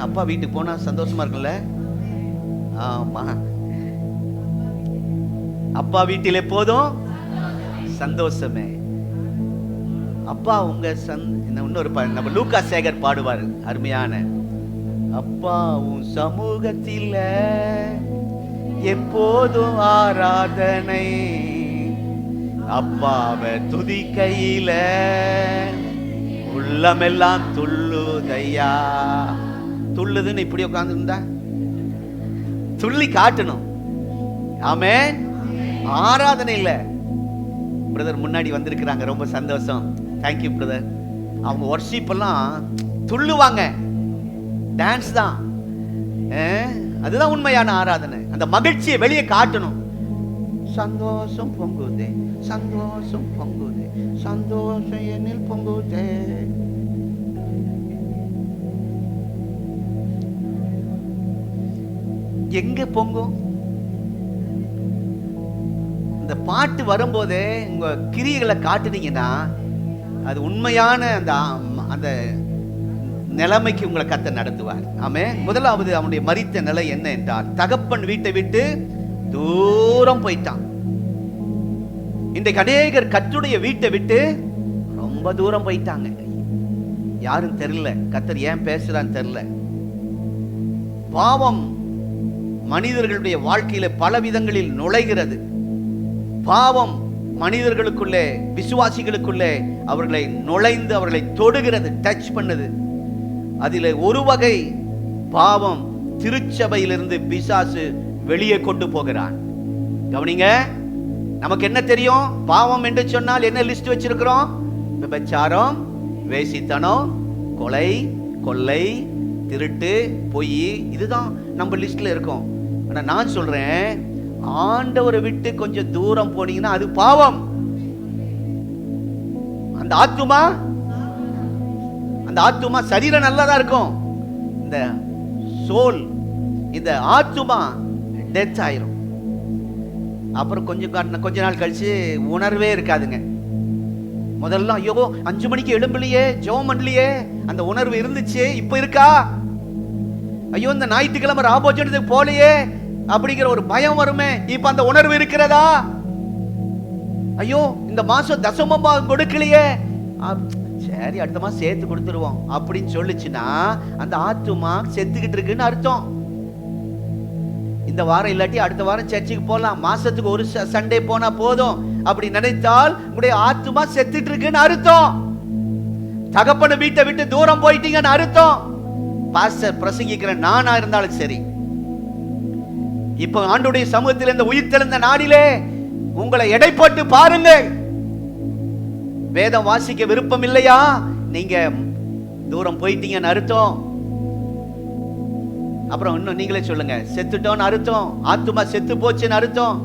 அப்பா வீட்டுக்கு போனா சந்தோஷமா இருக்குல்ல? ஆமா, அப்பா வீட்டில் எப்போதும் சந்தோஷமே. அப்பா உங்க இன்னொரு நம்ம லூக்கா சேகர் பாடுவார், அருமையான, அப்பா உன் சமூகத்தில் எப்போதும் ஆராதனை, அப்பாவை துதிக்கையில உள்ளமெல்லாம் துள்ளுதையா. துள்ளுதுன்னு இப்படி உட்கார்ந்து இருந்தா துள்ளி காட்டணும். ஆமென். ஆராதனை இல்ல. பிரதர் முன்னாடி வந்திருக்கிறாங்க, ரொம்ப சந்தோஷம். Thank you brother. அவங்க வர்ஷிப் எல்லாம் துள்ளுவாங்க, டான்ஸ் தான். அதுதான் உண்மையான ஆராதனை. அந்த மகிழ்ச்சியை வெளியே காட்டணும். சந்தோஷம் பொங்குதே, சந்தோஷம் பொங்குதே, சந்தோஷம் என்னில் பொங்குதே. எங்க பொங்கும்? இந்த பாட்டு வரும்போதே உங்க கிரியைகளை காட்டுனீங்கன்னா அது உண்மையான அந்த நிலைமைக்கு உங்களை கர்த்தர் நடத்துவார். ஆமென். முதலாவது அவனுடைய மரித்த நிலை என்ன என்றால், தகப்பன் வீட்டை விட்டு தூரம் போயிட்டான். இன்றைக்கு அநேகர் கர்த்தருடைய வீட்டை விட்டு ரொம்ப தூரம் போயிட்டாங்க. யாரும் தெரியல, கர்த்தர் ஏன் பேசுறான்னு தெரியல. பாவம் மனிதர்களுடைய வாழ்க்கையில பல விதங்களில் நுழைகிறது. பாவம் மனிதர்களுக்குள்ளே, விசுவாசிகளுக்குள்ளே அவர்களை நுழைந்து அவர்களை தொடுகிறது, டச் பண்ணுது. அதில் ஒரு வகை பாவம் திருச்சபையிலிருந்து பிசாசு வெளியே கொண்டு போகிறான். கவனிங்க, நமக்கு என்ன தெரியும்? பாவம் என்று சொன்னால் என்ன லிஸ்ட் வச்சிருக்கிறோம்? விபச்சாரம், வேசித்தனம், கொலை, கொள்ளை, திருட்டு, பொய், இதுதான் நம்ம லிஸ்ட்ல இருக்கும். ஆனா நான் சொல்றேன், ஆண்டவரை விட்டு கொஞ்சம் தூரம் போனீங்கன்னா அது பாவம். அந்த ஆத்துமா சரீரம் நல்லதா இருக்கும், இந்த சோல், இந்த ஆத்துமா டெத் ஆயிரும். அப்புறம் கொஞ்ச நாள் கழிச்சு உணர்வே இருக்காதுங்க. முதல்ல ஐயோ 5 மணிக்கு எழும்பலையே, ஜெபம் பண்ணலையே, அந்த உணர்வு இருந்துச்சு, இப்ப இருக்கா? ஐயோ இந்த ஞாயிற்றுக்கிழமை ராபோஜனத்துக்கு போலையே அப்படிங்கிற ஒரு பயம் வருமே, இப்ப அந்த உணர்வு இருக்கிறதா? ஐயோ இந்த மாசம் தசமமா கொடுக்கலையே, சரி அடுத்த மாசம் சேர்த்து கொடுத்துருவோம் அப்படின்னு சொல்லுச்சுன்னா அந்த ஆத்துமா செத்துக்கிட்டு இருக்குன்னு அர்த்தம். இந்த வாரம் இல்லாட்டி அடுத்த வாரம் சர்ச்சுக்கு போலாம், மாசத்துக்கு ஒரு சண்டே போனா போதும் அப்படி நினைத்தால் உங்களுடைய ஆத்துமா செத்துட்டு இருக்குன்னு அர்த்தம். தகப்பன வீட்டை விட்டு தூரம் போயிட்டீங்கன்னு அர்த்தம். பாஸ்டர் பிரசங்கிக்கிற நானா இருந்தாலும் சரி, இப்ப ஆண்டவருடைய சமூகத்தில் இந்த உயிர்த்தெழுந்த நாளிலே உங்களை எடை போட்டு பாருங்க. வேதம் வாசிக்க விருப்பம் இல்லையா? நீங்க தூரம் போயிட்டீங்கன்னு அர்த்தம். அப்புறம் இன்னும் நீங்களே சொல்லுங்க, செத்துட்டோன்னு அர்த்தம், ஆத்துமா செத்து போச்சுன்னு அர்த்தம்,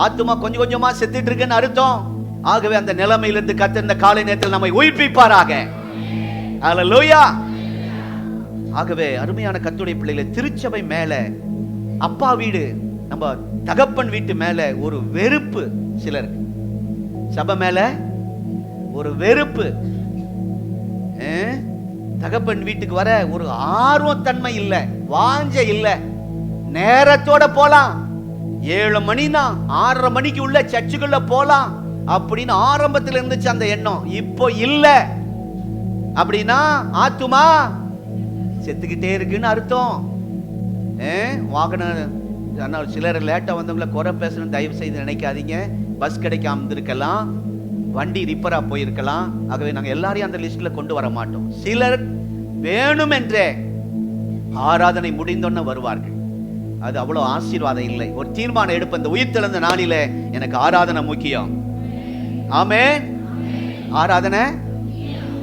ஆத்துமா கொஞ்சம் கொஞ்சமா செத்துட்டு இருக்குன்னு அர்த்தம். ஆகவே அந்த நிலைமையிலிருந்து கர்த்தர் இந்த காலை நேரத்தில் நம்மை உயிர்ப்பிப்பாராக. ஹல்லேலூயா. ஆகவே அருமையான கர்த்தருடைய பிள்ளைகளே, திருச்சபை மேல, அப்பா வீடு, நம்ம தகப்பன் வீட்டு மேல ஒரு வெறுப்பு சிலருக்கு, சபை மேல ஒரு வெறுப்பு, தகப்பன் வீட்டுக்கு வர ஒரு ஆர்வம் தன்மை இல்ல, வாஞ்ச இல்ல. நேரத்தோட போலாம், 7 மணினா 6:30 மணிக்கு உள்ள சர்ச்சுக்குள்ள போலாம் அப்படின்னு ஆரம்பத்தில் இருந்துச்சு அந்த எண்ணம். இப்போ இல்ல. அப்படின்னா ஆத்துமா செத்துக்கிட்டே இருக்குன்னு அர்த்தம். வாகனம் சிலர் லேட்டா வந்தவங்கள குறை பேசணும் தயவு செய்து நினைக்காதீங்க. பஸ் கிடைக்காம இருக்கலாம், வண்டி ரிப்பரா போயிருக்கலாம். ஆகவே நாங்க எல்லாரையும் அந்த லிஸ்ட்ல கொண்டு வர மாட்டோம். சிலர் வேணும் என்றே ஆராதனை முடிந்தோன்னு வருவார்கள். அது அவ்வளவு ஆசீர்வாதம் இல்லை. ஒரு தீர்மானம் எடுப்ப, இந்த உயிர்த்தெழுந்த நாளிலே எனக்கு ஆராதனை முக்கியம். ஆமென். ஆராதனை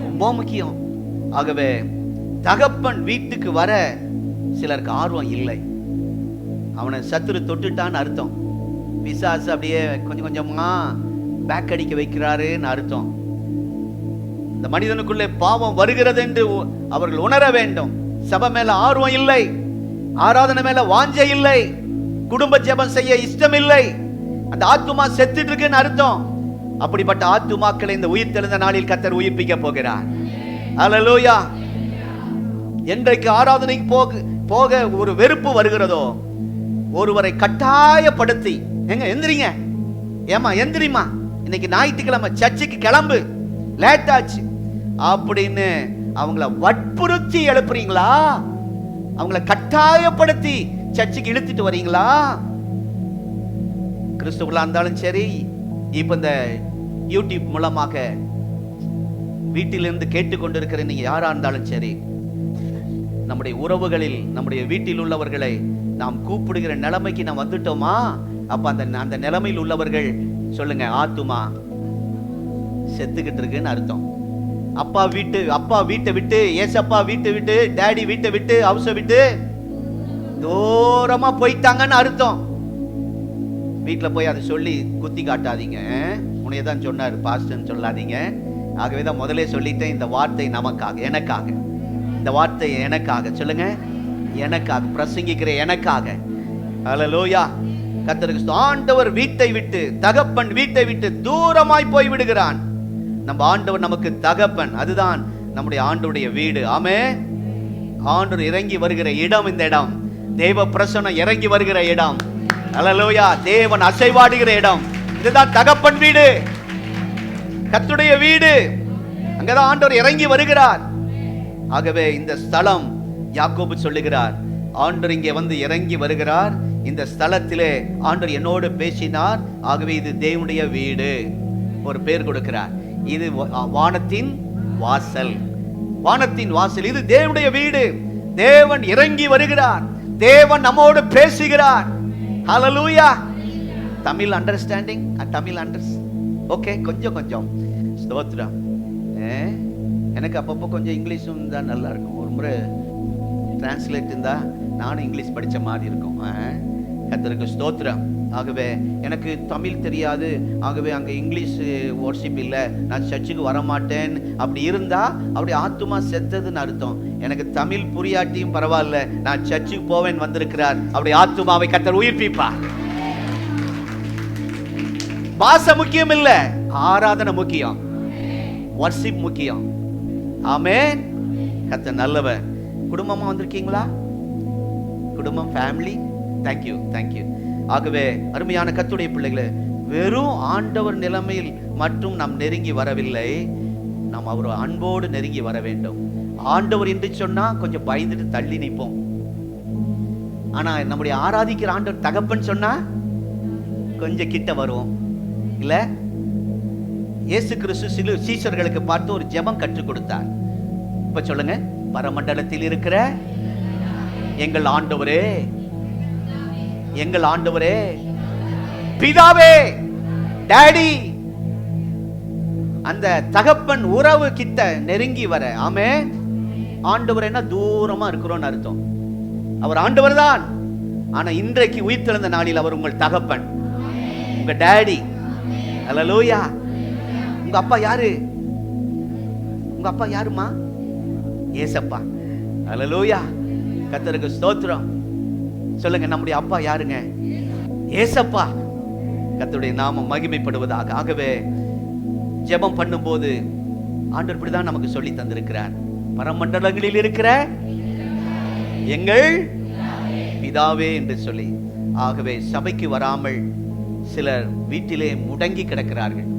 ரொம்ப முக்கியம். ஆகவே தகப்பன் வீட்டுக்கு வர சிலருக்கு ஆர்வம் இல்லை. அவனை சத்துரு தொட்டுட்டான்னு அர்த்தம். பிசாசு அப்படியே கொஞ்சம் கொஞ்சமா பேக் அடிக்க வைக்கிறாருன்னு அர்த்தம். இந்த மனிதனுக்குள்ளே பாவம் வருகிறது என்று அவர்கள் உணர வேண்டும். சபை மேல ஆர்வம் இல்லை, ஆராதனை மேல வாஞ்சை இல்லை, குடும்ப ஜெபம் செய்ய இஷ்டம் இல்லை, அந்த ஆத்துமா செத்துட்டு இருக்குன்னு அர்த்தம். அப்படிப்பட்ட ஆத்துமாக்களை இந்த உயிர்த்தெழுந்த நாளில் கர்த்தர் உயிர்ப்பிக்க போகிறார். ஹல்லேலூயா. என்றைக்கு ஆராதனைக்கு போக ஒரு வெறுப்பு வருகிறதோ, ஒருவரை கட்டாயப்படுத்தி, எங்க எந்திரிங்க, ஏமா எந்திரிமா, இன்னைக்கு ஞாயிற்றுக்கிழமை சர்ச்சுக்கு கிளம்பு, லேட் ஆச்சு அப்படின்னு அவங்கள வற்புறுத்தி எழுப்புறீங்களா? அவங்கள கட்டாயப்படுத்தி சர்ச்சுக்கு இழுத்துட்டு வரீங்களா? கிறிஸ்துவலா இருந்தாலும் சரி, இப்ப இந்த யூடியூப் மூலமாக வீட்டிலிருந்து கேட்டுக்கொண்டிருக்கிற நீங்க யாரா இருந்தாலும் சரி, நம்முடைய உறவுகளில் நம்முடைய வீட்டில் உள்ளவர்களை நாம் கூப்பிடுகிற நிலைமைக்கு நாம் வந்துட்டோமா? அப்ப அந்த நிலைமையில் உள்ளவர்கள் சொல்லுங்க, ஆத்துமா செத்துக்கிட்டு இருக்குன்னு அர்த்தம். அப்பா வீட்டை விட்டு, ஏசப்பா வீட்டை விட்டு, டாடி வீட்டை விட்டு, ஹவுஸை விட்டு தூரமா போயிட்டாங்கன்னு அர்த்தம். வீட்டில் போய் அதை சொல்லி குத்தி காட்டாதீங்க. உன்னையதான் சொன்னார் பாஸ்டர்னு சொல்லாதீங்க. ஆகவே தான் முதலே சொல்லிட்டேன், இந்த வார்த்தை நமக்காக, எனக்காக. இந்த வார்த்தை எனக்காக. சொல்லுங்க, எனக்காக பிரசங்கிக்கிற எனக்காக. ஹல்லேலூயா. கர்த்தருக்கு ஆண்டவர் வீட்டை விட்டு, தகப்பன் வீட்டை விட்டு தூரமாய் போய் விடுகிறான். நம்ம ஆண்டவர் நமக்கு தகப்பன். அதுதான் நம்முடைய ஆண்டவருடைய வீடு. ஆமென். ஆண்டவர் இறங்கி வருகிற இடம் இந்த இடம். தேவ பிரசன்னம் இறங்கி வருகிற இடம். ஹல்லேலூயா. தேவன் அசைவாடுகிற இடம். இதுதான் தகப்பன் வீடு, கர்த்தருடைய வீடு. அங்கதான் ஆண்டவர் இறங்கி வருகிறார். ஆகவே இந்த ஸ்தலம், யாக்கோபு சொல்லுகிறார், ஆண்டவர் இங்கே வந்து இறங்கி வருகிறார். இந்த ஸ்தலத்திலே ஆண்டவர் என்னோடு பேசினார். ஆகவே இது தேவனுடைய வீடு. ஒரு பேர் கொடுக்கிறார். இது வானத்தின் வாசல். வானத்தின் வாசல், இது தேவனுடைய வீடு. தேவன் இறங்கி வருகிறார். தேவன் நம்மோடு பேசுகிறார். ஹல்லேலூயா. தமிழ் அண்டர்ஸ்டாண்டிங், தமிழ் ஓகே, கொஞ்சம் ஸ்தோத்திரம். எனக்கு அப்பப்போ கொஞ்சம் இங்கிலீஷும் தான் நல்லா இருக்கும். ஒரு முறை டிரான்ஸ்லேட் இருந்தா நானும் இங்கிலீஷ் படிச்ச மாதிரி இருக்கும். கர்த்தருக்கு ஸ்தோத்திரம். ஆகவே எனக்கு தமிழ் தெரியாது, ஆகவே அங்கே இங்கிலீஷ் வொர்ஷிப் இல்லை, நான் சர்ச்சுக்கு வரமாட்டேன் அப்படி இருந்தா அப்படி ஆத்துமா செத்ததுன்னு அர்த்தம். எனக்கு தமிழ் புரியாட்டியும் பரவாயில்ல, நான் சர்ச்சுக்கு போவேன் வந்திருக்கிறார். அப்படி ஆத்துமாவை கர்த்தர் உயிர்ப்பிப்பா. பாஷை முக்கியம் இல்ல, ஆராதனை முக்கியம், வொர்ஷிப் முக்கியம். ஆமென். கர்த்தர் நல்லவர். குடும்பமா வந்திருக்கீங்களா? குடும்பம், ஃபேமிலி. தேங்க்யூ. ஆகவே அருமையான கர்த்தருடைய பிள்ளைகளே, வெறும் ஆண்டவர் நிலைமையில் மற்றும் நாம் நெருங்கி வரவில்லை, நாம் அவர் அன்போடு நெருங்கி வர வேண்டும். ஆண்டவர் என்று சொன்னா கொஞ்சம் பயந்துட்டு தள்ளி நிற்போம். ஆனா நம்முடைய ஆராதிக்கிற ஆண்டவர் தகப்பன் சொன்னா கொஞ்சம் கிட்ட வருவோம் இல்ல? இயேசு கிறிஸ்து சீஷர்களுக்கு பார்த்து ஒரு ஜெபம் கற்றுக் கொடுத்தார். இப்ப சொல்லுங்க, பரமண்டலத்தில் இருக்கிற எங்கள் ஆண்டவரே, எங்கள் ஆண்டவரே, பிதாவே, டாடி. அந்த தகப்பன் உறவு கிட்ட நெருங்கி வர. ஆமென். ஆண்டவர் என்ன தூரமா இருக்கிறோம்னு அர்த்தம். அவர் ஆண்டவர் தான். ஆனா இன்றைக்கு உயிர்த்தெழுந்த நாளில் அவர் உங்கள் தகப்பன், உங்க டாடி. ஹல்லேலூயா. உங்க அப்பா யாரு? உங்க அப்பா யாருமா? ஏசப்பா. ஹல்லேலூயா. கர்த்தருக்கு ஸ்தோத்திரம். சொல்லுங்க, நம்முடைய அப்பா யாருங்க? ஏசப்பா. கர்த்தருடைய நாமம் மகிமைப்படுவதாக. ஆகவே ஜெபம் பண்ணும்போது ஆண்டவர் இப்படிதான் நமக்கு சொல்லி தந்திருக்கிறார். பரமண்டலங்களில் இருக்கிற எங்கள் பிதாவே என்று சொல்லி. ஆகவே சபைக்கு வராமல் சிலர் வீட்டிலே முடங்கி கிடக்கிறார்கள்.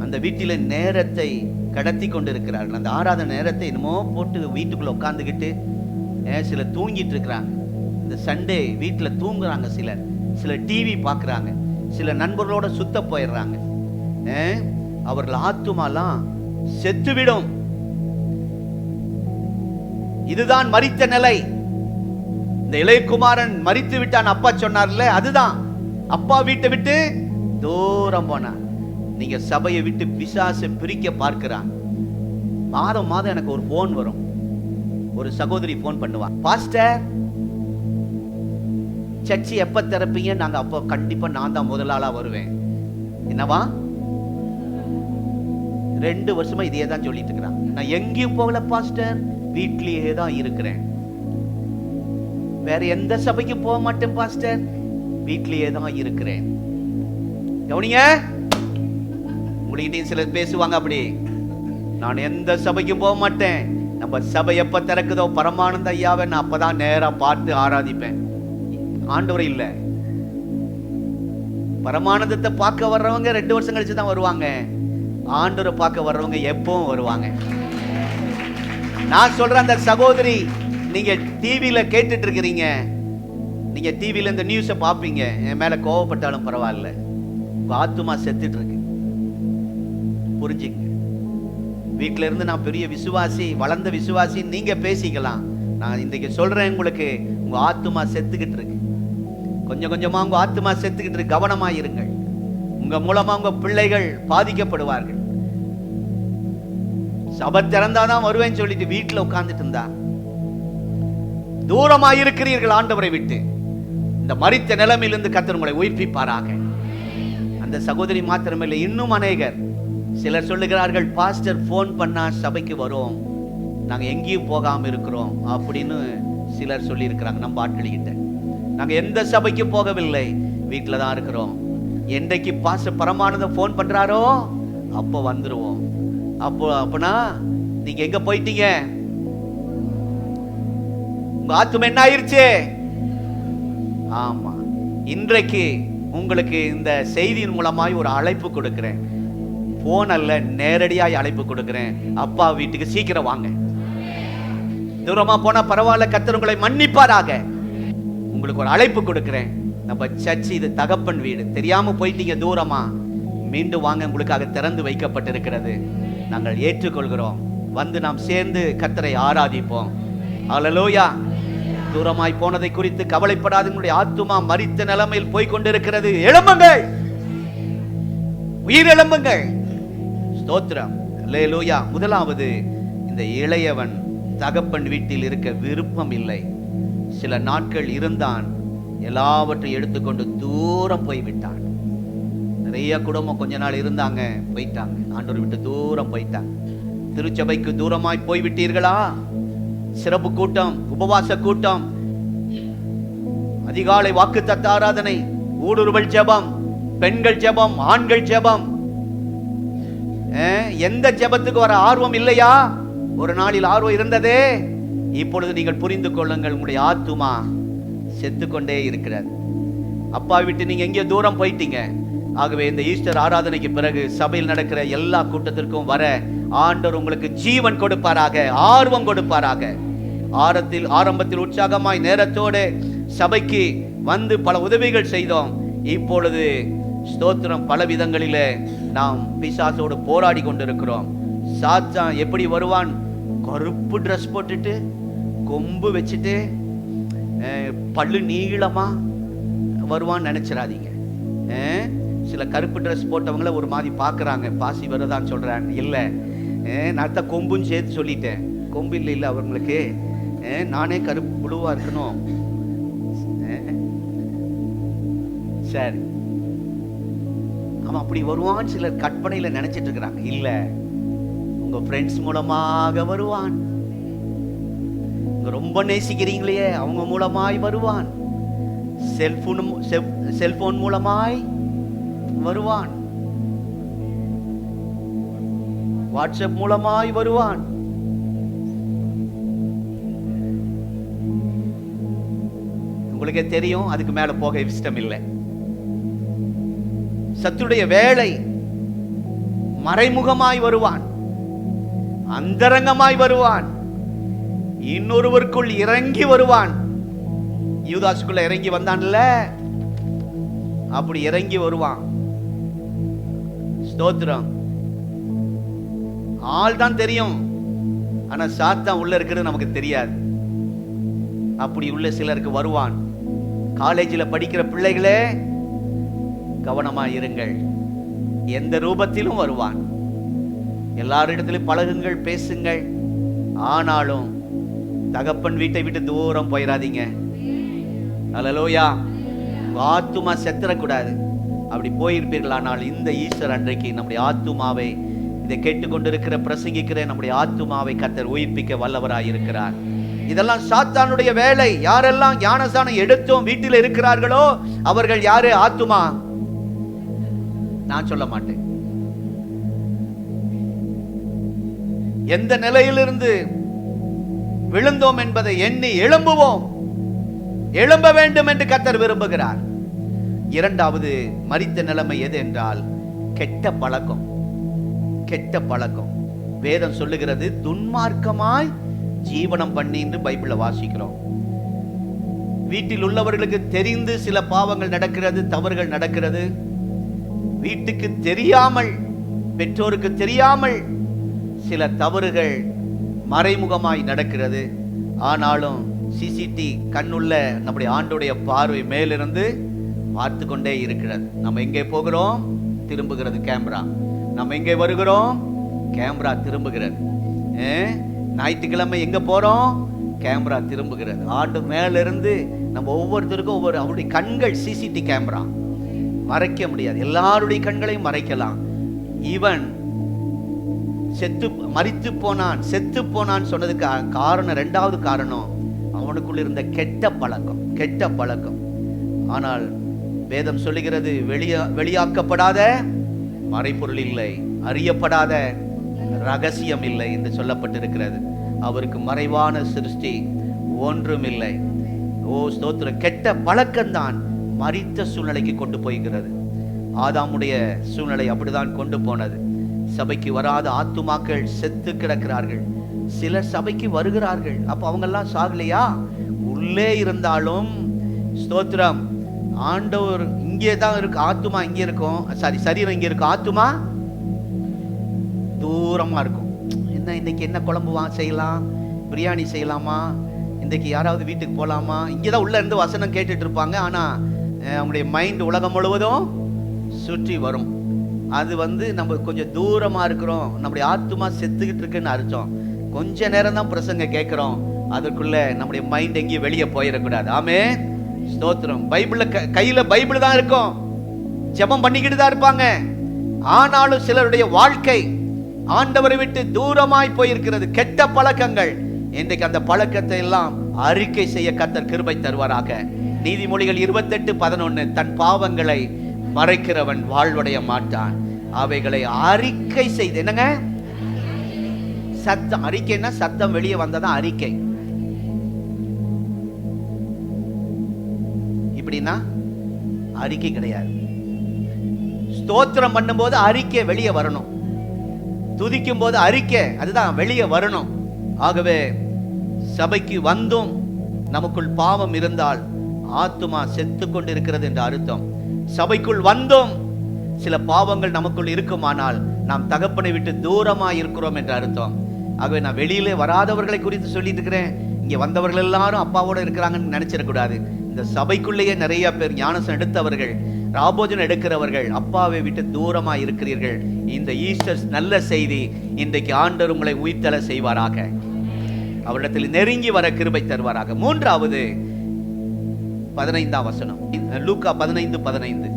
அந்த வீட்டிலே நேரத்தை கடத்தி கொண்டிருக்கிறார்கள். அந்த ஆராதனை நேரத்தை என்னமோ போட்டு வீட்டுக்குள்ள உட்காந்துக்கிட்டு சிலர் தூங்கிட்டு இருக்கிறாங்க. இந்த சண்டே வீட்டில் தூங்குறாங்க. சிலர் டிவி பார்க்குறாங்க. சில நண்பர்களோட சுத்த போயிடுறாங்க. அவர்கள் ஆத்துமாலாம் செத்துவிடும். இதுதான் மரித்த நிலை. இந்த இளையகுமாரன் மரித்து விட்டான் அப்பா சொன்னார்ல, அதுதான். அப்பா வீட்டை விட்டு தூரம் போனான். நீங்க சபையை விட்டு பிசாசை பிரிக்க பார்க்கிறான். மாதம் எனக்கு ஒரு போன் வரும். ஒரு சகோதரி போன் பண்ணுவான், பாஸ்டர் சர்ச்சு எப்ப திறப்பீங்க? நாங்க அப்போ கண்டிப்பா நான் தான் முதலாளா வருவேன். என்னவா? 2 வருஷமா இதையே தான் சொல்லிட்டு இருக்கிறான். நான் எங்கேயும் போகல பாஸ்டர், வீட்லயே தான் இருக்கிறேன். வேற எந்த சபைக்கும் போக மாட்டேன் பாஸ்டர், வீட்லயே தான் இருக்கிறேன். கவனிங்க, உங்கள்கிட்டையும் சிலர் பேசுவாங்க அப்படி, நான் எந்த சபைக்கும் போக மாட்டேன், நம்ம சபை எப்ப திறக்குதோ பரமானந்த ஐயாவை நான் அப்பதான் நேரா பார்த்து ஆராதிப்பேன். ஆண்டவர் இல்ல, பரமானந்தத்தை பார்க்க வர்றவங்க 2 வருஷம் கழிச்சு தான் வருவாங்க. ஆண்டவரை பார்க்க வர்றவங்க எப்பவும் வருவாங்க. நான் சொல்றேன், அந்த சகோதரி, நீங்க டிவியில கேட்டுட்டு இருக்கிறீங்க, நீங்க டிவியில இந்த நியூஸை பார்ப்பீங்க, என் மேல கோவப்பட்டாலும் பரவாயில்ல, உங்க ஆத்துமா செத்துட்டு இருக்கு. புரிஞ்சுங்க. வீட்டில இருந்து நான் பெரிய விசுவாசி, வளர்ந்த விசுவாசி நீங்க பேசிக்கலாம். நான் இன்றைக்கு சொல்றேன் உங்களுக்கு, உங்க ஆத்துமா செத்துக்கிட்டு இருக்கு. கொஞ்சம் கொஞ்சமா உங்க ஆத்துமா செத்துக்கிட்டு இருக்கு. கவனமா இருங்கள். உங்க மூலமா உங்க பிள்ளைகள் பாதிக்கப்படுவார்கள். சபை திறந்தாதான் வருவேன்னு சொல்லிட்டு வீட்டுல உட்கார்ந்துட்டு இருந்தா, தூரமா இருக்கிறீர்கள் ஆண்டவரை விட்டு. இந்த மரித்த நிலைமையிலிருந்து கர்த்தர் உங்களை உயிர்ப்பிப்பாராக. அந்த சகோதரி மாத்திரமில்லை, இன்னும் அநேகர். சிலர் சொல்லுகிறார்கள், பாஸ்டர் போன் பண்ணா சபைக்கு வரோம், நாங்க எங்கேயும் போகாம இருக்கிறோம் அப்படின்னு சிலர் சொல்லி இருக்கிறாங்க. நம்ம ஆட்களிக்கிட்ட, நாங்க எந்த சபைக்கும் போகவில்லை, வீட்டில தான் இருக்கிறோம். என்றைக்கு பாஸ்டர் பரமானந்தம் போன் பண்றாரோ அப்போ வந்துருவோம். அப்பனா நீங்க எங்க போயிட்டீங்க? உங்க ஆத்தும என்ன ஆயிருச்சு? ஆமா, இன்றைக்கு உங்களுக்கு இந்த செய்தியின் மூலமாய் ஒரு அழைப்பு கொடுக்கிறேன். போன் அல்ல, நேரடியாய் அழைப்பு கொடுக்கிறேன். அப்பா வீட்டுக்கு சீக்கிரம் வாங்க. தூரமா போனா பரவாயில்ல, கர்த்தர் உங்களை மன்னிப்பாராக. உங்களுக்கு ஒரு அழைப்பு கொடுக்கிறேன். நம்ம சர்ச் இது தகப்பன் வீடு. தெரியாம போயிட்டீங்க தூரமா, மீண்டும் வாங்க, உங்களுக்காக திறந்து வைக்கப்பட்டிருக்கிறது. நாங்கள் ஏற்றுக்கொள்கிறோம். வந்து நாம் சேர்ந்து கர்த்தரை ஆராதிப்போம். அல்லேலூயா. தூரமாய் போனதை குறித்து கவலைப்படாது. உங்களுடைய ஆத்துமா மரித்த நிலைமையில் போய் கொண்டிருக்கிறது. எழும்புங்கள், உயிர் எழும்புங்கள். ஸ்தோத்திரம். அல்லேலூயா. முதலாவது, இந்த இளையவன் தகப்பன் வீட்டில் இருக்க விருப்பம் இல்லை. சில நாட்கள் இருந்தான், எல்லாவற்றையும் எடுத்துக்கொண்டு தூரம் போய்விட்டான். நிறைய குடும்பம் கொஞ்ச நாள் இருந்தாங்க, போயிட்டாங்க, ஆண்டவர் விட்டு தூரம் போயிட்டாங்க. திருச்சபைக்கு தூரமாய் போய்விட்டீர்களா? சிறப்பு கூட்டம், உபவாச கூட்டம், அதிகாலை வாக்குத்தத்த ஆராதனை, ஊடுருவல் ஜெபம், பெண்கள் ஜெபம், ஆண்கள் ஜெபம், எந்த ஜெபத்துக்கு வர ஆர்வம் இல்லையா? ஒரு நாளில் ஆர்வம் இருந்ததே. இப்பொழுது நீங்கள் புரிந்து கொள்ளுங்கள், உங்களுடைய ஆத்துமா செத்துக்கொண்டே இருக்கிறது. அப்பா விட்டு நீங்க எங்கேயோ தூரம் போயிட்டீங்க. ஆகவே இந்த ஈஸ்டர் ஆராதனைக்கு பிறகு சபையில் நடக்கிற எல்லா கூட்டத்திற்கும் வர ஆண்டவர் உங்களுக்கு ஜீவன் கொடுப்பாராக, ஆர்வம் கொடுப்பாராக. ஆரம்பத்தில் உற்சாகமாய் நேரத்தோடு சபைக்கு வந்து பல உதவிகள் செய்தோம். இப்பொழுது ஸ்தோத்திரம், பல விதங்களிலே நாம் பிசாசோடு போராடி கொண்டிருக்கிறோம். சாத்தான் எப்படி வருவான்? கருப்பு ட்ரெஸ் போட்டுட்டு, கொம்பு வச்சுட்டு, பல்லு நீளமா வருவான்னு நினைச்சிடாதீங்க. சில கருப்பு ட்ரெஸ் போட்டவங்கள ஒரு மாதிரி பார்க்குறாங்க, பாசி வருதான்னு சொல்கிறாங்க. இல்லை, நான் தான் கொம்புன்னு சேர்த்து சொல்லிட்டேன். கொம்பு இல்லை அவங்களுக்கு. நானே கருப்பு புழுவாக இருக்கணும். சரி, அவன் அப்படி வருவான்னு சிலர் கற்பனையில் நினைச்சிட்டு இருக்கிறாங்க. இல்லை, உங்க ஃப்ரெண்ட்ஸ் மூலமாக வருவான். ரொம்ப நேசிக்கிறீங்களே, அவங்க மூலமாய் வருவான். செல்போன் மூலமாய் வருவான். வாட்ஸ்அப் மூலமாய் வருவான். உங்களுக்கே தெரியும், அதுக்கு மேல போக இஷ்டம் இல்லை. சத்துடைய வேலை மறைமுகமாய் வருவான், அந்தரங்கமாய் வருவான், இன்னொருவருக்குள் இறங்கி வருவான். யூதாசுக்குள்ள இறங்கி வந்தான்ல, அப்படி இறங்கி வருவான். ஸ்தோத்திரம். ஆள் தான் தெரியும், ஆனா சாத்தான் உள்ள இருக்கிறது நமக்கு தெரியாது. அப்படி உள்ள சிலருக்கு வருவான். காலேஜில் படிக்கிற பிள்ளைகளே கவனமா இருங்கள். எந்த ரூபத்திலும் வருவான். எல்லாரிடத்திலும் பழகுங்கள், பேசுங்கள். ஆனாலும் தகப்பன் வீட்டை விட்டு தூரம் போயிடாதீங்க. அல்லேலூயா. ஆத்துமா செத்துறக்கூடாது. அப்படி போயிருப்பீர்கள். ஆனால் இந்த ஈஸ்டர் அன்றைக்கு நம்முடைய ஆத்துமாவை, இதை கேட்டுக்கொண்டிருக்கிற பிரசங்கிக்கிற நம்முடைய ஆத்துமாவை கர்த்தர் உயிர்ப்பிக்க வல்லவராய் இருக்கிறார். இதெல்லாம் சாத்தானுடைய வேலை. யாரெல்லாம் ஞானஸ்நானம் எடுத்தோம் வீட்டில் இருக்கிறார்களோ அவர்கள் யாரு? ஆத்துமா. நான் சொல்ல மாட்டேன். எந்த நிலையிலிருந்து விழுந்தோம் என்பதை எண்ணி எழும்புவோம். எழும்ப வேண்டும் என்று கர்த்தர் விரும்புகிறார். இரண்டாவது மரித்த நிலைமை எது என்றால் கெட்ட பழக்கம். கெட்ட பழக்கம். வேதம் சொல்லுகிறது, துன்மார்க்கமாய் ஜீவனம் பண்ணி என்று பைபிள்ல வாசிக்கிறோம். வீட்டில் உள்ளவர்களுக்கு தெரிந்து சில பாவங்கள் நடக்கிறது, தவறுகள் நடக்கிறது. வீட்டுக்கு தெரியாமல், பெற்றோருக்கு தெரியாமல் சில தவறுகள் மறைமுகமாய் நடக்கிறது. ஆனாலும் சிசிடி கண்ணுள்ள நம்முடைய ஆண்டுடைய பார்வை மேலிருந்து பார்த்து கொண்டே இருக்கிறது. நம்ம எங்கே போகிறோம், திரும்புகிறது கேமரா. நம்ம எங்கே வருகிறோம், கேமரா திரும்புகிறது. ஞாயிற்றுக்கிழமை எங்க போறோம், கேமரா திரும்புகிறது. ஆண்டு மேலிருந்து நம்ம ஒவ்வொருத்தருக்கும் ஒவ்வொரு அவருடைய கண்கள் சிசிடி கேமரா. மறைக்க முடியாது, எல்லாருடைய கண்களையும் மறைக்கலாம். இவன் மரித்து போனான், செத்து போனான் சொன்னதுக்கு காரணம், இரண்டாவது காரணம் அவனுக்குள்ள இருந்த கெட்ட பழக்கம். ஆனால் வேதம் சொல்லுகிறது, வெளியாக்கப்படாத மறைபொருள் இல்லை, அறியப்படாத ரகசியம் இல்லை என்று சொல்லப்பட்டிருக்கிறது. அவருக்கு மறைவான சிருஷ்டி ஒன்றும் இல்லை. ஓ ஸ்தோத்திரம். கெட்ட பழக்கம்தான் மரித்த சூழ்நிலைக்கு கொண்டு போய்கிறது. ஆதாமுடைய சூழ்நிலை அப்படிதான் கொண்டு போனது. சபைக்கு வராத ஆத்துமாக்கள் செத்து கிடக்கிறார்கள். சிலர் சபைக்கு வருகிறார்கள். அப்ப அவங்க எல்லாம் சாகலையா? உள்ளே இருந்தாலும் ஸ்தோத்திரம், ஆண்டவர் இங்கே தான் இருக்கு. ஆத்துமா இங்கே இருக்கும், சரீரம் இங்கே இருக்கும், ஆத்துமா தூரமா இருக்கும். என்ன இன்னைக்கு என்ன குழம்பு செய்யலாம், பிரியாணி செய்யலாமா, இன்றைக்கு யாராவது வீட்டுக்கு போகலாமா, இங்கேதான் உள்ள இருந்து வசனம் கேட்டுட்டு இருப்பாங்க. ஆனா அவங்களுடைய மைண்ட் உலகம் முழுவதும் சுற்றி வரும். அது நம்ம கொஞ்சம் தூரமா இருக்கிறோம், நம்முடைய ஆத்துமா செத்துக்கிட்டு இருக்குன்னு அர்த்தம். கொஞ்ச நேரம் தான் பிரசங்க கேட்கிறோம், அதற்குள்ள நம்முடைய மைண்ட் எங்கேயும் வெளியே போயிடக்கூடாது. ஆமென், ஸ்தோத்திரம். பைபிள்ல கையில பைபிள் தான் இருக்கும், ஜெபம் பண்ணிக்கிட்டு தான் இருப்பாங்க. ஆனாலும் சிலருடைய வாழ்க்கை ஆண்டவரை விட்டு தூரமாய் போயிருக்கிறது. கெட்ட பழக்கங்கள். இன்றைக்கு அந்த பழக்கத்தை எல்லாம் அறிக்கை செய்ய கர்த்தர் கிருபை தருவாராக. நீதிமொழிகள் 28:11, தன் பாவங்களை மறைக்கிறவன் வாழ்வடைய மாட்டான், அவைகளை அறிக்கை செய்து. என்னங்க சத்தம்? அறிக்கைன்னா சத்தம் வெளியே வந்ததான் அறிக்கை. இப்படின்னா அறிக்கை கிடையாது. ஸ்தோத்திரம் பண்ணும்போது அறிக்கை வெளியே வரணும், துதிக்கும் போது அறிக்கை அதுதான் வெளியே வரணும். ஆகவே சபைக்கு வந்தும் நமக்குள் பாவம் இருந்தால் ஆத்துமா செத்து கொண்டு இருக்கிறது என்று அர்த்தம். சபைக்குள் வந்தும் சில பாவங்கள் நமக்குள் இருக்குமானால் நாம் தகப்பனை விட்டு தூரமா இருக்கிறோம் என்று அர்த்தம். ஆகவே நான் வெளியிலே வராதவர்களை குறித்து சொல்லிட்டு இருக்கிறேன். இங்க வந்தவர்கள் எல்லாரும் அப்பாவோட இருக்கிறாங்கன்னு நினைச்சிடக்கூடாது. இந்த சபைக்குள்ளேயே நிறைய பேர் ஞானசம் எடுத்தவர்கள், ராபோஜனம் எடுக்கிறவர்கள் அப்பாவை விட்டு தூரமா இருக்கிறீர்கள். இந்த ஈஸ்டர் நல்ல செய்தி. இன்றைக்கு ஆண்டவர் உங்களை உயிர்த்தெழ செய்வாராக, அவரிடத்தில் நெருங்கி வர கிருபை தருவாராக. மூன்றாவது 15ஆம் வசனம், லூக்கா 15:15.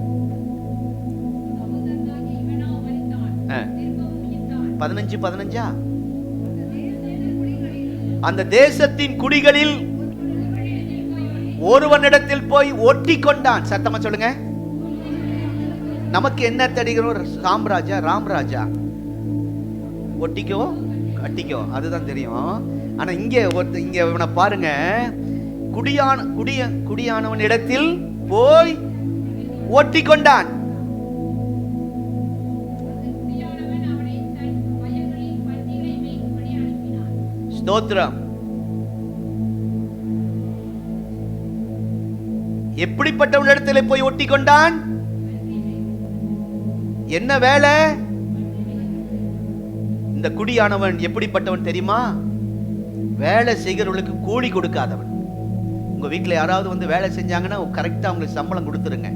15:15. அந்த தேசத்தின் குடிகளில் ஒருவனிடத்தில் போய் ஒட்டி கொண்டான். சத்தமா சொல்லுங்க. நமக்கு என்ன தெரிகிறோம்? சாம்ராஜா, ராம்ராஜா. ஒட்டிக்கோ கட்டிக்கோ அதுதான் தெரியும். ஆனா இங்க இவனை பாருங்க, குடியானவன் இடத்தில் போய் ஒட்டி கொண்டான். ஸ்தோத்திரம். எப்படிப்பட்டவன் இடத்துல போய் ஒட்டி கொண்டான்? என்ன வேலை? இந்த குடியானவன் எப்படிப்பட்டவன் தெரியுமா? வேலை செய்கிறவர்களுக்கு கூலி கொடுக்காதவன். உங்க வீட்டுல யாராவது வேலை செஞ்சாங்கன்னா கரெக்டா அவங்களுக்கு சம்பளம் கொடுத்துருங்க.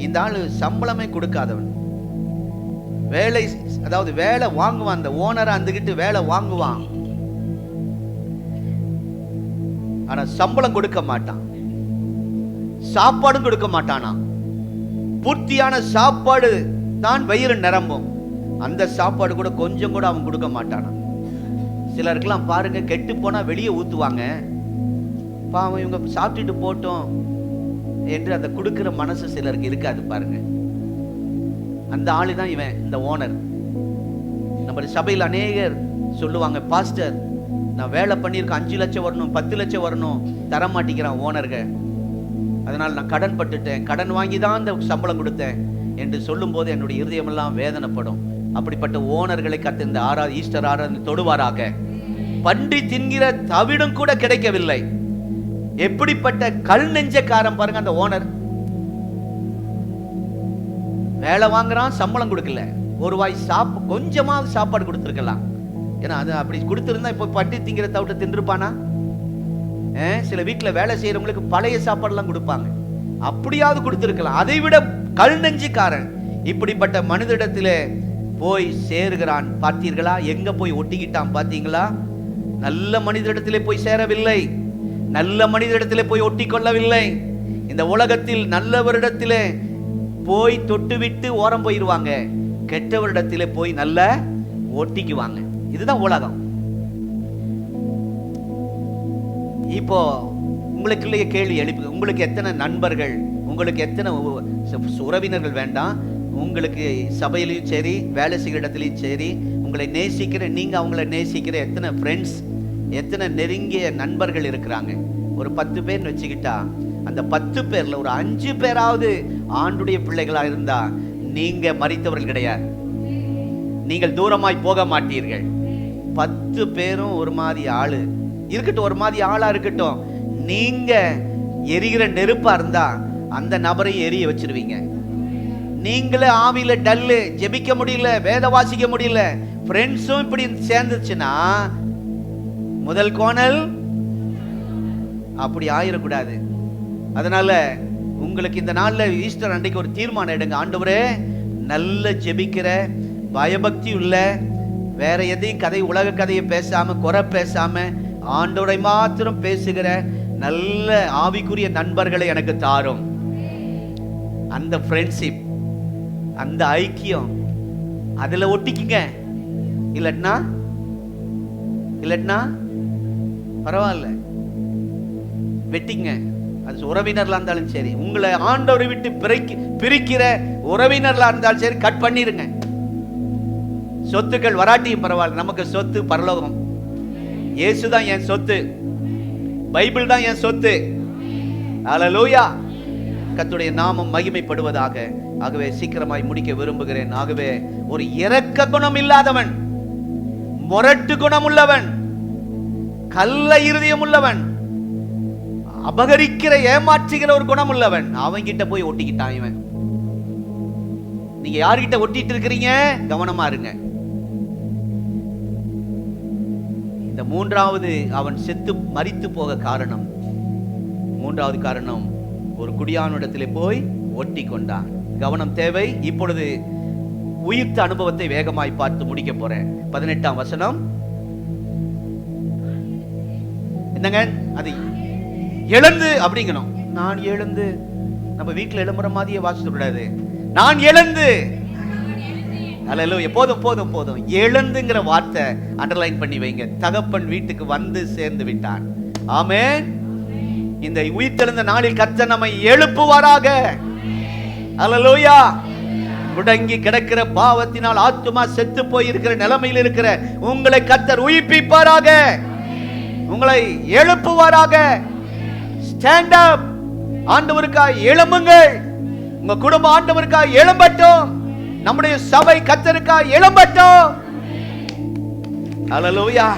இந்த ஆளு சம்பளமே கொடுக்காதவன். வேலை, அதாவது வேலை வாங்குவான். அந்த ஓனரா இருந்துகிட்டு வேலை வாங்குவான், ஆனா சம்பளம் கொடுக்க மாட்டான், சாப்பாடும் கொடுக்க மாட்டானா. பூர்த்தியான சாப்பாடு தான் வயிறு நிரம்பும், அந்த சாப்பாடு கூட கொஞ்சம் கூட அவன் கொடுக்க மாட்டானா. சிலருக்கெல்லாம் பாருங்க, கெட்டு போனா வெளியே ஊத்துவாங்க, பாவம் இவங்க சாப்பிட்டுட்டு போட்டோம் என்று அந்த கொடுக்கிற மனசு சிலருக்கு இருக்காது பாருங்க. அந்த ஆளு தான் இவன், இந்த ஓனர். நம்ம சபையில் அநேகர் சொல்லுவாங்க, பாஸ்டர் நான் வேலை பண்ணியிருக்கேன், 5 லட்சம் வரணும், 10 லட்சம் வரணும், தர மாட்டேங்கிறான் ஓனர்கள், அதனால் நான் கடன் பட்டுட்டேன், கடன் வாங்கி தான் இந்த சம்பளம் கொடுத்தேன் என்று சொல்லும் போது என்னுடைய இருதயமெல்லாம் வேதனைப்படும். அப்படிப்பட்ட ஓனர்களை கத்து இந்த ஈஸ்டர் ஆராதனை தொடுவாராக. பன்றி தின்கிற தவிடும் கூட கிடைக்கவில்லை. எப்படிப்பட்ட கல் நெஞ்சக்காரன் பாருங்க அந்த ஓனர். வேலை வாங்குறான், சம்பளம் கொடுக்கல, ஒரு வாய் கொஞ்சமாவது சாப்பாடு கொடுத்துருக்கலாம். ஏன்னா அது அப்படி கொடுத்துருந்தா இப்போ பட்டி திங்கிற தவிட்ட தின்றுப்பானா? சில வீட்டில் வேலை செய்யறவங்களுக்கு பழைய சாப்பாடுலாம் கொடுப்பாங்க, அப்படியாவது கொடுத்துருக்கலாம். அதை விட கல் நெஞ்சுக்காரன் இப்படிப்பட்ட மனிதனிடத்திலே போய் சேருகிறான். பார்த்தீர்களா? எங்க போய் ஒட்டிக்கிட்டான் பார்த்தீங்களா? நல்ல மனிதனிடத்திலே போய் சேரவில்லை, நல்ல மனிதனிடத்திலே போய் ஒட்டி கொள்ளவில்லை. இந்த உலகத்தில் நல்லவரிடத்திலே போய் தொட்டுவிட்டு ஓரம் போயிடுவாங்க, கெட்டவரிடத்திலே போய் நல்ல ஒட்டிக்குவாங்க. இதுதான் உலகம். இப்போ உங்களுக்குள்ளேயே கேள்வி எழுப்பி, உங்களுக்கு எத்தனை நண்பர்கள், உங்களுக்கு எத்தனை உறவினர்கள் வேண்டாம், உங்களுக்கு சபையிலையும் சரி வேலை செய்கிற இடத்துலையும் சரி உங்களை நேசிக்கிற, நீங்க அவங்கள நேசிக்கிற எத்தனை ஃப்ரெண்ட்ஸ், எத்தனை நெருங்கிய நண்பர்கள் இருக்கிறாங்க? ஒரு 10 பேர் வச்சுக்கிட்டா அந்த 10 பேர்ல ஒரு 5 பேராவது ஆண்டுடைய பிள்ளைகளா இருந்தா நீங்க மரித்தவர்கள் கிடையாது, நீங்கள் தூரமாய் போக மாட்டீர்கள். 10 பேரும் ஒரு மாதிரி ஆளு இருக்கட்டும், ஒரு மாதிரி ஆளா இருக்கட்டும், நீங்க எரிகிற நெருப்பா இருந்தா அந்த நபரை எரிய வச்சிருவீங்க. நீங்களே ஆவியில டல்லு, ஜெபிக்க முடியல, வேத வாசிக்க முடியல, ஃப்ரெண்ட்ஸும் இப்படி சேர்ந்துச்சுன்னா முதல் கோணல் அப்படி ஆயிடக்கூடாது. அதனால உங்களுக்கு இந்த நாள்ல ஈஸ்டர் அன்றைக்கு ஒரு தீர்மானம் எடுங்க. ஆண்டவரே, நல்ல ஜெபிக்கிற, பயபக்தி உள்ள, வேற எதையும் கதை, உலக கதையை பேசாம, குறை பேசாம, ஆண்டவரை மாத்திரம் பேசுகிற நல்ல ஆவிக்குரிய நண்பர்களை எனக்கு தாரும். அந்த ஃப்ரெண்ட்ஷிப், அந்த ஐக்கியம், அதுல ஒட்டிக்குங்க. இல்லட்னா பரவாயில்ல, வெட்டிங்க. அது உறவினர்களா இருந்தாலும் சரி, உங்களை ஆண்டவரை விட்டு பிரிக்கிற உறவினர்களா இருந்தாலும் சரி, கட் பண்ணிருங்க. சொத்துக்கள் வராட்டியும் பரவாயில்ல, நமக்கு சொத்து பரலோகம். இயேசு தான் என் சொத்து, பைபிள் தான் என் சொத்து. அல்லேலூயா. கர்த்தருடைய நாமம் மகிமைப்படுவதாக. ஆகவே சீக்கிரமாய் முடிக்க விரும்புகிறேன். ஆகவே ஒரு இரக்க குணம் இல்லாதவன், முரட்டு குணம் உள்ளவன், கள்ள இருதயம் உள்ளவன், அபகரிக்கிற, ஏமாற்றுகிற ஒரு குணம் உள்ளவன், அவன்கிட்ட போய் ஒட்டிக்கிட்டான் இவன். நீங்க யார்கிட்ட ஒட்டிட்டு இருக்கிறீங்க? கவனமா இருங்க. இந்த மூன்றாவது, அவன் செத்து மரித்து போக காரணம், மூன்றாவது காரணம், ஒரு குடியானிடத்திலே போய் ஒட்டி கொண்டான். கவனம் தேவை. இப்பொழுது உயிர்த்த அனுபவத்தை வேகமாய் பார்த்து முடிக்க போறேன். 18ஆம் வசனம் என்னங்க? அது எழுந்து அப்படிங்கணும். நான் எழுந்து, நம்ம வீட்டுல எழும்புற மாதிரியே வாசிக்க கூடாது. நான் எழுந்து, அல்லேலூயா. போதும் போதும் போதும். எழுந்துங்கிற வார்த்தை அண்டர்லைன் பண்ணி வைங்க. தகப்பன் வீட்டுக்கு வந்து சேர்ந்து விட்டான். ஆமென். இந்த உயிர்த்தெழுந்த நாளில் கர்த்தர் நம்மை எழுப்புவாராக. அல்லேலூயா. முடங்கி கிடக்கிற பாவத்தினால் ஆத்துமா செத்து போய் இருக்கிற நிலைமையில் இருக்கிற உங்களை கர்த்தர் உயிர்ப்பிப்பாராக, உங்களை எழுப்புவாராக. Stand up. ஆண்டவருக்காய் எழும்புங்கள். உங்க குடும்பம் ஆண்டவருக்காய் எழும்பட்டும். நம்முடைய சபை கர்த்தருக்காய் எழும்பட்டும். அல்லேலூயா.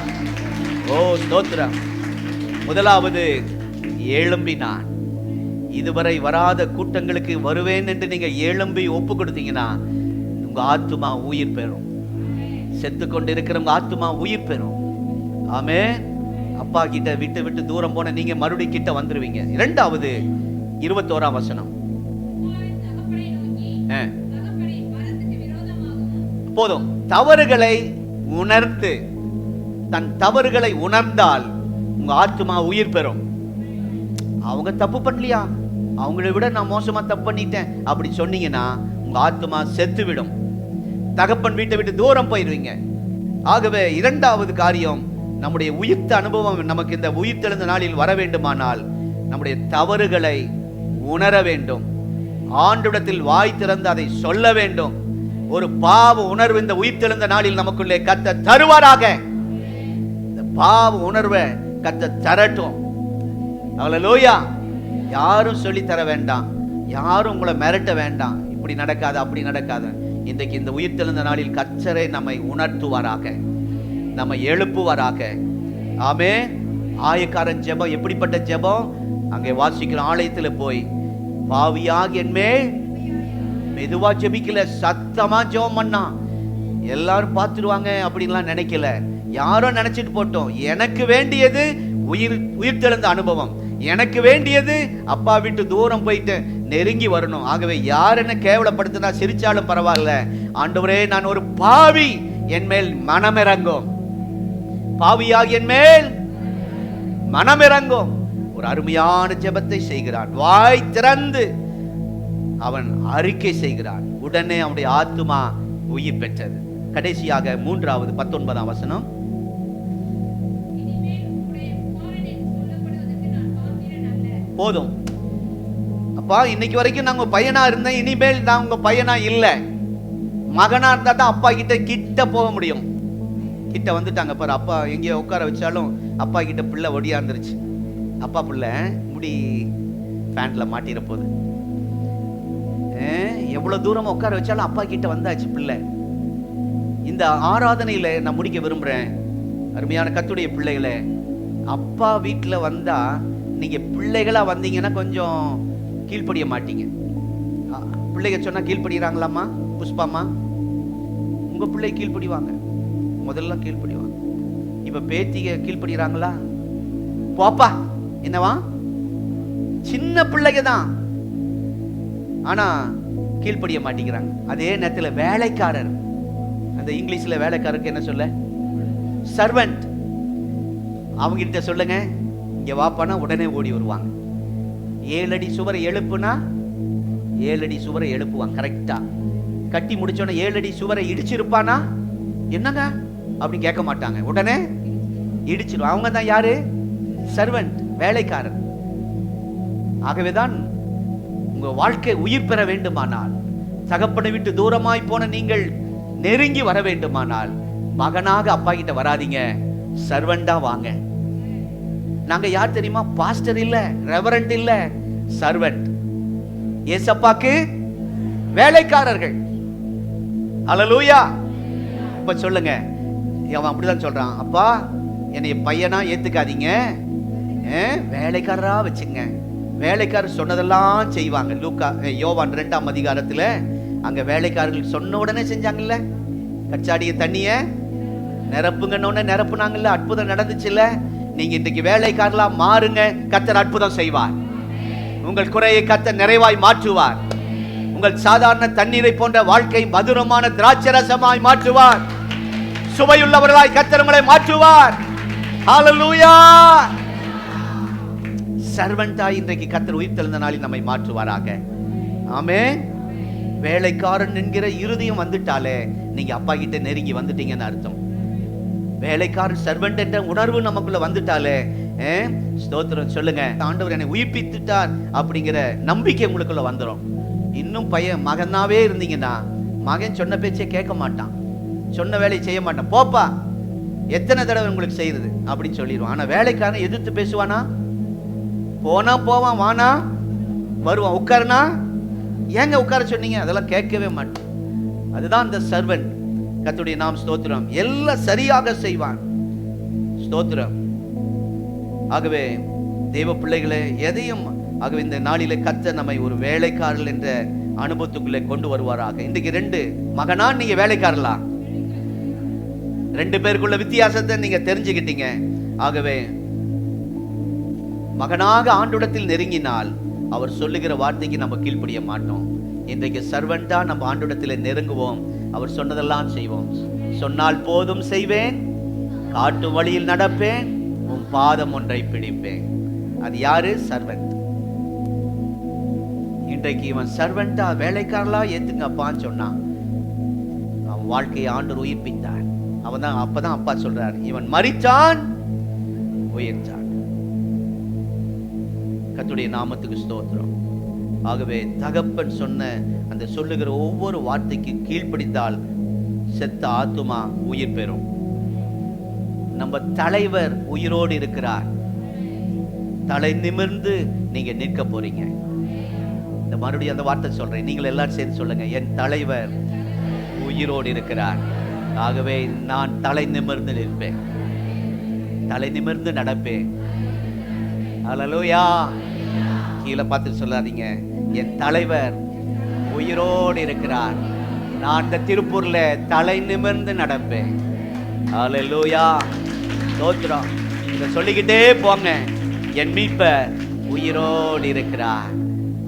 ஓ ஸ்தோத்திரம். முதலாவது, எழும்பினான். இதுவரை வராத கூட்டங்களுக்கு வருவேன் என்று நீங்க எழும்பி ஒப்பு கொடுத்தீங்கன்னா உங்க ஆத்துமா உயிர் பெறும். செத்து கொண்டு இருக்கிற உங்க ஆத்துமா உயிர் பெறும். ஆமென். அப்பா கிட்ட விட்டு விட்டு தூரம் போன நீங்க மறுபடியும் கிட்ட வந்துருவீங்க. இரண்டாவது, 21ஆம் வசனம். போதும். தவறுகளை உணர்ந்து, தன் தவறுகளை உணர்ந்தால் உங்க ஆத்துமா உயிர் பெறும். அவங்க தப்பு பண்ணலையா, அவங்களை விட நான் மோசமா தப்பு பண்ணிட்டேன் அப்படி சொன்னீங்கன்னா உங்க ஆத்துமா செத்து விடும். தகப்பன் வீட்டை விட்டு தூரம் போயிடுவீங்க. ஆகவே இரண்டாவது காரியம், நம்முடைய உயிர்த்த அனுபவம் நமக்கு இந்த உயிர்த்தெழுந்த நாளில் வர வேண்டுமானால் நம்முடைய தவறுகளை உணர வேண்டும். ஆண்டவரிடத்தில் வாய் திறந்து அதை சொல்ல வேண்டும். ஒரு பாவ உணர்வு இந்த உயிர்த்தெழுந்த நாளில் நமக்குள்ளே கர்த்தர் தருவாராக. இந்த பாவ உணர்வை கர்த்தர் தரட்டும். அல்லேலூயா. யாரும் சொல்லி தர வேண்டாம், யாரும் உங்களை மிரட்ட வேண்டாம். இப்படி நடக்காது, அப்படி நடக்காது. இன்றைக்கு இந்த உயிர்த்தெழுந்த நாளில் கர்த்தரை நம்மை உணர்த்துவாராக, நம்மை எழுப்புவாராக. ஆமே. ஆயக்காரன் ஜெபம் எப்படிப்பட்ட ஜெபம்? அங்கே வாசிக்கிற ஆலயத்தில் போய் பாவியாக என்மே மெதுவா ஜெபிக்கல, சத்தமா ஜெபம் பண்ணா. எல்லாரும் பார்த்துருவாங்க அப்படின்லாம் நினைக்கல. யாரோ நினைச்சிட்டு போட்டோம். எனக்கு வேண்டியது உயிர்த்தெழுந்த அனுபவம். எனக்கு வேண்டியது அப்பா விட்டு தூரம் போயிட்டு நெருங்கி வரணும். ஆகவே யார் என்ன கேவலப்படுத்தினா சிரிச்சாலும் பரவாயில்ல, ஆண்டவரே நான் ஒரு பாவி, என் மேல் மனமிறங்கும், பாவியாகி என் மேல் மனமிறங்கும். ஒரு அருமையான ஜெபத்தை செய்கிறான். வாய் திறந்து அவன் அறிக்கை செய்கிறான். உடனே அவனுடைய ஆத்துமா உயிர் பெற்றது. கடைசியாக 3வது 19ஆம் வசனம். போதும் அப்பா, இன்னைக்கு வரைக்கும் நான் உங்க பையனா இருந்தேன், இனிமேல் நான் உங்க பையனா இல்ல. மகனா இருந்தா தான் அப்பா கிட்ட போக முடியும். கிட்ட வந்துட்டாங்க பாரு, அப்பா எங்கேயோ உட்கார வச்சாலும் அப்பா கிட்ட பிள்ளை ஒடியாந்துருச்சு. அப்பா பிள்ளை முடி பேண்ட்ல மாட்டிற போது, எவ்வளவு தூரமா உட்கார வச்சாலும் அப்பா கிட்ட வந்தாச்சு பிள்ளை. இந்த ஆராதனையில நான் முடிக்க விரும்புறேன். அருமையான கர்த்தருடைய பிள்ளைகளே, அப்பா வீட்டுல வந்தா நீங்க பிள்ளைகளா வந்தீங்கன்னா கொஞ்சம் கீழ்ப்படிய மாட்டீங்க. பிள்ளைங்க சொன்னா கீழ்ப்படுகிறாங்களாமா? புஷ்பாமா, உங்க பிள்ளை கீழ்ப்படிவாங்க, முதல்ல கீழ்ப்படிவாங்க. இப்ப பேத்திக கீழ்ப்படுகிறாங்களா? போப்பா என்னவா, சின்ன பிள்ளைங்க தான், ஆனா கீழ்ப்படிய மாட்டேங்கிறாங்க. அதே நேரத்தில் வேலைக்காரர், அந்த இங்கிலீஷ்ல வேலைக்காரருக்கு என்ன சொல்ல? சர்வெண்ட். அவங்க கிட்ட சொல்லுங்க, இங்க வாப்பானா உடனே ஓடி வருவாங்க. 7 அடி சுவரை எழுப்புனா 7 அடி சுவரை எழுப்புவாங்க கரெக்டா. கட்டி முடிச்சோன்னா 7 அடி சுவரை இடிச்சிருப்பானா என்னங்க அப்படி கேட்க மாட்டாங்க, உடனே இடிச்சிடும். அவங்க தான் யாரு? சர்வெண்ட், வேலைக்காரர். ஆகவேதான் உங்க வாழ்க்கை உயிர் பெற வேண்டுமானால், தகப்பனை விட்டு தூரமாய் போன நீங்கள் நெருங்கி வர வேண்டுமானால், மகனாக அப்பா கிட்ட வராதீங்க, சர்வெண்டா வாங்க. நாங்க யார் தெரியுமா? பாஸ்டர் இல்ல, ரெவரண்ட் இல்ல, சர்வெண்ட். ஏசப்பாக்கு வேலைக்காரர்கள். அல்லேலூயா. இப்ப சொல்லுங்க, அவன் அப்படிதான் சொல்றான், அப்பா என்னை பையனா ஏத்துக்காதீங்க, வேலைக்காரரா வச்சுங்க. வேலைக்காரர் சொன்னதெல்லாம் செய்வாங்க. லூக்கா யோவான் 2ஆம் அதிகாரத்துல அங்க வேலைக்காரர்கள் சொன்ன உடனே செஞ்சாங்கல்ல. கச்சாடிய தண்ணிய நிரப்புங்கன்னு நிரப்புனாங்கல்ல, அற்புதம் நடந்துச்சுல்ல. நீங்க இன்னைக்கு வேலைக்காரலா மாறுங்க, கர்த்தர் அற்புதம் செய்வார். உங்கள் குறையை கர்த்தர் நிறைவாய் மாற்றுவார். உங்கள் சாதாரண தண்ணீரை போன்ற வாழ்க்கை மதுரமான திராட்சரசமாய் மாற்றுவார். சுவையுள்ளவர்களாய் கர்த்தர் உங்களை மாற்றுவார். ஹalleluya. சர்வெண்டாய் இன்றைக்கு கர்த்தர் உயிர்த்தெழுந்த நாளில் நம்மை மாற்றுவாராக. ஆமென். வேலைக்காரன் என்கிற இருதயம் வந்துட்டாலே நீங்க அப்பா கிட்ட நெருங்கி வந்துட்டீங்கன்னு அர்த்தம். வேலைக்காரன் சர்வெண்ட் என்ற உணர்வு நமக்குள்ள வந்துட்டாலே ஸ்தோத்திரம் சொல்லுங்க, ஆண்டவர் என்னை உயிர்ப்பித்துட்டார் அப்படிங்கிற நம்பிக்கை உங்களுக்குள்ள வந்துடும். இன்னும் பையன் மகனாவே இருந்தீங்கன்னா, மகன் சொன்ன பேச்சே கேட்க மாட்டான், சொன்ன வேலையை செய்ய மாட்டான். போப்பா எத்தனை தடவை உங்களுக்கு செய்யுது அப்படின்னு சொல்லிடுவான். ஆனா வேலைக்காரன் எதிர்த்து பேசுவானா? போனா போவான், வானா வருவான், உட்காருனா ஏங்க உட்கார சொன்னீங்க, அதெல்லாம் கேட்கவே மாட்டான். அதுதான் அந்த சர்வெண்ட். கர்த்தருடைய நாமம் ஸ்தோத்திரம். எல்லாம் சரியாக செய்வான். ஸ்தோத்திரம். ஆகவே தேவ பிள்ளைகளே, எதையும் ஆகவே இந்த நாளிலே கர்த்தர் நம்மை ஒரு வேலைக்காரர்கள் என்ற அனுபவத்துக்குள்ளே கொண்டு வருவாராக. இன்றைக்கு 2 மகனா நீங்க வேலைக்காரலா, 2 பேருக்குள்ள வித்தியாசத்தை நீங்க தெரிஞ்சுக்கிட்டீங்க. ஆகவே மகனாக ஆண்டவரிடத்தில் நெருங்கினால் அவர் சொல்லுகிற வார்த்தைக்கு நம்ம கீழ்ப்படிய மாட்டோம். இன்றைக்கு சர்வெண்டா நம்ம ஆண்டவரிடத்தில் நெருங்குவோம், அவர் சொன்னதெல்லாம் செய்வோம். சொன்னால் போதும் செய்வேன், காட்டு வழியில் நடப்பேன், உன் பாதம் ஒன்றை பிடிப்பேன். அது யாரு? சர்வெண்ட். இன்றைக்கு இவன் சர்வெண்டா வேலைக்காரலா ஏத்துங்கப்பான்னு சொன்னான். அவன் வாழ்க்கையை ஆண்டவர் உயிர்ப்பித்தார். அவன் அப்பதான் அப்பா சொல்றார், இவன் மரித்தான் உயிர்த்தான். கர்த்தருடைய நாமத்துக்கு ஸ்தோத்திரம். ஆகவே தகப்பன் சொன்ன அந்த சொல்லுகிற ஒவ்வொரு வார்த்தைக்கு கீழ்ப்படிந்தால் செத்த ஆத்துமா உயிர் பெறும். நம்ம தலைவர் உயிரோடு இருக்கிறார். தலை நிமிர்ந்து நீங்க நிற்க போறீங்க. இந்த மறுபடியும் அந்த வார்த்தை சொல்றேன், நீங்கள் எல்லாரும் சேர்ந்து சொல்லுங்க, என் தலைவர் உயிரோடு இருக்கிறார். ஆகவே நான் தலை நிமிர்ந்து நிற்பேன், தலை நிமிர்ந்து நடப்பேன். அல்லேலூயா. கீழே பார்த்து சொல்லாதீங்க, என் தலைவர் உயிரோடு இருக்கிறார், நான் இந்த திருப்பூர்ல தலை நிமிர்ந்து நடப்பேன். ஹல்லேலூயா. ஸ்தோத்திரம். இதை சொல்லிக்கிட்டே போங்க. என் மீட்பர் உயிரோடு இருக்கிறார்.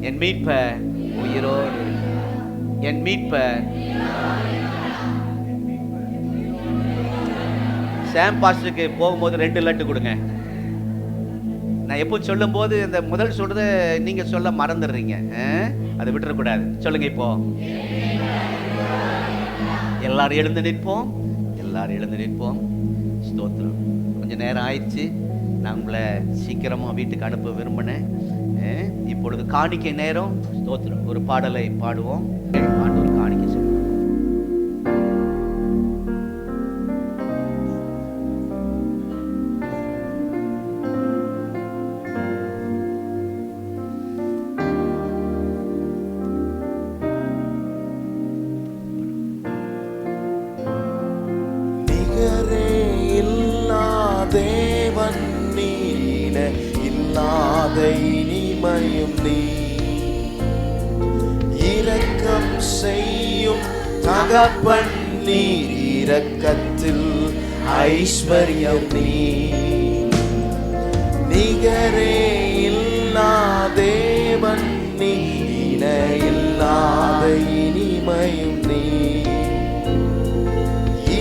என் மீட்பர் உயிரோடு. என் மீட்பர். சாம் பாஸ்டருக்கு போகும்போது 2 லட்டு கொடுங்க. நான் எப்போ சொல்லும் போது இந்த முதல் சொல்றத நீங்க சொல்ல மறந்துடுறீங்க. அதை விட்டுறக்கூடாது. சொல்லுங்க இப்போ. எல்லாரும் எழுந்து நிற்போம். எல்லாரும் எழுந்து நிற்போம். ஸ்தோத்திரம். கொஞ்சம் நேரம் ஆயிடுச்சு. நான் உங்களை சீக்கிரமா வீட்டுக்கு அனுப்ப விரும்பினேன். இப்பொழுது காணிக்கை நேரம். ஸ்தோத்திரம். ஒரு பாடலை பாடுவோம். ஒரு காணிக்கை சொல்லுவோம். தேவன் நீன இல்லாத இனிமையும் நீ, இரக்கம் செய்யும் தகப்பன் நீர், இரக்கத்தில் ஐஸ்வர்யம் நீ, நிகரே இல்லா தேவன் நீன இல்லாத இனிமையும் நீ,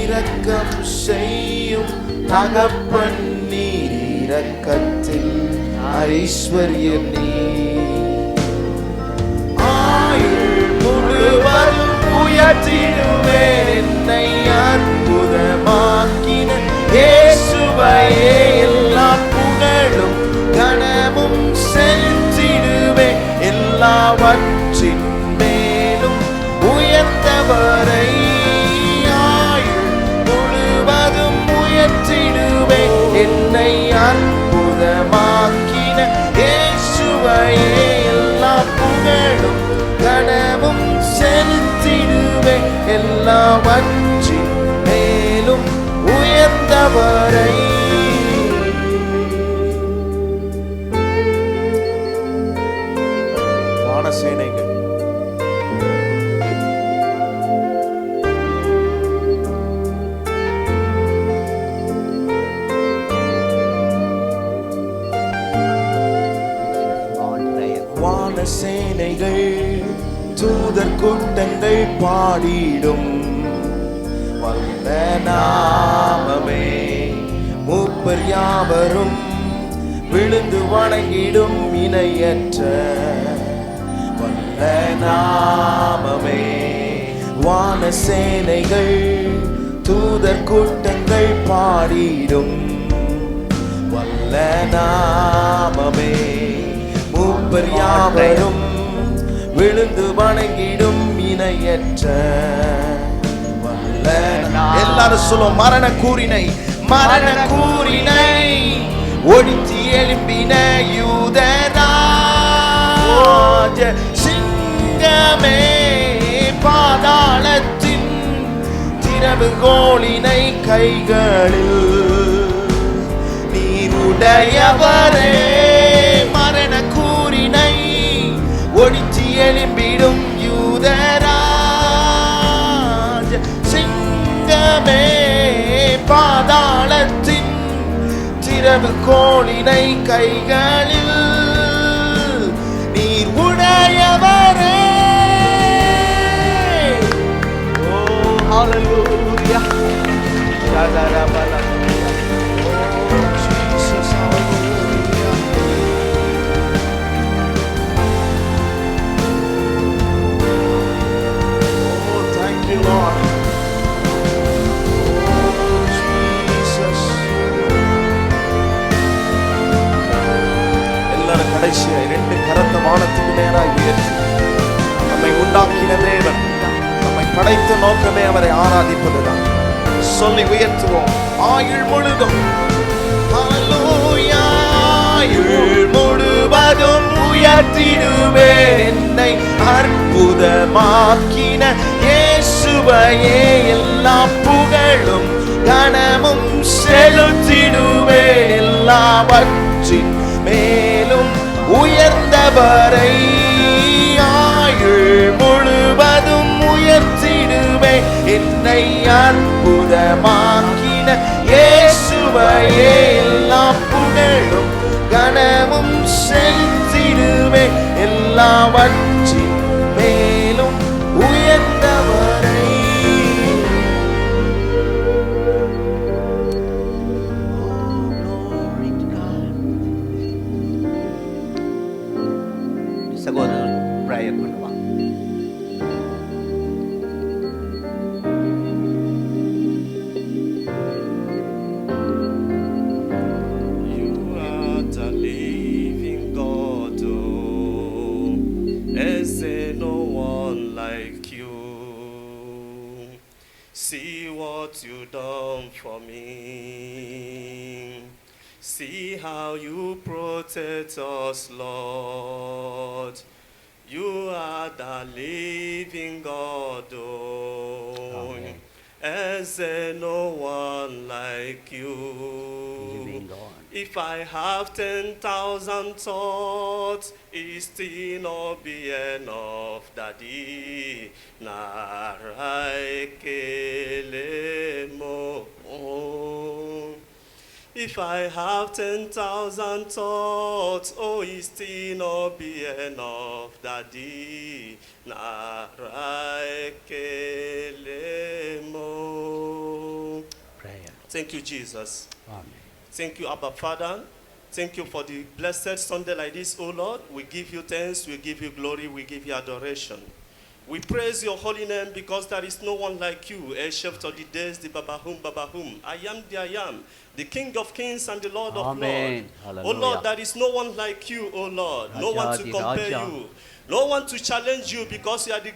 இரக்கம் செய்யும் தகப்பன் நீர், இரக்கத்தில் ஐஸ்வர்யம் நீ, ஆயுள் முழுவதும் உயர்த்திடுவேன் என்னை அற்புதமாக்கின இயேசுவையே, எல்லா புகழும் கனமும் செலுத்திடுவேன், எல்லாவற்றின் மேலும் உயர்ந்தவரை என்னை அற்புதமாக்கின இயேசுவையே, எல்லா புகழும் கனமும் செலுத்திடுவேன், எல்லாவற்றின் மேலும் உயர்ந்தவரை. வானசேனைகள் சேனைகள் தூதர் கூட்டங்கள் பாடிடும் வல்ல நாமமே, மூப்பர் யாவரும் விழுந்து வணங்கிடும் இணையற்ற வல்ல நாமமே, வான சேனைகள் தூதர் கூட்டங்கள் பாடிடும் வல்ல நாமமே, மூப்பர் யாவரும் விழுந்து வணங்கிடும் இணையற்ற வல்ல. எல்லாரும் சொல்லுவோம். மரண கூறினை, மரண கூறினை ஒடித்து எழும்பின யூதராஜ சிங்கமே, பாதாளத்தின் திறவுகோலினை கைகளில் நீருடையவரே, மரண கூறினை ஒடித்து எழும்பிடும் யூதராஜ சிங்கமே, பாதாளத்தின் திறவுகோலினை கைகளில் நீர் உடையவரே. ஓ ஹல்லேலூயா. கடைசியா 2 கரத்தை வானத்துக்கு நேராக உயர்த்தி, நம்மை உண்டாக்கின தேவன், நம்மை படைத்த நோக்கமே அவரை ஆராதிப்பதுதான் சொல்லி உயர்த்துவோம். ஆயுள் முழுதும் ஆயுள் முழுவதும் உயர்த்திடுவேன் என்னை அற்புதமாக்கின இயேசுவையே, எல்லா புகழும் கனமும் செலுத்திடுவேன், எல்லாவற்றின் மேலும் உயர்ந்தவரை ஆயுள் முழுவதும் உயர்த்திடுவேன் என்னை அற்புதமாக்கின இயேசுவையே எல்லா புகழும் கனமும் செலுத்திடுவே, எல்லாவற்றின் மேலும் உயர்ந்தவரை. சகோதரர் பிரேயர் பண்ணுவாங்க. See what you done for me. See how you protect us, Lord. You are the living God. Amen. Is there no one like you? Living God. If I have 10,000 thoughts, it still not be enough, Daddy. Narakelemo. If I have 10,000 thoughts, oh, it still not be enough, Daddy. Narakelemo. Prayer. Thank you, Jesus. Amen. Thank you, Abba Father. Thank you for the blessed Sunday like this, oh Lord. We give you thanks, we give you glory, we give you adoration. We praise your holy name because there is no one like you. El Chef of the days, the Babahum, Babahum. I am the I am, the King of kings and the Lord of Amen. lords. Hallelujah. Oh Lord, there is no one like you, oh Lord. No one to Raja, compare Raja. you. No one to challenge you because you are the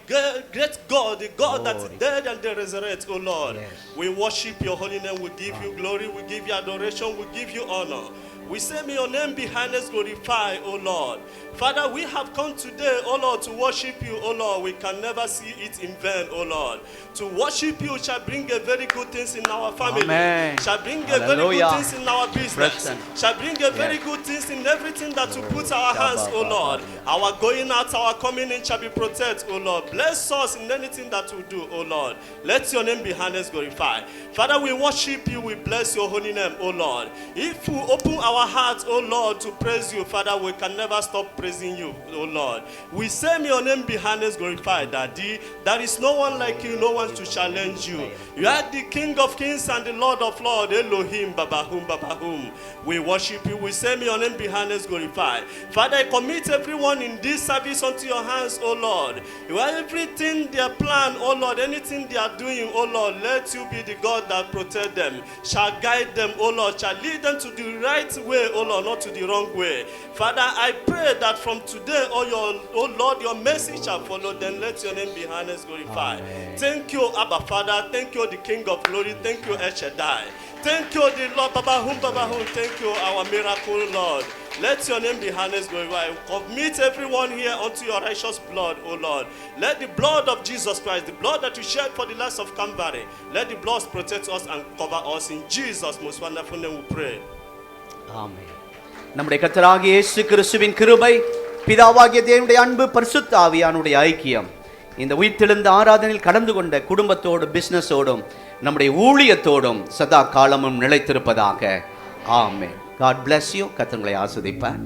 great God, the God that is Glory. dead and they resurrect, oh Lord. Yes. We worship your holy name, we give you glory, we give you adoration, we give you honor. We say, may your name be highest glorified, O Lord. Father, we have come today, O Lord, to worship you, O Lord. We can never see it in vain, O Lord. To worship you shall bring a very good things in our family. Amen. Shall bring a very Hallelujah. good things in our business. Present. Shall bring a very Yes. good things in everything that we put our Shabba, hands, O Baba, Lord. yeah. Our going out, our coming in shall be protected, O Lord. Bless us in anything that we do, O Lord. Let your name be highest glorified. Father, we worship you, we bless your holy name, O Lord. If we open our hearts, O Lord, to praise you, Father, we can never stop praising you, O Lord. We say, may your name be highest glorified, Daddy. There is no one like you, no one to challenge you. You are the King of kings and the Lord of lords, Elohim, Babahum, Babahum. We worship you. We say, may your name be highest glorified. Father, I commit everyone in this service unto your hands, O Lord. You are everything they are planned, O Lord, anything they are doing, O Lord, let you be the God that protect them, shall guide them, O Lord, shall lead them to the right way, O Lord, not to the wrong way. Father, I pray that from today, O Lord, your mercy shall follow them. Let your name be highest glorified. Amen. Thank you, Abba Father. Thank you, the King of glory. Thank you, El Shaddai. Thank you, the Lord, Babahum, Babahum. Thank you, our miracle Lord. Let your name be highest glorified. Commit everyone here unto your righteous blood, O Lord. Let the blood of Jesus Christ, the blood that you shed for the last of Calvary, let the blood protect us and cover us. In Jesus' most wonderful name we pray. ஆமென். நம்முடைய கர்த்தராகிய இயேசு கிறிஸ்துவின் கிருபை, பிதாவாகிய தேவனுடைய அன்பு, பரிசுத்த ஆவியானுடைய ஐக்கியம், இந்த உயிர்த்தெழுந்த ஆராதனையில் கடந்து கொண்ட குடும்பத்தோடும் பிசினஸோடும் நம்முடைய ஊழியத்தோடும் சதா காலமும் நிலைத்திருப்பதாக. ஆமென். God bless you. கர்த்தர் உங்களை ஆசீர்வதிப்பார்.